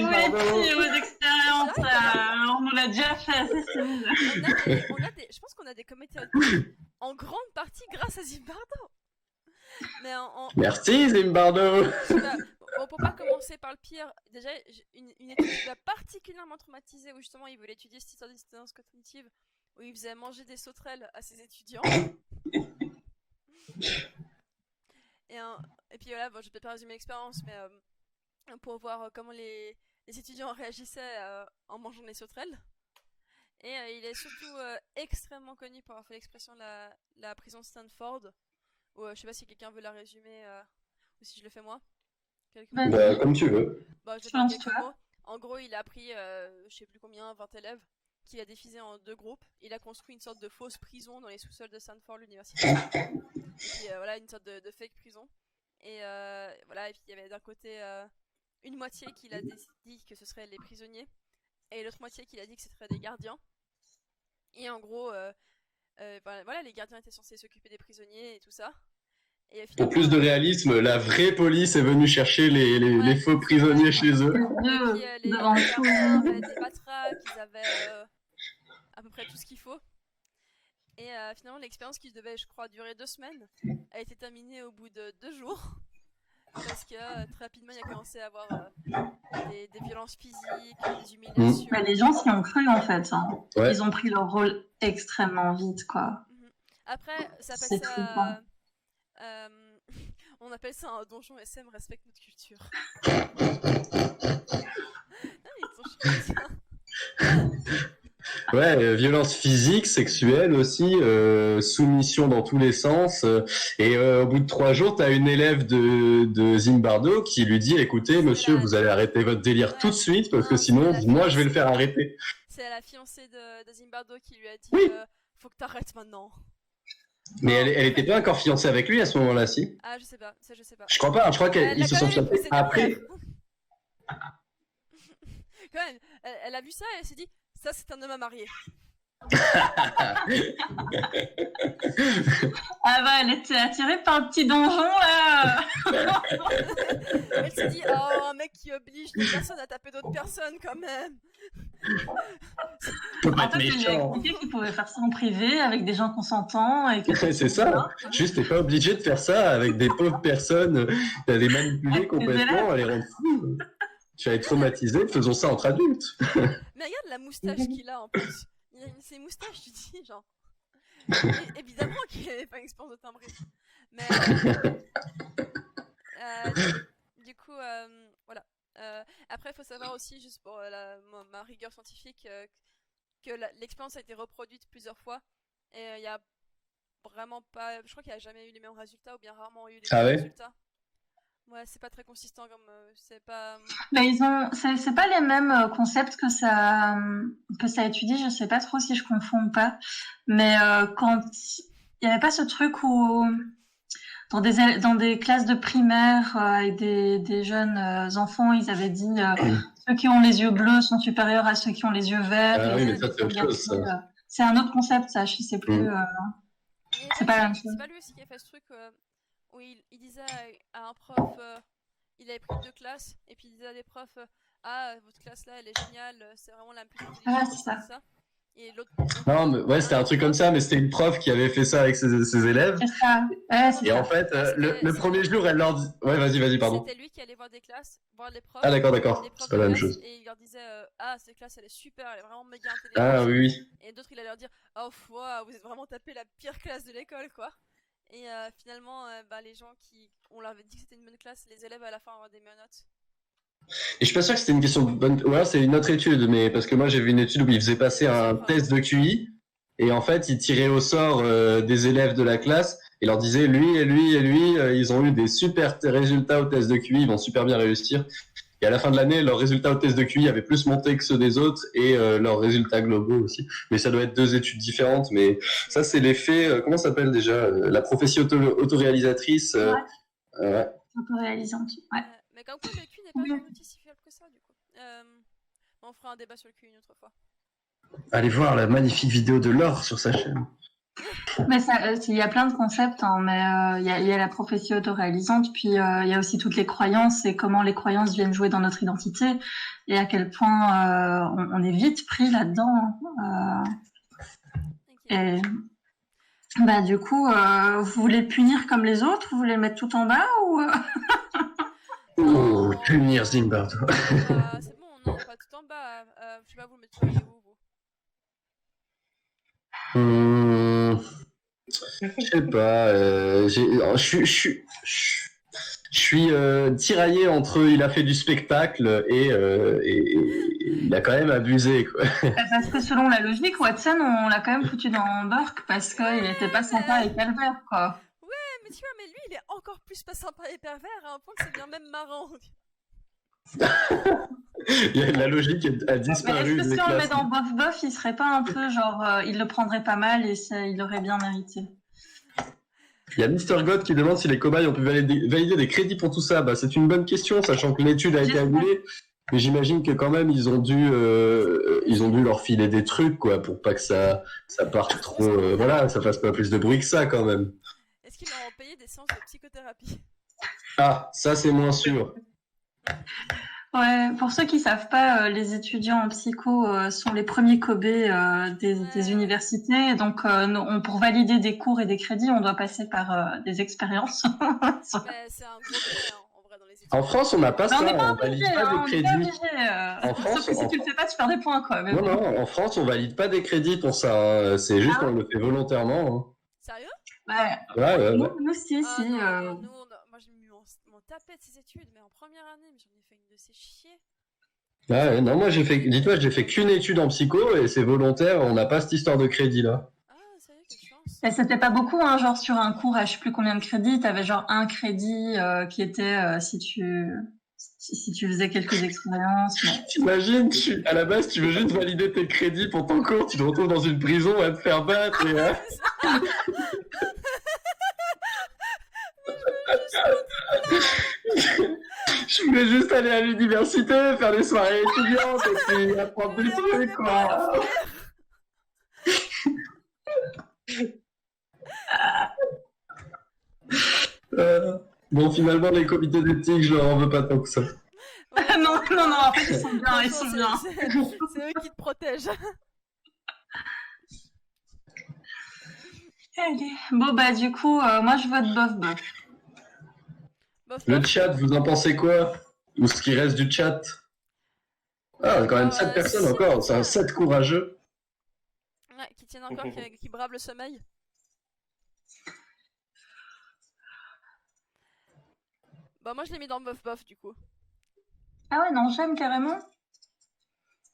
vos expériences, on nous l'a déjà fait,
je pense qu'on a des comités en grande partie grâce à Zimbardo. Mais
Merci Zimbardo.
Bon, pour pas commencer par le pire, déjà une étude qui m'a particulièrement traumatisée où justement il voulait étudier cette histoire d'intelligence cognitive où il faisait manger des sauterelles à ses étudiants. Et puis voilà, bon, je vais peut-être pas résumer l'expérience, mais pour voir comment les étudiants réagissaient en mangeant des sauterelles. Et il est surtout extrêmement connu pour avoir fait l'expression de la prison de Stanford. Ou je sais pas si quelqu'un veut la résumer ou si je le fais moi.
Bah, comme tu veux.
Bah, je vais faire quelques mots. En gros, il a pris, je sais plus combien, 20 élèves, qu'il a divisé en 2 groupes. Il a construit une sorte de fausse prison dans les sous-sols de Stanford, l'université. Et puis voilà, une sorte de fake prison. Et voilà, et puis il y avait d'un côté une moitié qu'il a dit que ce serait les prisonniers, et l'autre moitié qu'il a dit que ce serait des gardiens. Et en gros, voilà, les gardiens étaient censés s'occuper des prisonniers et tout ça. Et
Pour plus de réalisme, la vraie police est venue chercher les faux prisonniers chez eux.
Et puis
devant
les
tout.
gardiens avaient des matraques, ils avaient à peu près tout ce qu'il faut. Et finalement, l'expérience qui devait, je crois, durer 2 semaines a été terminée au bout de 2 jours. Parce que très rapidement, il a commencé à avoir des violences physiques, des humiliations.
Bah, les gens s'y ont cru en fait. Hein.
Ouais.
Ils ont pris leur rôle extrêmement vite, quoi.
Après, ça
C'est
appelle
flippant.
ça. On appelle ça un donjon SM respecte notre culture. Ah, ils sont chiants, ça.
Ouais, violence physique, sexuelle aussi, soumission dans tous les sens. Et au bout de 3 jours, t'as une élève de Zimbardo qui lui dit, écoutez, monsieur, vous allez arrêter votre délire tout de suite, parce que sinon, moi, je vais le faire arrêter.
C'est la fiancée de Zimbardo qui lui a dit
Oui.
faut que t'arrêtes maintenant.
Mais elle était pas encore fiancée avec lui à ce moment-là, si?
Ah, je sais pas, ça je sais pas.
Je crois pas, je crois qu'ils se sont fiancés après.
Quand même, elle a vu ça et elle s'est dit ça c'est un homme à marier.
Ah bah, elle était attirée par le petit donjon, là.
Elle s'est dit oh un mec qui oblige des personnes à taper d'autres personnes quand même.
Faut pas
En
être
fait, elle lui a
méchant.
expliqué qu'il pouvait faire ça en privé, avec des gens consentants. Et que
C'est ça. Juste, t'es pas obligé de faire ça avec des pauvres personnes, à les manipuler
Avec des
complètement, à les rendre fous. Tu vas être traumatisé, faisons ça entre adultes.
Mais regarde la moustache qu'il a en plus. Il a ses moustaches, tu dis genre. Évidemment qu'il n'avait pas une expérience de timbré. Mais du coup, voilà. Après, il faut savoir aussi, juste pour ma rigueur scientifique, que l'expérience a été reproduite plusieurs fois. Et il y a vraiment pas. Je crois qu'il n'y a jamais eu les mêmes résultats, ou bien rarement eu les mêmes résultats. Ouais, c'est pas très consistant comme. C'est pas.
Mais ils ont, c'est pas les mêmes concepts que ça étudie. Je sais pas trop si je confonds ou pas. Mais quand il y avait pas ce truc où dans des classes de primaire avec des jeunes enfants, ils avaient dit ceux qui ont les yeux bleus sont supérieurs à ceux qui ont les yeux verts.
Ah oui, mais ça c'est autre chose. Ça.
C'est un autre concept, ça. Je sais plus. C'est pas la même chose.
C'est pas lui aussi qui a fait ce truc où il disait à un prof, il avait pris 2 classes et puis il disait à des profs, ah votre classe là elle est géniale, c'est vraiment la plus intelligente.
Ah c'est ça.
Et l'autre.
Non, mais ouais, c'était un truc comme ça, mais c'était une prof qui avait fait ça avec ses élèves.
C'est ça. Ouais, c'est
et
ça.
En fait, le premier jour, elle leur dit. Ouais, vas-y, pardon.
C'était lui qui allait voir des classes, voir les profs.
Ah, d'accord. C'est pas la même chose.
Et il leur disait, ah, cette classe elle est super, elle est vraiment méga intelligente.
Ah, oui.
Et d'autres, il allait leur dire, oh, wow, vous êtes vraiment tapé la pire classe de l'école, quoi. Et finalement, les gens on leur avait dit que c'était une bonne classe, les élèves à la fin avoir des meilleures notes.
Et je suis pas sûr que c'était une question de bonne. Ouais, c'est une autre étude, mais parce que moi j'ai vu une étude où ils faisaient passer un test de QI et en fait ils tiraient au sort des élèves de la classe et leur disaient lui et lui et lui, ils ont eu des super résultats au test de QI, ils vont super bien réussir. Et à la fin de l'année, leurs résultats au test de QI avaient plus monté que ceux des autres et leurs résultats globaux aussi. Mais ça doit être 2 études différentes. Mais ça, c'est l'effet. Comment ça s'appelle déjà la prophétie autoréalisatrice.
Ouais. Autoréalisante. Ouais.
Mais comme quoi, le QI n'est pas un outil si fiable que ça, du coup. On fera un débat sur le QI une autre fois.
Allez voir la magnifique vidéo de Laure sur sa chaîne.
Mais il y a plein de concepts, hein, mais il y a la prophétie autoréalisante, puis il y a aussi toutes les croyances et comment les croyances viennent jouer dans notre identité et à quel point on est vite pris là-dedans. Et du coup, vous voulez punir comme les autres, vous voulez mettre tout en bas ou
Oh, punir Zimbardo.
C'est bon, non, pas tout en bas. Je sais pas, vous le mettriez où, vous?
Je sais pas. Je suis tiraillé entre il a fait du spectacle et il a quand même abusé, quoi.
Parce que selon la logique, Watson, on l'a quand même foutu dans Burke parce qu'il était pas sympa et pervers, quoi.
Ouais, mais tu vois, mais lui, il est encore plus pas sympa et pervers à un point que c'est bien même marrant.
La logique a disparu.
Mais est-ce que si on le met dans Bof Bof, il serait pas un peu genre, il le prendrait pas mal et il aurait bien mérité?
Il y a Mr. God qui demande si les cobayes ont pu valider des crédits pour tout ça. Bah, c'est une bonne question, sachant que l'étude a été annulée. Mais j'imagine que quand même, ils ont dû leur filer des trucs, quoi, pour pas que ça parte trop, ça fasse pas plus de bruit que ça, quand même.
Est-ce qu'ils leur ont payé des séances de psychothérapie.
Ah, ça c'est moins sûr.
Ouais, pour ceux qui savent pas, les étudiants en psycho sont les premiers Kobe des universités. Donc, pour valider des cours et des crédits, on doit passer par des expériences.
Mais c'est un gros trait, en vrai, dans les études.
En France, on n'a pas
Mais on
ça,
n'est pas
on valide
obligé,
pas
hein, on
des
n'est pas
crédits.
obligé.
En France,
Sauf que si tu le fais pas, tu perds des points, quoi. Mais
Non,
bon.
non, en France, on valide pas des crédits pour ça. Hein. C'est juste qu'on le fait volontairement.
Sérieux?
Ouais.
Hein. Ouais.
Nous, si.
Ah non, nous, moi j'ai mis mon tapet de ces études, mais en première année, mais j'en ai fait une de ces chier.
Ouais, non, moi dis-toi, j'ai fait qu'une étude en psycho et c'est volontaire, on n'a pas cette histoire de crédit là.
Ah, sérieux, quelle chance.
Et c'était pas beaucoup, hein, genre sur un cours à je sais plus combien de crédits, t'avais genre un crédit qui était si tu faisais quelques expériences. Mais...
T'imagines, à la base, tu veux juste valider tes crédits pour ton cours, tu te retrouves dans une prison à te faire battre et... Je voulais juste aller à l'université, faire des soirées étudiantes et puis apprendre des trucs, quoi. Bon, finalement, les comités d'éthique, je leur en veux pas tant que ça.
Ouais,
non, en fait, ils sont bien, ils sont bien.
C'est eux qui te protègent.
Allez. Bon, bah, du coup, moi, je vote bof.
Bof,
Le
bof.
chat, vous en pensez quoi? Ou ce qui reste du chat? Ah, quand même 7 personnes
si,
encore, c'est un
si.
7 courageux.
Ouais, qui tiennent encore, qui bravent le sommeil. Bah moi je l'ai mis dans bof du coup.
Ah ouais, non, j'aime carrément.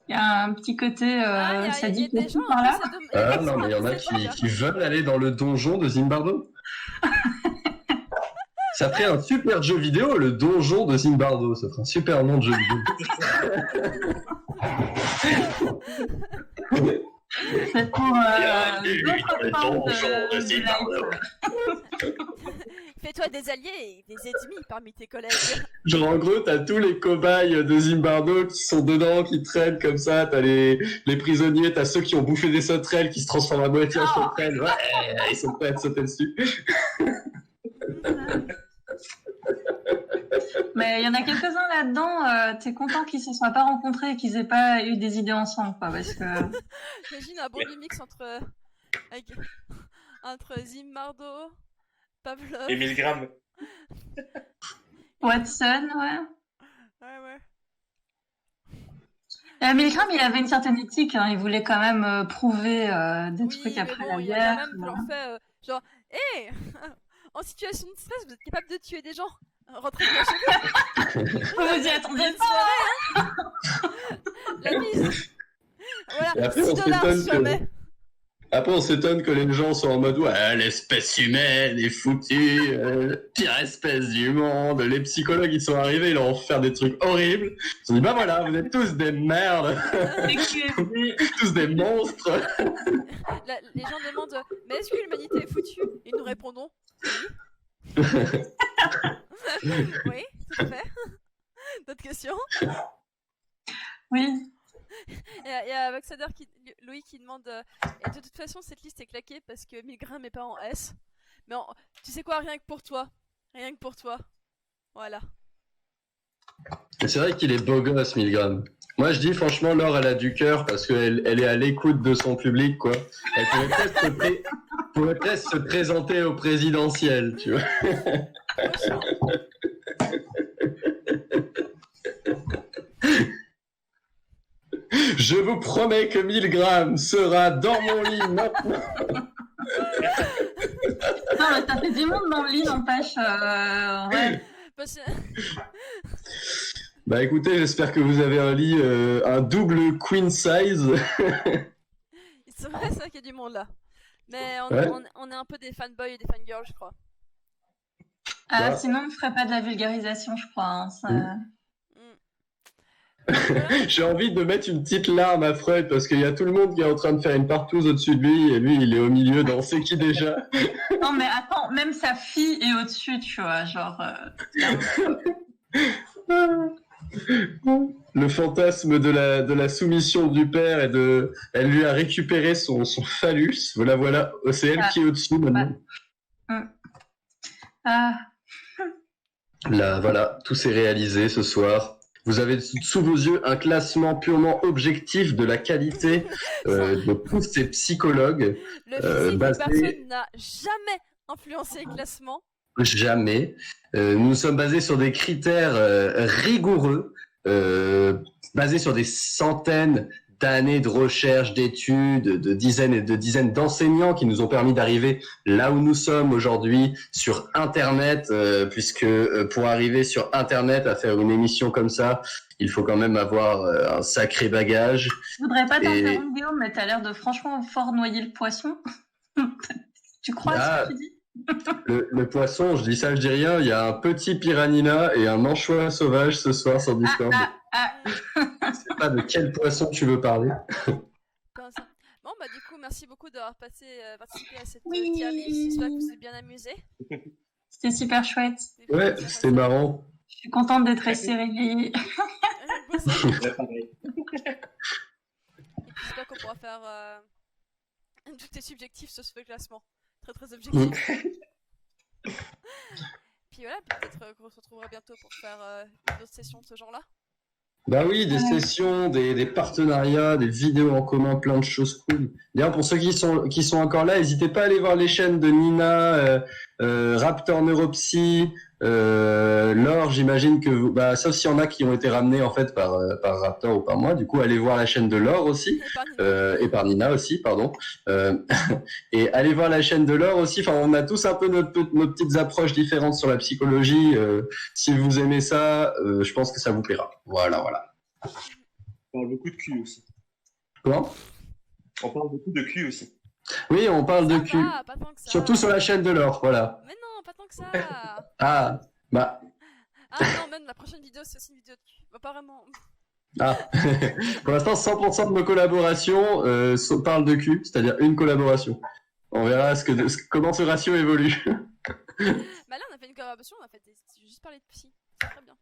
Il y a un petit côté
Il y a
sadique
des gens
par là.
Ah non, mais il y en a qui veulent aller dans le donjon de Zimbardo. Ça ferait un super jeu vidéo, le donjon de Zimbardo. Ça ferait un super nom de jeu vidéo.
C'est pour d'autres formes de
Zimbardo.
Fais-toi des alliés et des ennemis parmi tes collègues.
Genre en gros, t'as tous les cobayes de Zimbardo qui sont dedans, qui traînent comme ça. T'as les prisonniers, t'as ceux qui ont bouffé des sauterelles qui se transforment à moitié en sauterelles. Ouais, ils sont prêts à te sauter dessus.
Mais il y en a quelques-uns là-dedans, t'es content qu'ils se soient pas rencontrés et qu'ils aient pas eu des idées ensemble, quoi, parce que...
J'imagine un bon mix entre Zimbardo, Pavlov...
Et 1000 grammes.
Watson, ouais.
Ouais.
Milgram, il avait une certaine éthique, hein, il voulait quand même prouver des
Oui,
trucs
mais
après
bon,
la
il a
guerre.
quand même leur fait genre, hé en situation de stress, vous êtes capable de tuer des gens. Rentrez chez vous.
Vous y attendez
Bonne
pas.
soirée, hein. La mise.
Et
Voilà,
après,
6
on
dollars
s'étonne
jamais.
Après, on s'étonne que les gens soient en mode ouais, l'espèce humaine est foutue, pire espèce du monde. Les psychologues, ils sont arrivés, ils leur ont fait faire des trucs horribles. Ils ont dit bah voilà, vous êtes tous des merdes, tous des monstres.
Les gens demandent mais est-ce que l'humanité est foutue? Et nous répondons oui. Oui, tout à fait. D'autres questions?
Oui.
Il y a Voxader Louis qui demande et de toute façon cette liste est claquée parce que Milgram est pas en S. Mais tu sais quoi, rien que pour toi. Voilà.
C'est vrai qu'il est beau gosse, Milgram. Moi, je dis franchement, Laure, elle a du cœur parce qu'elle est à l'écoute de son public, quoi. Elle pourrait peut-être se présenter au présidentiel, tu vois. Je vous promets que Milgram sera dans mon lit maintenant.
Non, mais ça fait du monde dans le lit, n'empêche. Ouais.
Bah écoutez, j'espère que vous avez un lit, un double queen size.
C'est vrai ça qu'il y a du monde là. Mais
Ouais.
on est un peu des fanboys et des fangirls, je crois.
Bah.
Sinon, on ne ferait pas de la vulgarisation, je crois. Hein, ça...
J'ai envie de mettre une petite larme à Freud parce qu'il y a tout le monde qui est en train de faire une partouze au-dessus de lui et lui il est au milieu dans c'est qui déjà.
Non mais attends, même sa fille est au-dessus, tu vois, genre...
Le fantasme de la soumission du père et de... Elle lui a récupéré son phallus. Voilà, c'est elle qui est au-dessus maintenant.
Ah,
Là, voilà, tout s'est réalisé ce soir. Vous avez sous vos yeux un classement purement objectif de la qualité de tous ces psychologues.
Le physique de
basé-
personne n'a jamais influencé le classement.
Jamais. Nous sommes basés sur des critères rigoureux, basés sur des centaines d'années de recherche, d'études, de dizaines et de dizaines d'enseignants qui nous ont permis d'arriver là où nous sommes aujourd'hui sur Internet, puisque pour arriver sur Internet à faire une émission comme ça, il faut quand même avoir un sacré bagage.
je voudrais pas
Et-
t'interrompre, Guillaume, mais t'as l'air de franchement fort noyer le poisson. Tu crois à ce que tu dis?
Le poisson, je dis ça, je dis rien, il y a un petit piranha et un anchois sauvage ce soir sur Discord. Je sais pas de quel poisson tu veux parler.
Comme ça. Bon, bah du coup, merci beaucoup d'avoir participé à cette
Oui.
tier list. J'espère que vous êtes bien amusés.
C'était super chouette.
Ouais, c'était marrant.
Je suis contente d'être assez réveillée.
Bon, ça.
Ouais, pareil.
Et puis j'espère qu'on pourra faire tout est subjectif sur ce classement. Très très objectif. Puis voilà, peut-être qu'on se retrouvera bientôt pour faire une autre session de ce genre-là.
Bah oui, des sessions, des partenariats, des vidéos en commun, plein de choses cool. D'ailleurs, pour ceux qui sont encore là, n'hésitez pas à aller voir les chaînes de Nina, Raptor Neuropsy, Laure, j'imagine que vous, bah, sauf s'il y en a qui ont été ramenés en fait par Raptor ou par moi, du coup, allez voir la chaîne de Laure aussi. Et par Nina aussi, pardon. Et allez voir la chaîne de Laure aussi. Enfin, on a tous un peu nos petites approches différentes sur la psychologie. Si vous aimez ça, je pense que ça vous plaira. Voilà.
On parle beaucoup de cul aussi.
Comment ?
On parle beaucoup de cul aussi.
Oui, on parle de
Ça
cul.
va, pas tant que ça.
Surtout sur la chaîne de Laure, voilà.
Mais non, pas tant que ça.
Ah, bah,
Ah non, même la prochaine vidéo, c'est aussi une vidéo de cul. Bah, pas vraiment.
ah. Pour l'instant, 100% de nos collaborations parlent de cul, c'est-à-dire une collaboration. On verra comment ce ratio évolue.
Bah là, on a fait une collaboration, on a fait j'ai juste parlé de psy. C'est très bien.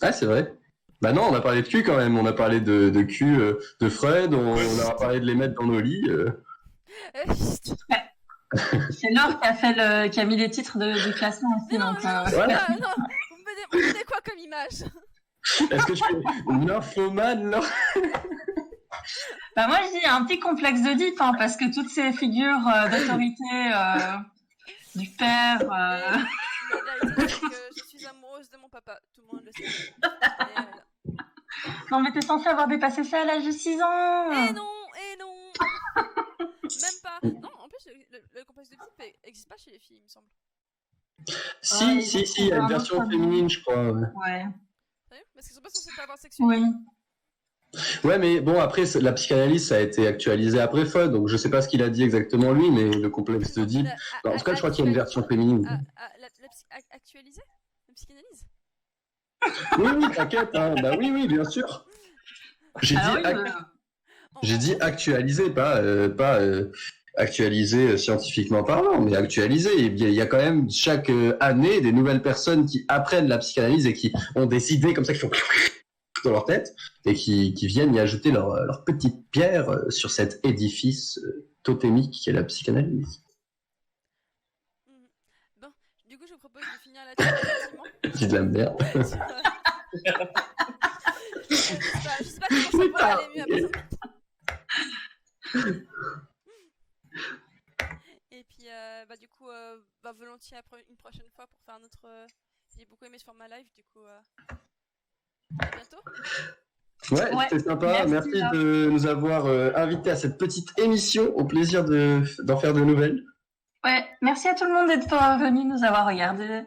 Ah, c'est vrai. Bah non, on a parlé de cul quand même. On a parlé de cul de Freud, on a parlé de les mettre dans nos lits.
C'est Laure qui a mis les titres du classement aussi.
Mais non,
Donc,
Voilà.
non, vous me donnez quoi comme image?
Est-ce que je fais nymphomane, non?
bah moi, je dis un petit complexe d'Oedipe, hein, parce que toutes ces figures d'autorité du père.
La vérité, c'est que je suis amoureuse de mon papa. Tout le monde le sait. Et voilà.
Non, mais t'es censé avoir dépassé ça à l'âge de 6 ans.
Et non. Même pas. Non, en plus, le complexe d'Oedipe n'existe pas chez les filles, il me semble.
Si, il y a une version féminine, je crois. Ouais.
Ouais.
Sérieux? Parce qu'ils sont pas censés pas avoir sexuel.
Oui.
Ouais, mais bon, après, la psychanalyse, ça a été actualisé après Freud, donc je sais pas ce qu'il a dit exactement lui, mais le complexe d'Oedipe. En tout cas, je crois qu'il y a une version féminine.
Actualiser la psychanalyse?
Oui, t'inquiète, hein. Bah oui, bien sûr. J'ai dit actualiser, pas actualiser scientifiquement parlant, mais actualiser. Il y a quand même chaque année des nouvelles personnes qui apprennent la psychanalyse et qui ont des idées comme ça qui font dans leur tête et qui viennent y ajouter leur petite pierre sur cet édifice totémique qui est la psychanalyse.
Bon, du coup, je vous propose de finir là-dessus, effectivement.
C'est de la merde.
Je sais pas comment ça pourrait aller mieux après ça. Et puis, du coup, volontiers une prochaine fois pour faire notre. J'ai beaucoup aimé ce format live, du coup. À bientôt.
Ouais, c'était sympa. Merci de nous avoir invités à cette petite émission. Au plaisir d'en faire de nouvelles.
Ouais, merci à tout le monde d'être venu nous avoir regardés.